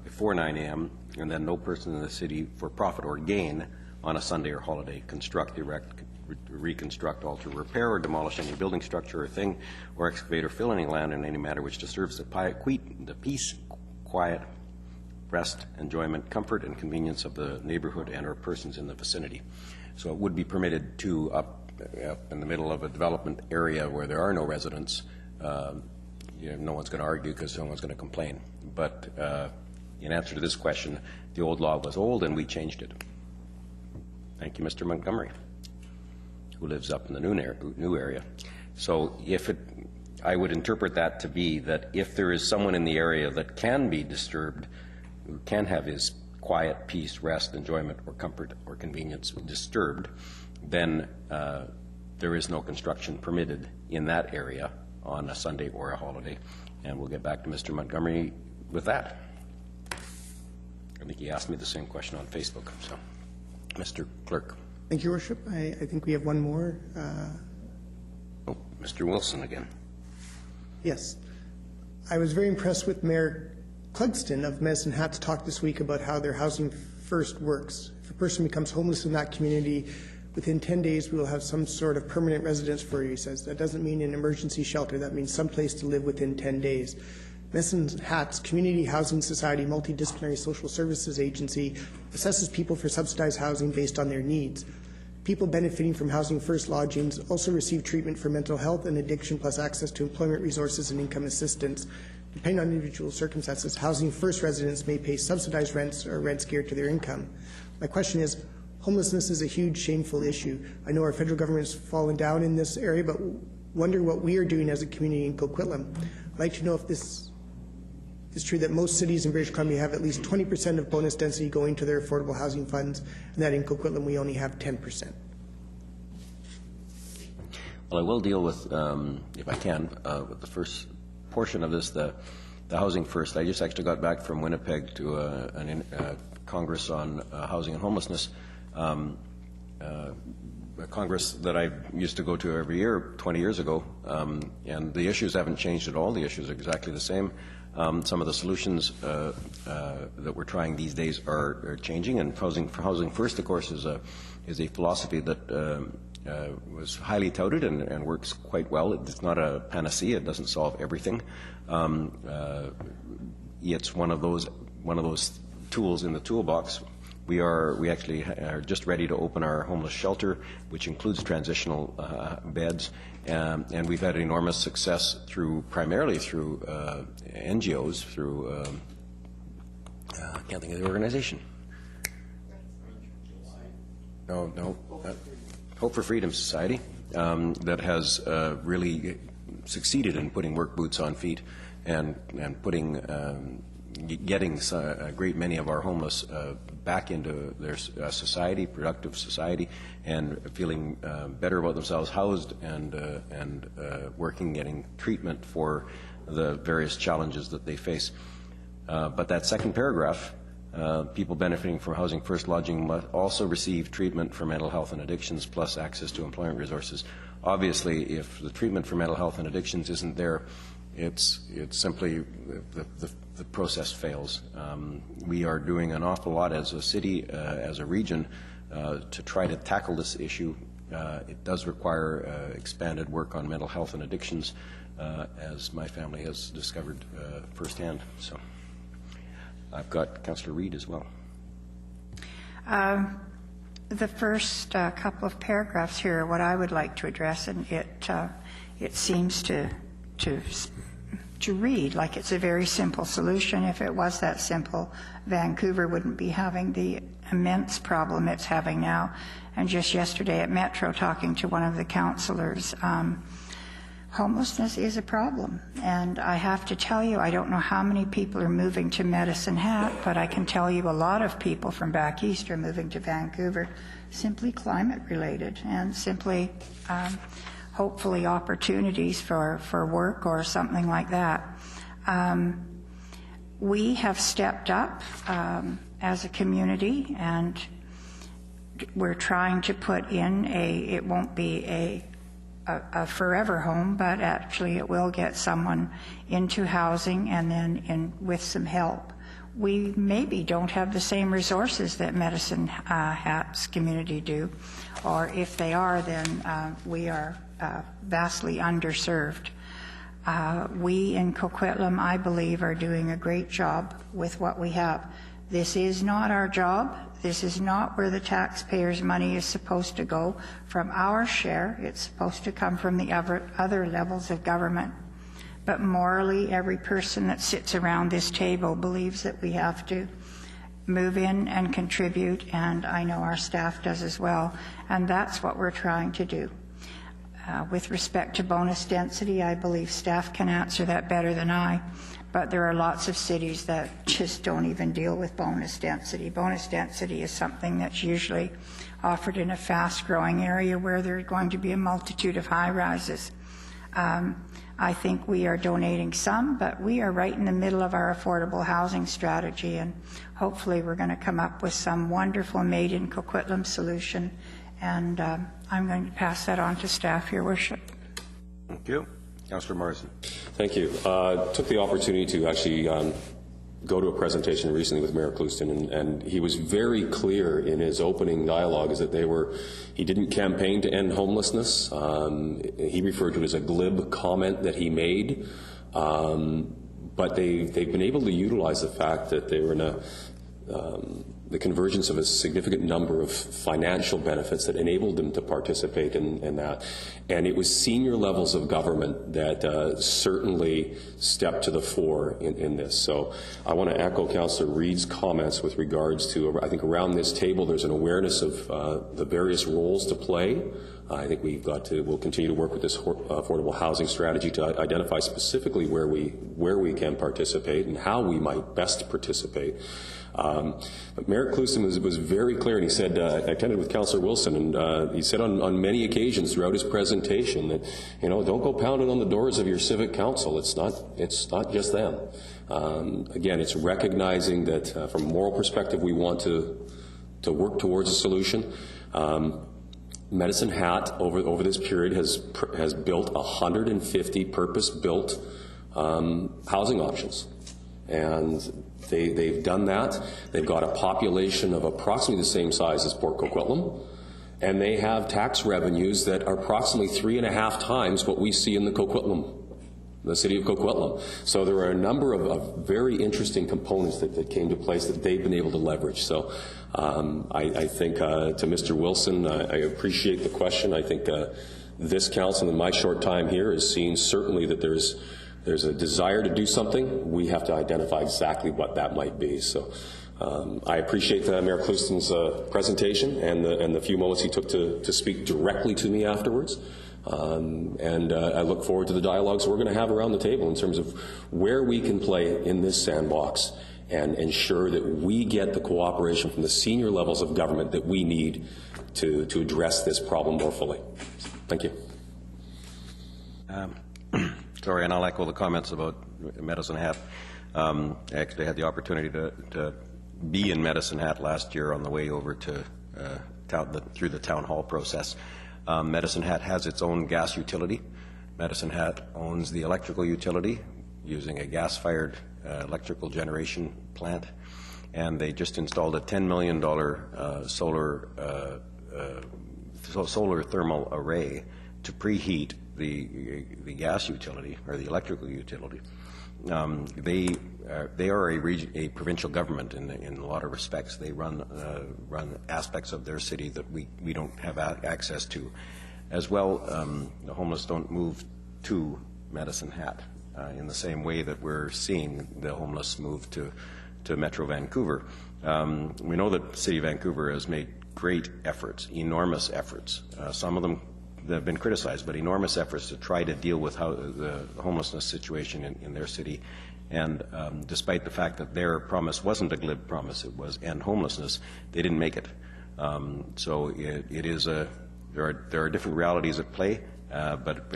before 9 a.m., and then no person in the city for profit or gain on a Sunday or holiday, construct, erect, reconstruct, alter, repair, or demolish any building, structure, or thing, or excavate or fill any land in any manner which disturbs the peace, quiet, rest, enjoyment, comfort, and convenience of the neighborhood and or persons in the vicinity. So it would be permitted to, up in the middle of a development area where there are no residents, no one's going to argue because no one's going to complain. But in answer to this question, the old law was old and we changed it. Thank you, Mr. Montgomery, who lives up in the new area. So I would interpret that to be that if there is someone in the area that can be disturbed, who can have his quiet, peace, rest, enjoyment, or comfort or convenience disturbed, then there is no construction permitted in that area on a Sunday or a holiday. And we'll get back to Mr. Montgomery with that. I think he asked me the same question on Facebook. So, Mr. Clerk. Thank you, Worship. I think we have one more. Mr. Wilson again. Yes. I was very impressed with Mayor Clugston of Medicine Hat's talk this week about how their Housing First works. If a person becomes homeless in that community, within 10 days we will have some sort of permanent residence for you, he says. That doesn't mean an emergency shelter. That means some place to live within 10 days. Medicine Hat's Community Housing Society Multidisciplinary Social Services Agency assesses people for subsidized housing based on their needs. People benefiting from Housing First lodgings also receive treatment for mental health and addiction, plus access to employment resources and income assistance. Depending on individual circumstances, Housing First residents may pay subsidized rents or rents geared to their income. My question is, homelessness is a huge, shameful issue. I know our federal government's fallen down in this area, but wonder what we are doing as a community in Coquitlam. I'd like to know if this is true that most cities in British Columbia have at least 20% of bonus density going to their affordable housing funds, and that in Coquitlam we only have 10%. Well, I will deal with, if I can, with the first portion of this, the housing first. I just actually got back from Winnipeg to a Congress on housing and homelessness, a Congress that I used to go to every year 20 years ago, and the issues haven't changed at all. The issues are exactly the same. Some of the solutions that we're trying these days are changing, and housing first, of course, is a philosophy that was highly touted and works quite well. It's not a panacea. It doesn't solve everything. It's one of those tools in the toolbox. We actually are just ready to open our homeless shelter, which includes transitional beds, and we've had enormous success primarily through NGOs, through I can't think of the organization. No. Hope for Freedom Society, that has really succeeded in putting work boots on feet and getting a great many of our homeless back into their society, productive society, and feeling better about themselves, housed and working, getting treatment for the various challenges that they face. But that second paragraph, people benefiting from Housing First lodging must also receive treatment for mental health and addictions plus access to employment resources. Obviously, if the treatment for mental health and addictions isn't there, it's simply the process fails. We are doing an awful lot as a city, as a region, to try to tackle this issue. It does require expanded work on mental health and addictions, as my family has discovered firsthand. So. I've got Councillor Reid as well. The first couple of paragraphs here are what I would like to address, and it seems to read like it's a very simple solution. If it was that simple, Vancouver wouldn't be having the immense problem it's having now. And just yesterday at Metro, talking to one of the councillors, homelessness is a problem, and I have to tell you, I don't know how many people are moving to Medicine Hat, but I can tell you a lot of people from back east are moving to Vancouver, simply climate related, and simply hopefully opportunities for work or something like that. We have stepped up as a community, and we're trying to put in it won't be a forever home, but actually it will get someone into housing, and then with some help. We maybe don't have the same resources that Medicine Hat's community do, or if they are, then we are vastly underserved. We in Coquitlam, I believe, are doing a great job with what we have. This is not our job. This is not where the taxpayers' money is supposed to go from our share. It's supposed to come from the other levels of government. But morally, every person that sits around this table believes that we have to move in and contribute, and I know our staff does as well, and that's what we're trying to do. With respect to bonus density, I believe staff can answer that better than I. But there are lots of cities that just don't even deal with bonus density. Bonus density is something that's usually offered in a fast-growing area where there are going to be a multitude of high-rises. I think we are donating some, but we are right in the middle of our affordable housing strategy, and hopefully we're going to come up with some wonderful made in Coquitlam solution, and I'm going to pass that on to staff, Your Worship. Thank you. Councillor Morrison. Thank you. Took the opportunity to actually go to a presentation recently with Mayor Clouston, and he was very clear in his opening dialogue is that he didn't campaign to end homelessness. He referred to it as a glib comment that he made, but they've been able to utilize the fact that they were in the convergence of a significant number of financial benefits that enabled them to participate in that. And it was senior levels of government that certainly stepped to the fore in this. So I want to echo Councillor Reid's comments with regards to, I think around this table there's an awareness of the various roles to play. I think we'll continue to work with this affordable housing strategy to identify specifically where we can participate and how we might best participate. But Mayor Clouston was very clear, and he said, I attended with Councillor Wilson, and he said on many occasions throughout his presentation that, don't go pounding on the doors of your civic council. It's not just them. Again, it's recognizing that from a moral perspective, we want to work towards a solution. Medicine Hat over this period has built 150 purpose-built housing options, and they've done that. They've got a population of approximately the same size as Port Coquitlam, and they have tax revenues that are approximately 3.5 times what we see in the city of Coquitlam. So there are a number of very interesting components that came to place that they've been able to leverage. So I think to Mr. Wilson, I appreciate the question. I think this council in my short time here has seen certainly that there's a desire to do something. We have to identify exactly what that might be. So I appreciate Mayor Clouston's presentation and the few moments he took to speak directly to me afterwards. And I look forward to the dialogues we're going to have around the table in terms of where we can play in this sandbox and ensure that we get the cooperation from the senior levels of government that we need to address this problem more fully. Thank you. Sorry, and I'll echo the comments about Medicine Hat. I actually had the opportunity to be in Medicine Hat last year on the way over to through the town hall process. Medicine Hat has its own gas utility. Medicine Hat owns the electrical utility using a gas-fired electrical generation plant, and they just installed a $10 million solar thermal array to preheat the gas utility or the electrical utility. They are a provincial government in a lot of respects. They run aspects of their city that we don't have access to. As well, the homeless don't move to Medicine Hat in the same way that we're seeing the homeless move to Metro Vancouver. We know that the City of Vancouver has made great efforts, enormous efforts. Some of them have been criticized, but enormous efforts to try to deal with the homelessness situation in their city. And despite the fact that their promise wasn't a glib promise, it was end homelessness, they didn't make it. So it is there are different realities at play, but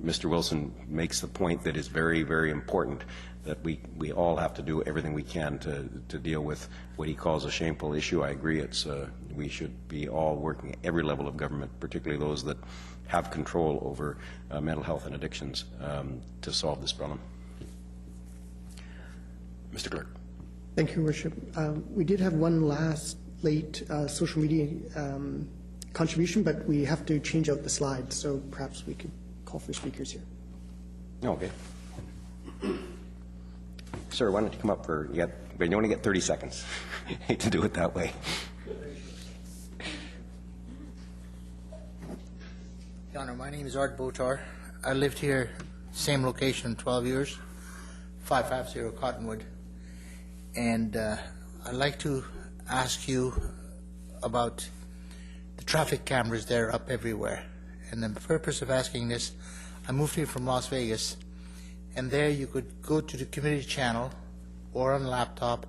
Mr. Wilson makes the point that is very, very important, that we all have to do everything we can to deal with what he calls a shameful issue. I agree. We should be all working at every level of government, particularly those that have control over mental health and addictions, to solve this problem. Mr. Clerk. Thank you, Worship. We did have one last late social media contribution, but we have to change out the slides, so perhaps we could call for speakers here. Okay. Sir, why don't you come up but you only get 30 seconds. Hate to do it that way. Your Honor, my name is Art Botar. I lived here, same location, 12 years, 550 Cottonwood. And I'd like to ask you about the traffic cameras. They're up everywhere. And the purpose of asking this, I moved here from Las Vegas, and there you could go to the community channel or on a laptop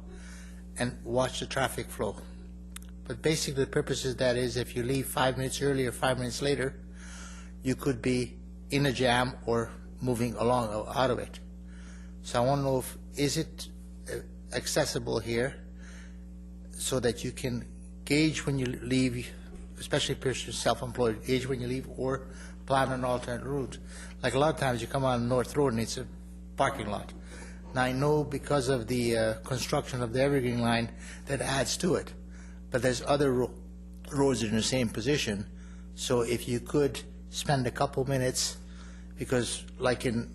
and watch the traffic flow. But basically the purpose of that is if you leave 5 minutes early or 5 minutes later, you could be in a jam or moving along out of it. So I want to know is it accessible here so that you can gauge when you leave, especially if you're self-employed, gauge when you leave or plan an alternate route. Like a lot of times you come on North Road and it's a parking lot. Now I know because of the construction of the Evergreen line that adds to it, but there's other roads in the same position. So if you could spend a couple minutes, because like in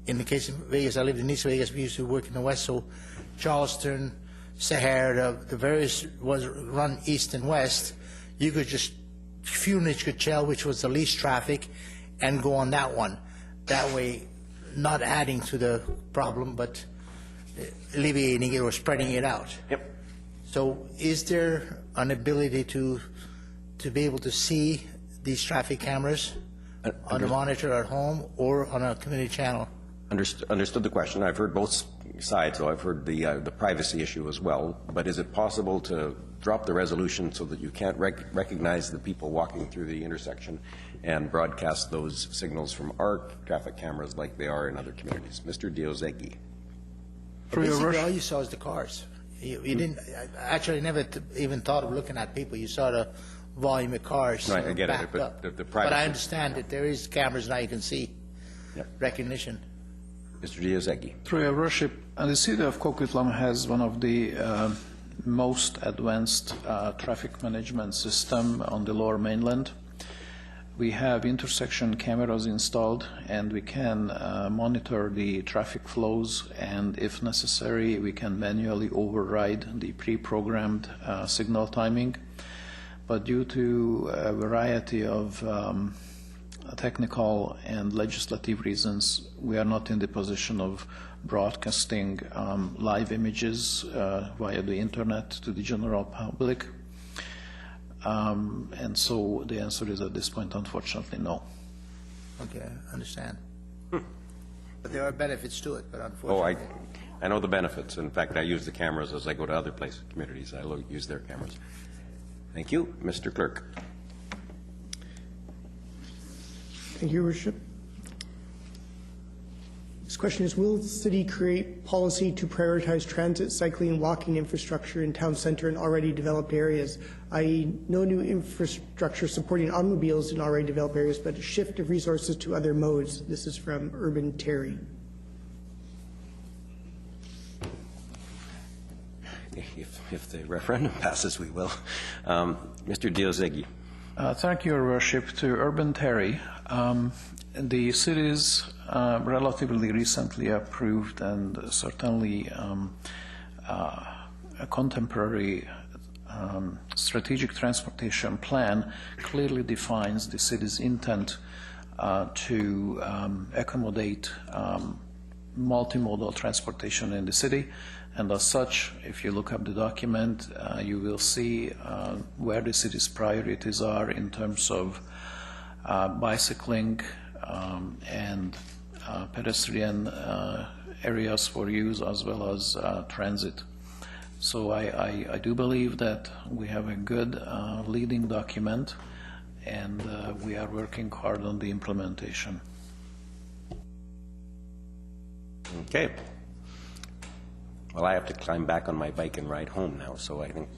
the case of Vegas, I lived in East Vegas, we used to work in the West, so Charleston, Sahara, the various was run east and west, you could just, few minutes could tell which was the least traffic and go on that one. That way, not adding to the problem, but alleviating it or spreading it out. Yep. So is there an ability to be able to see these traffic cameras on a monitor at home or on a community channel? Understood the question. I've heard both sides, so I've heard the privacy issue as well. But is it possible to drop the resolution so that you can't recognize the people walking through the intersection and broadcast those signals from our traffic cameras like they are in other communities? Mr. Diozegi. Basically, all you saw is the cars. You didn't actually never even thought of looking at people. You saw the volume of cars. Right, I get it, but the privacy. But I understand that there is cameras now you can see recognition. Mr. Diozegi. Through your worship, the city of Coquitlam has one of the most advanced traffic management system on the lower mainland. We have intersection cameras installed, and we can monitor the traffic flows, and if necessary, we can manually override the pre-programmed signal timing. But due to a variety of technical and legislative reasons, we are not in the position of broadcasting live images via the internet to the general public. And so the answer is at this point, unfortunately, no. Okay, I understand. But there are benefits to it, but unfortunately. Oh, I know the benefits. In fact, I use the cameras as I go to other places, communities. I use their cameras. Thank you. Mr. Clerk. Thank you, Your Worship. This question is, will the city create policy to prioritize transit, cycling, and walking infrastructure in town centre and already developed areas, i.e. no new infrastructure supporting automobiles in already developed areas, but a shift of resources to other modes? This is from Urban Terry. If the referendum passes, we will. Mr. Diozegi. Thank you, Your Worship. To Urban Terry, the city's relatively recently approved and certainly a contemporary strategic transportation plan clearly defines the city's intent to accommodate multimodal transportation in the city. And as such, if you look up the document, you will see where the city's priorities are in terms of bicycling and pedestrian areas for use, as well as transit. So I do believe that we have a good leading document, and we are working hard on the implementation. Okay. Well, I have to climb back on my bike and ride home now, so I think.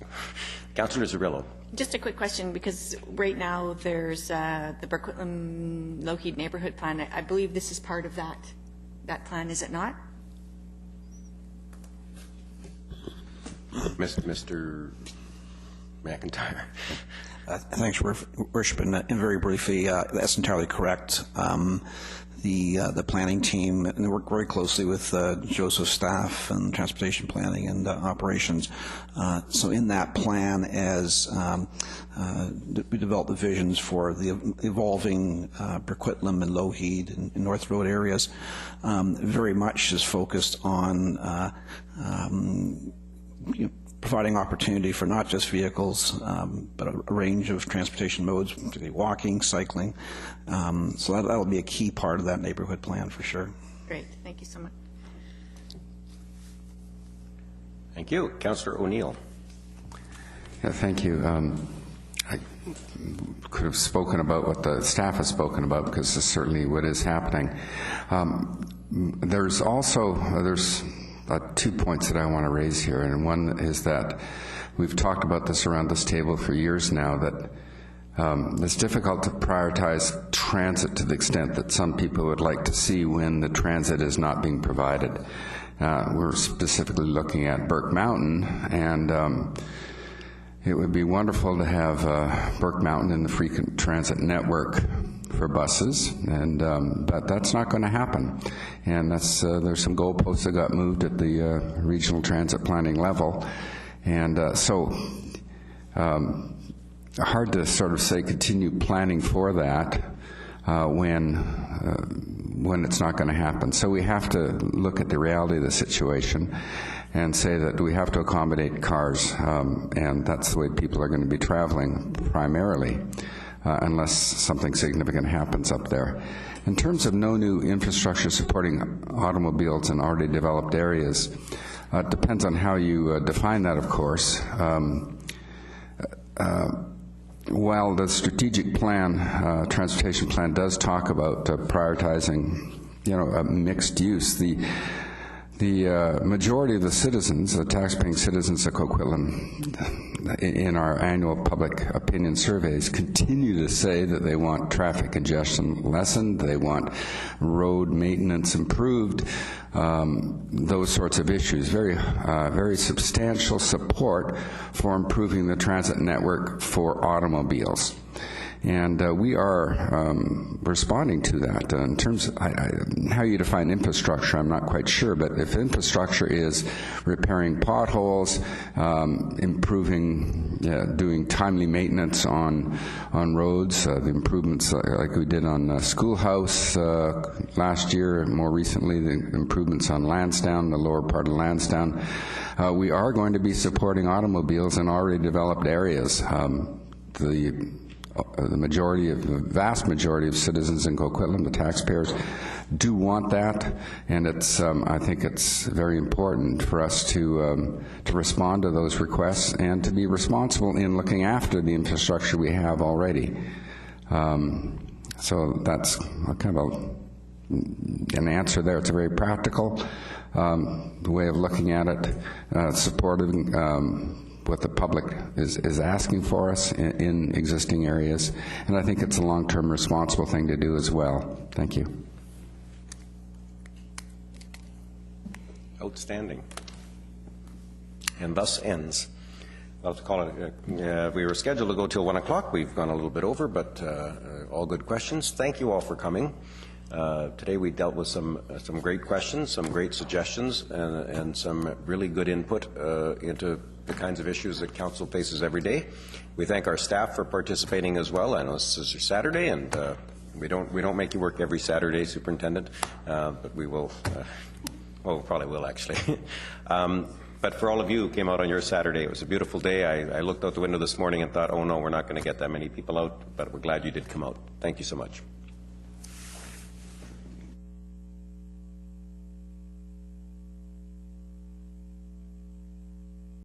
Councillor Zarrillo. Just a quick question, because right now there's the Coquitlam Lougheed Neighborhood Plan. I believe this is part of that plan, is it not? Mr. McIntyre. Thanks, Worship. And very briefly, that's entirely correct. The planning team, and they work very closely with Joseph's staff and transportation planning and operations. So in that plan, as we develop the visions for the evolving Coquitlam and Lougheed and North Road areas, very much is focused on providing opportunity for not just vehicles, but a range of transportation modes, particularly walking, cycling. So that'll be a key part of that neighborhood plan for sure. Great. Thank you so much. Thank you. Councillor O'Neill. Yeah, thank you. I could have spoken about what the staff has spoken about, because it's certainly what is happening. There's 2 points that I want to raise here, and one is that we've talked about this around this table for years now, that it's difficult to prioritize transit to the extent that some people would like to see when the transit is not being provided. We're specifically looking at Burke Mountain, and it would be wonderful to have Burke Mountain in the frequent transit network for buses, and but that's not going to happen. And that's there's some goalposts that got moved at the regional transit planning level, and so hard to sort of say continue planning for that when it's not going to happen. So we have to look at the reality of the situation and say that we have to accommodate cars, and that's the way people are going to be traveling primarily, unless something significant happens up there. In terms of no new infrastructure supporting automobiles in already developed areas, it depends on how you define that, of course. While the strategic plan, transportation plan, does talk about prioritizing, mixed use, the majority of the citizens, the taxpaying citizens of Coquitlam, in our annual public opinion surveys, continue to say that they want traffic congestion lessened, they want road maintenance improved, those sorts of issues. Very substantial support for improving the transit network for automobiles. And we are responding to that. In terms of how you define infrastructure, I'm not quite sure, but if infrastructure is repairing potholes, improving, doing timely maintenance on roads, the improvements like we did on Schoolhouse last year, more recently the improvements on Lansdowne, the lower part of Lansdowne, we are going to be supporting automobiles in already developed areas. The vast majority of citizens in Coquitlam, the taxpayers, do want that, and it's. I think it's very important for us to respond to those requests and to be responsible in looking after the infrastructure we have already. So that's kind of an answer there. It's a very practical way of looking at it, supporting what the public is asking for us in existing areas, and I think it's a long-term responsible thing to do as well. Thank you. Outstanding. And thus ends. I'll have to call it, we were scheduled to go till 1 o'clock. We've gone a little bit over, but all good questions. Thank you all for coming. Today we dealt with some great questions, some great suggestions, and some really good input into the kinds of issues that Council faces every day. We thank our staff for participating as well. I know this is your Saturday, and we don't make you work every Saturday, Superintendent, but we will. Well, we probably will actually. But for all of you who came out on your Saturday, it was a beautiful day. I looked out the window this morning and thought, oh no, we're not going to get that many people out, but we're glad you did come out. Thank you so much.